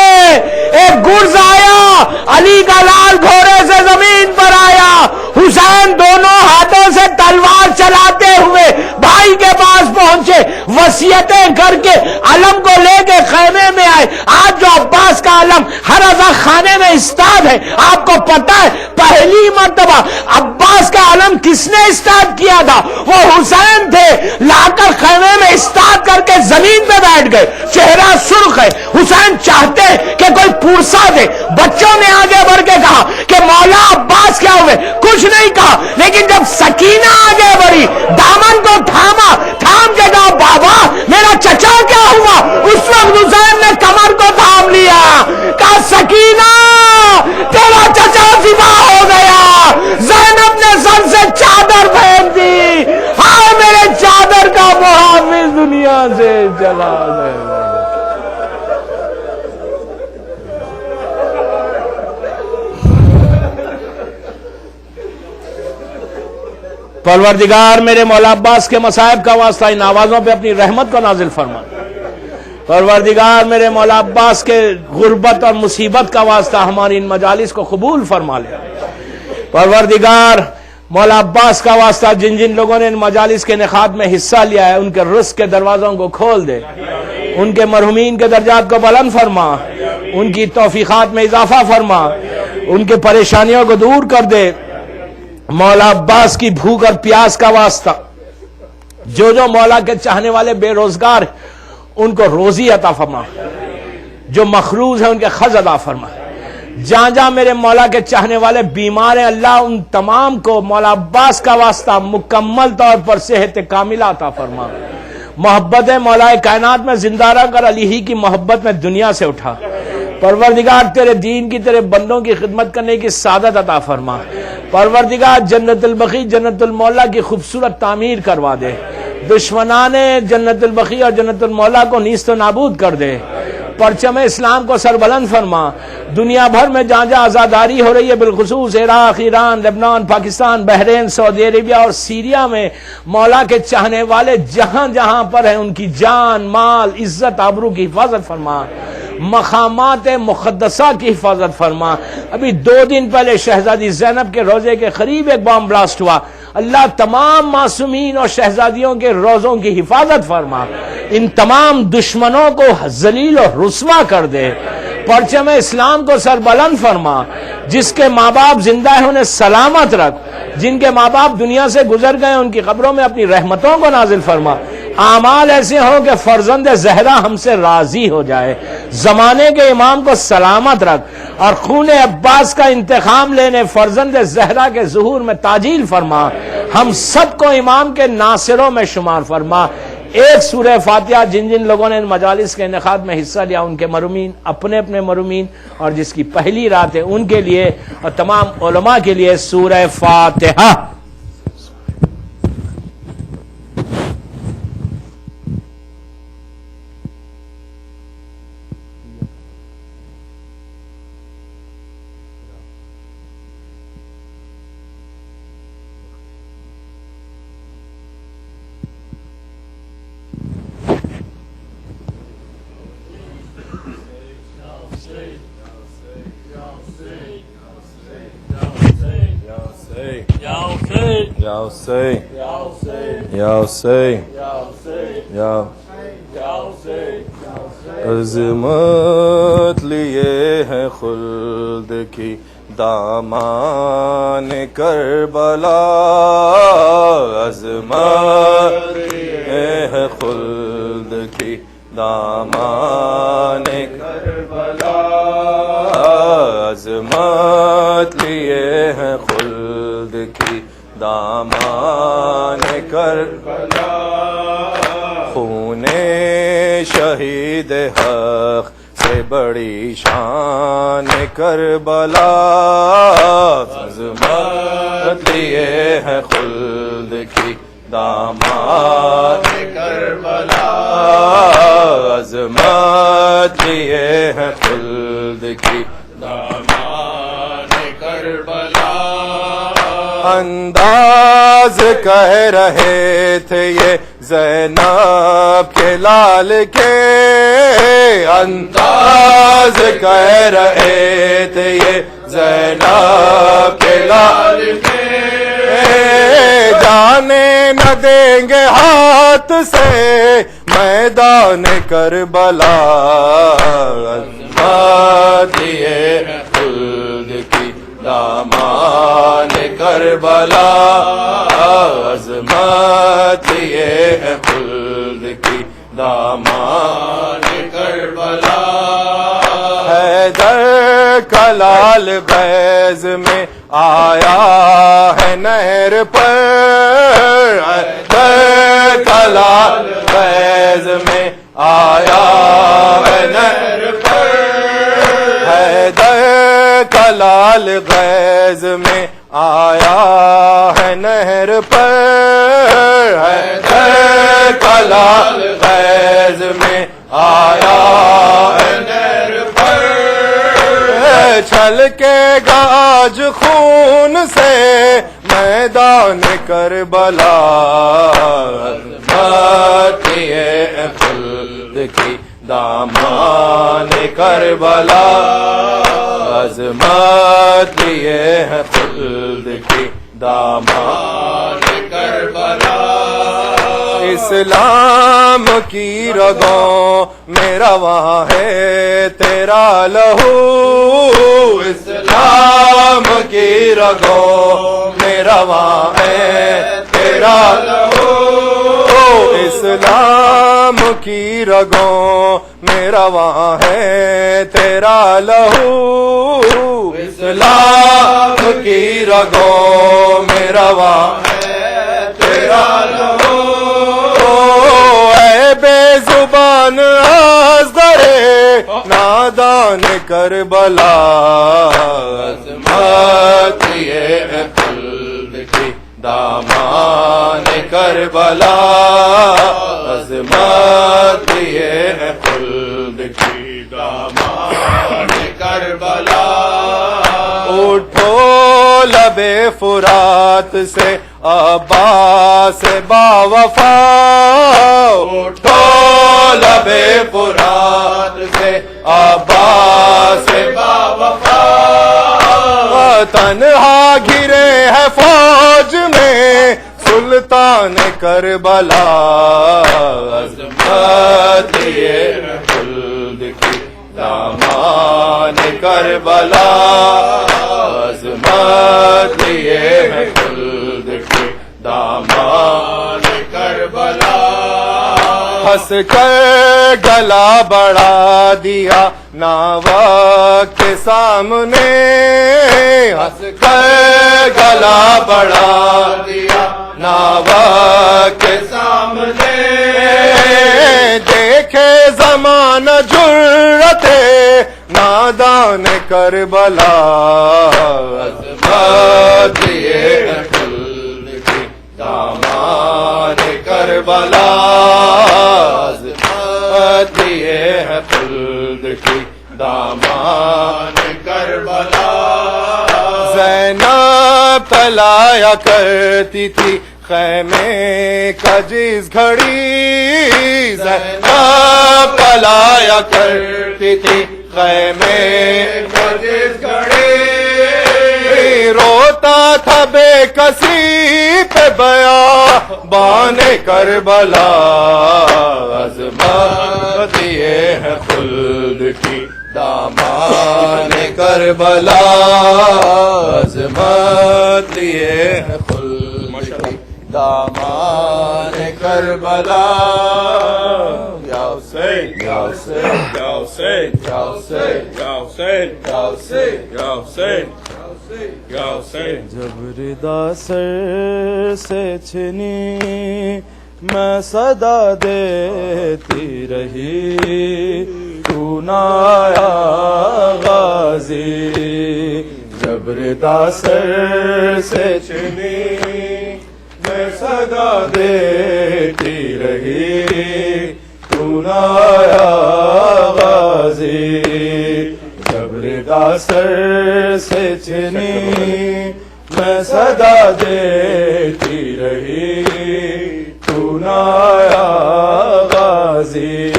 ایک گرز آیا، علی کا لال گھوڑے سے زمین پر آیا، حسین دونوں ہاتھوں سے تلوار چلاتے ہوئے بھائی کے پاس پہنچے، وصیتیں کر کے علم کو لے کے خیمے میں آئے۔ آج جو عباس کا علم ہر رضا خانے میں استاد ہے، آپ کو پتا ہے پہلی مرتبہ عباس کا علم کس نے استاد کیا تھا؟ وہ حسین تھے، لا کر خیمے میں استاد کر کے زمین پہ بیٹھ گئے، چہرہ سرخ ہے۔ حسین چاہتے کہ کوئی پرسا دے، بچوں نے آگے بڑھ کے کہا کہ مولا عباس کیا ہوئے؟ کچھ نہیں کہا، لیکن جب سکینہ آگے بڑھی، دامن کو تھاما، تھام کے کہا بابا میرا چچا کیا ہوا؟ اس وقت حسین نے کمر کو تھام لیا، کہا سکینہ تیرا چچا ذبح ہو گیا۔ زینب نے سر سے چادر پھینک دی، ہاں میرے چادر کا محافظ دنیا سے چلا گیا۔ پروردگار میرے مولا عباس کے مصائب کا واسطہ ان آوازوں پہ اپنی رحمت کو نازل فرما۔ پروردگار میرے مولا عباس کے غربت اور مصیبت کا واسطہ ہماری ان مجالس کو قبول فرما لے۔ پروردگار مولا عباس کا واسطہ جن جن لوگوں نے ان مجالس کے انعقاد میں حصہ لیا ہے، ان کے رزق کے دروازوں کو کھول دے، ان کے مرحومین کے درجات کو بلند فرما، ان کی توفیقات میں اضافہ فرما، ان کے پریشانیوں کو دور کر دے۔ مولا عباس کی بھوک اور پیاس کا واسطہ جو جو مولا کے چاہنے والے بے روزگار ان کو روزی عطا فرما، جو مخروض ہیں ان کے قرض ادا فرما، جہاں جہاں میرے مولا کے چاہنے والے بیمار ہیں اللہ ان تمام کو مولا عباس کا واسطہ مکمل طور پر صحت کاملہ عطا فرما، محبت مولا کائنات میں زندہ رہ کر علی ہی کی محبت میں دنیا سے اٹھا، پروردگار تیرے دین کی تیرے بندوں کی خدمت کرنے کی سعادت عطا فرما، پروردگار جنت البقیع جنت المولا کی خوبصورت تعمیر کروا دے، دشمنان جنت البقیع اور جنت المولا کو نیست و نابود کر دے، پرچم اسلام کو سربلند فرما، دنیا بھر میں جہاں جہاں آزاداری ہو رہی ہے بالخصوص عراق، ایران، لبنان، پاکستان، بحرین، سعودی عربیہ اور سیریا میں مولا کے چاہنے والے جہاں جہاں پر ہیں ان کی جان، مال، عزت، آبرو کی حفاظت فرما، مقامات مقدسہ کی حفاظت فرما۔ ابھی 2 دن پہلے شہزادی زینب کے روزے کے قریب ایک بام بلاسٹ ہوا، اللہ تمام معصومین اور شہزادیوں کے روزوں کی حفاظت فرما، ان تمام دشمنوں کو ذلیل و رسوا کر دے، پرچم اسلام کو سربلند فرما، جس کے ماں باپ زندہ ہیں انہیں سلامت رکھ، جن کے ماں باپ دنیا سے گزر گئے ان کی قبروں میں اپنی رحمتوں کو نازل فرما، اعمال ایسے ہوں کہ فرزند زہرا ہم سے راضی ہو جائے، زمانے کے امام کو سلامت رکھ، اور خون عباس کا انتقام لینے فرزند زہرا کے ظہور میں تعجیل فرما، ہم سب کو امام کے ناصروں میں شمار فرما۔ ایک سورہ فاتحہ جن جن لوگوں نے ان مجالس کے انعقاد میں حصہ لیا ان کے مرحومین، اپنے اپنے مرحومین، اور جس کی پہلی رات ہے ان کے لیے اور تمام علماء کے لیے سورہ فاتحہ۔ Ya Hussein, Ya Hussein, Ya عظمت لیے ہے خلد کی دامان کربلا، عظمت لیے ہے خلد کی دامان کربلا، عظمت لیے ہے خلد کی دامان کربلا، خون شہید حق سے بڑی شان کربلا، عظمت لیے ہے خلد کی دامان کربلا، عظمت لیے ہے خلد کی دامان کربلا، انداز کہہ رہے تھے یہ زینب کے لال کے، انداز کہہ رہے تھے یہ زینب کے لال کے، جانے نہ دیں گے ہاتھ سے میدان کربلا، عظمت لیے خلد کی دامان کربلا، عظمت لیے خلد کی دامان کربلا، حیدر کا لال بیض میں آیا ہے نہر پر، حیدر کا لال بیض میں آیا ہے نہر پر، حیدر کا لال بیض میں آیا ہے نہر پر، حیدر کا لال بیض میں آیا ہے نہر پر، چھلکے گا آج خون سے میدان کربلا، عظمت لیے خلد کی دامان کربلا، عظمت لیے خلد کی دامان کربلا، اسلام کی رگوں میں رواں ہے تیرا لہو، اسلام کی رگوں میں رواں ہے تیرا لہو، اسلام کی رگوں میں رواں ہے تیرا لہو اسلام کی رگوں میں رواں ہے تیرا لہو اے بے زبان اصغر نادان کربلا عظمت یہ ہے خلد کی دامان کربلا عظمت یہ ہے خلد کی دامان کربلا اٹھو لبے فرات سے عباس باوفا اٹھو لبے فرات سے عباس باوفا تنہا گھرے ہے فوج میں سلطان کربلا عظمت یہ ہے خلد کی دامان کربلا عظمت یہ ہے خلد کی دامان کربلا ہنس کر گلا بڑھا دیا ناوک کے سامنے ہنس کر گلا بڑھا دیا ناوک کے سامنے دیکھے زمانہ جرت نادان کربلا عظمت یہ ہے خلد کی دامان کربلا عظمت یہ ہے خلد کی دامان کربلا زینب پلایا کرتی تھی خیمے کا جس گھڑی زینب پلایا کرتی تھی خیمے کا جس گھڑی روتا تھا بے کسی پہ بیابان کربلا عظمت یہ ہے خلد کی دامان کربلا عظمت یہ ہے خلد کی دامان کربلا یا حسین یا حسین یا حسین یا حسین یا حسین یا حسین یا حسین یا حسین جب ردا سر سے چھنی میں صدا دیتی رہی تو نہ آیا غازی جب ردا سر سے چھنی میں صدا دیتی رہی تو نہ آیا غازی جب ردا سر سے چھنی میں صدا دیتی رہی تو نہ آیا غازی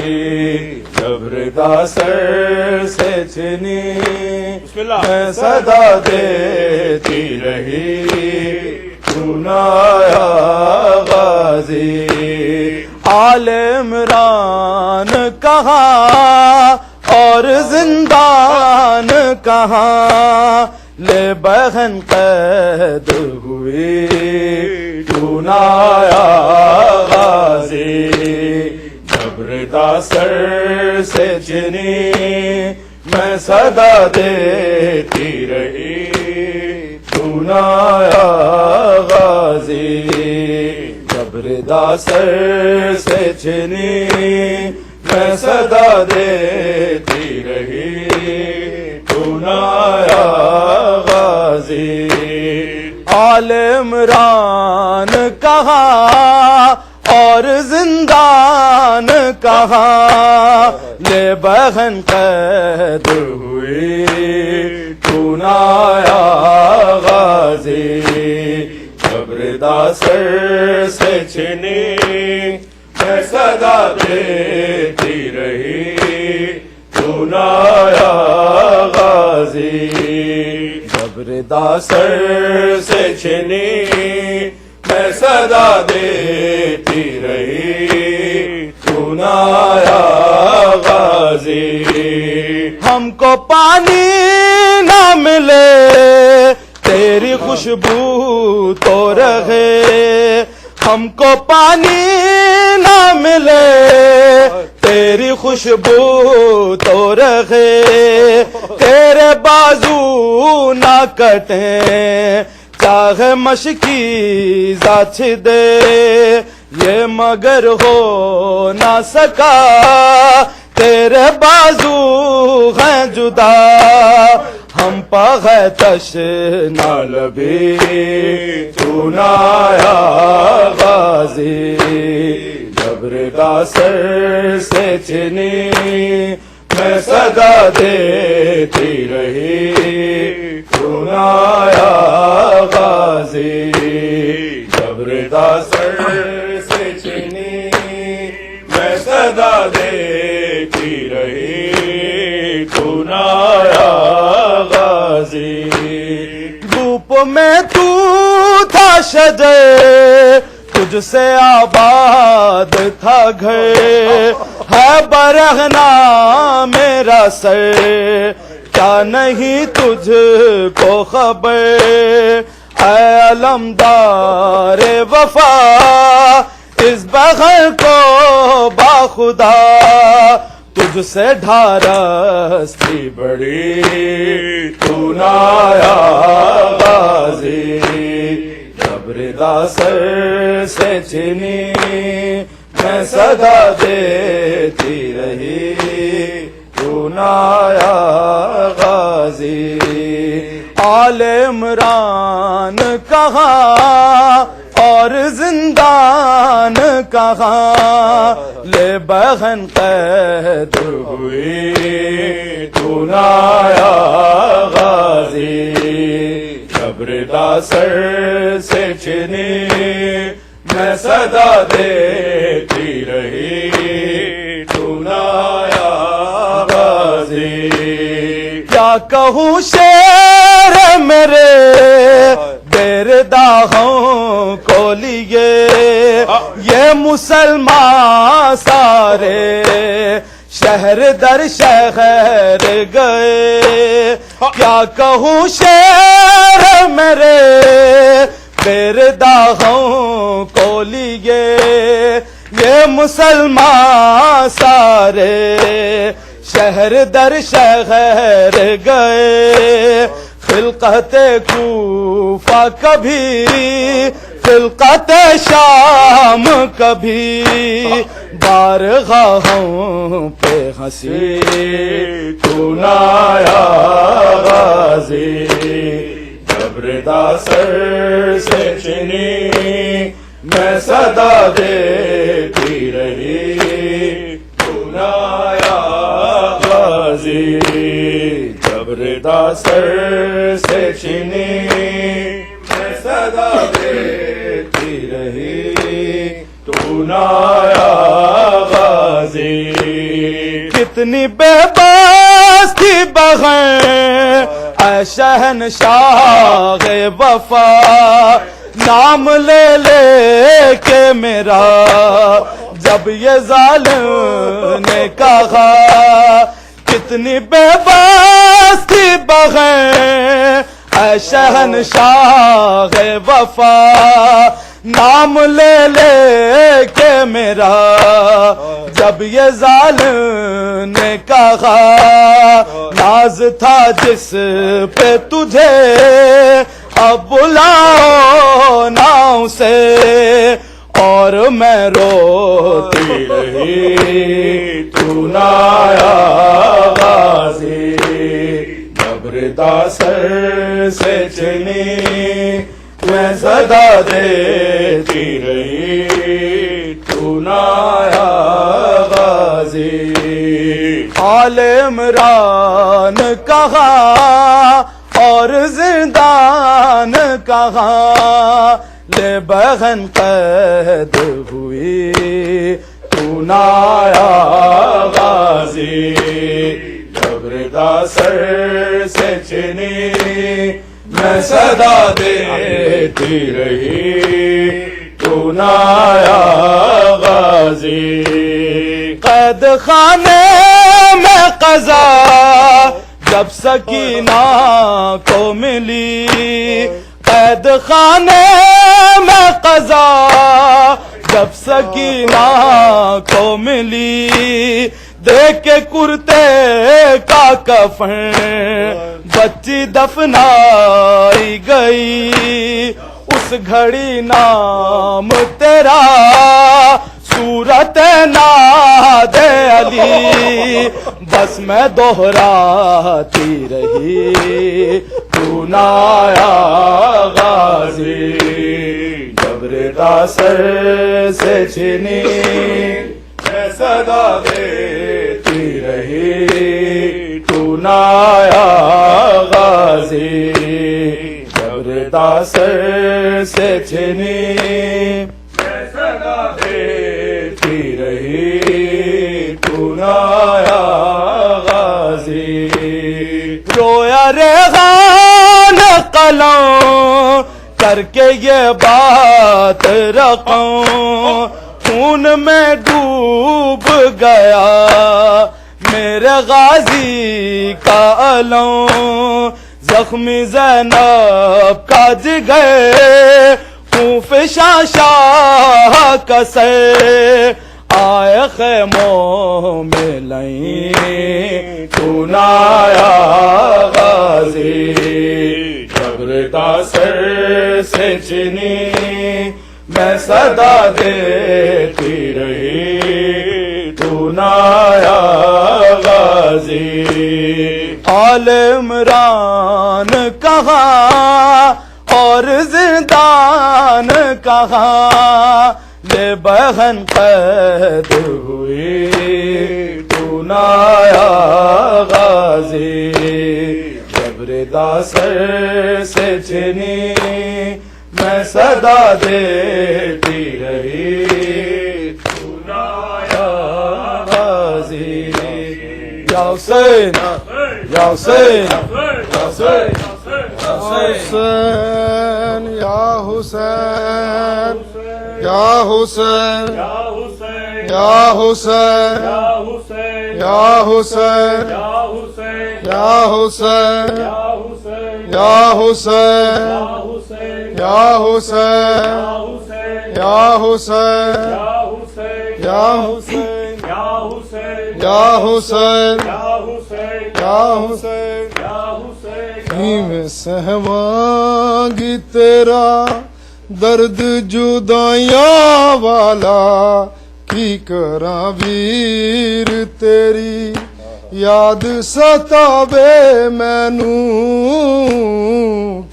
جب ردا سر سے چھنی میں صدا دیتی رہی تو نہ آیا غازی آل عمران کہاں اور زندان کہاں لے بہن قید ہوئی تو نہ آیا غازی جب ردا سر سے چھنی میں صدا دیتی رہی تو نہ آیا غازی جب ردا سر سے چھنی میں صدا دیتی رہی تو نہ آیا غازی آل عمران کہاں اور زندان کہاں لے بہن قید ہوئی تو نہ آیا غازی جب ردا سر سے چھنی میں صدا دیتی رہی تو نہ آیا غازی جب ردا سر سے چھنی میں صدا دیتی رہی تو نہ آیا غازی ہم کو پانی نہ ملے تیری خوشبو تو رہے ہم کو پانی تیری خوشبو تو رہے تیرے بازو نہ کٹیں چاہے مشکی ذات دے یہ مگر ہو نہ سکا تیرے بازو ہیں جدا ہم پا ہے تشنا لبی تو نہ آیا غازی جب ردا سر سے چنی میں صدا دیتی رہی تو نہ آیا غازی جب ردا سر سے چنی میں صدا دیتی رہی تو نہ آیا غازی دھوپ میں تو تھا شجر تجھ سے آباد تھا گھر ہے برہنا میرا سر کیا نہیں تجھ کو خبر اے علمدار وفا اس بغیر کو باخدا تجھ سے ڈھارس تھی بڑی تو نہ آیا غازی جب ردا سر سے چنی میں صدا دیتی رہی تو نہ آیا غازی آل عمران کہاں اور زندان کہاں لے بہن قید ہوئی تو نہ آیا غازی جب ردا سر سے چنی میں صدا دیتی رہی تو نہ آیا غازی کیا کہوں شعر میرے بے داغوں کو لیے یہ مسلمان سارے شہر در شہر گئے کیا کہوں شعر میرے بے داغوں کو لیے یہ مسلمان سارے شہر در شہر گئے خلقت کوفہ کبھی خلقت شام کبھی بارگاہوں پہ ہنسی تو نہ آیا غازی جب ردا سر سے چنی میں صدا دیتی رہی تو نہ آیا غازی جب ردا سر سے چنی میں صدا دیتی رہی تو نہ آیا غازی کتنی بے بس تھی بغیر اے شہنشاہ وفا نام لے لے کے میرا جب یہ ظالم نے کہا کتنی بے بس تھی بغیر اے شہنشاہ وفا نام لے لے کے میرا جب یہ ظالم نے کہا ناز تھا جس پہ تجھے اب بلاؤ ناؤں سے اور میں روتی رہی تو نہ آیا غازی جب ردا سر سے چنی میں صدا دیتی رہی تو نہ آیا غازی آل عمران کہاں اور زندان کہاں لے بہن قید ہوئی تو نہ آیا غازی جب ردا سر سے چنی میں صدا دیتی رہی تو نہ آیا غازی قید خانے میں قضا جب سکینہ کو ملی قید خانے میں قضا جب سکینہ کو ملی دیکھ کے کرتے کا کفن بچی دفنائی گئی اس گھڑی نام تیرا صورت ناد علی بس میں دوہراتی رہی تو نہ آیا غازی جبر سر سے چھینی میں صدا دیتی رہی تو نہ آیا غازی جبر سر سے چھینی میں صدا دیتی رہی تو نہ آیا غازی رویا ریحان قلم کر کے یہ بات رقم خون میں ڈوب گیا میرے غازی کا علم زخمی زینب کا جگر خوف شاہ کسے آئے خیموں میں لئیں تو نہ آیا غازی جبر سر سے چنی میں صدا دیتی رہی تو نہ آیا غازی آل عمران کہاں اور زندان کہاں لے بہن قید ہوئی تو نہ آیا غازی جبر سر سے چنی میں صدا دیتی رہی تو نہ آیا غازی یا حسین یا حسین یا حسین حسین یا حسین یا حسین یا حسین یا حسین یا حسین یا حسین یا حسین یا حسین یا حسین یا حسین یا حسین میں سہوانگی تیرا درد جدائیاں والا کی کراں ویر تیری یاد ستاوے مینوں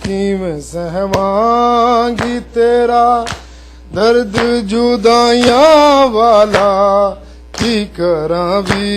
کی میں سہوانگی تیرا درد جدائیاں والا کی کراں ویر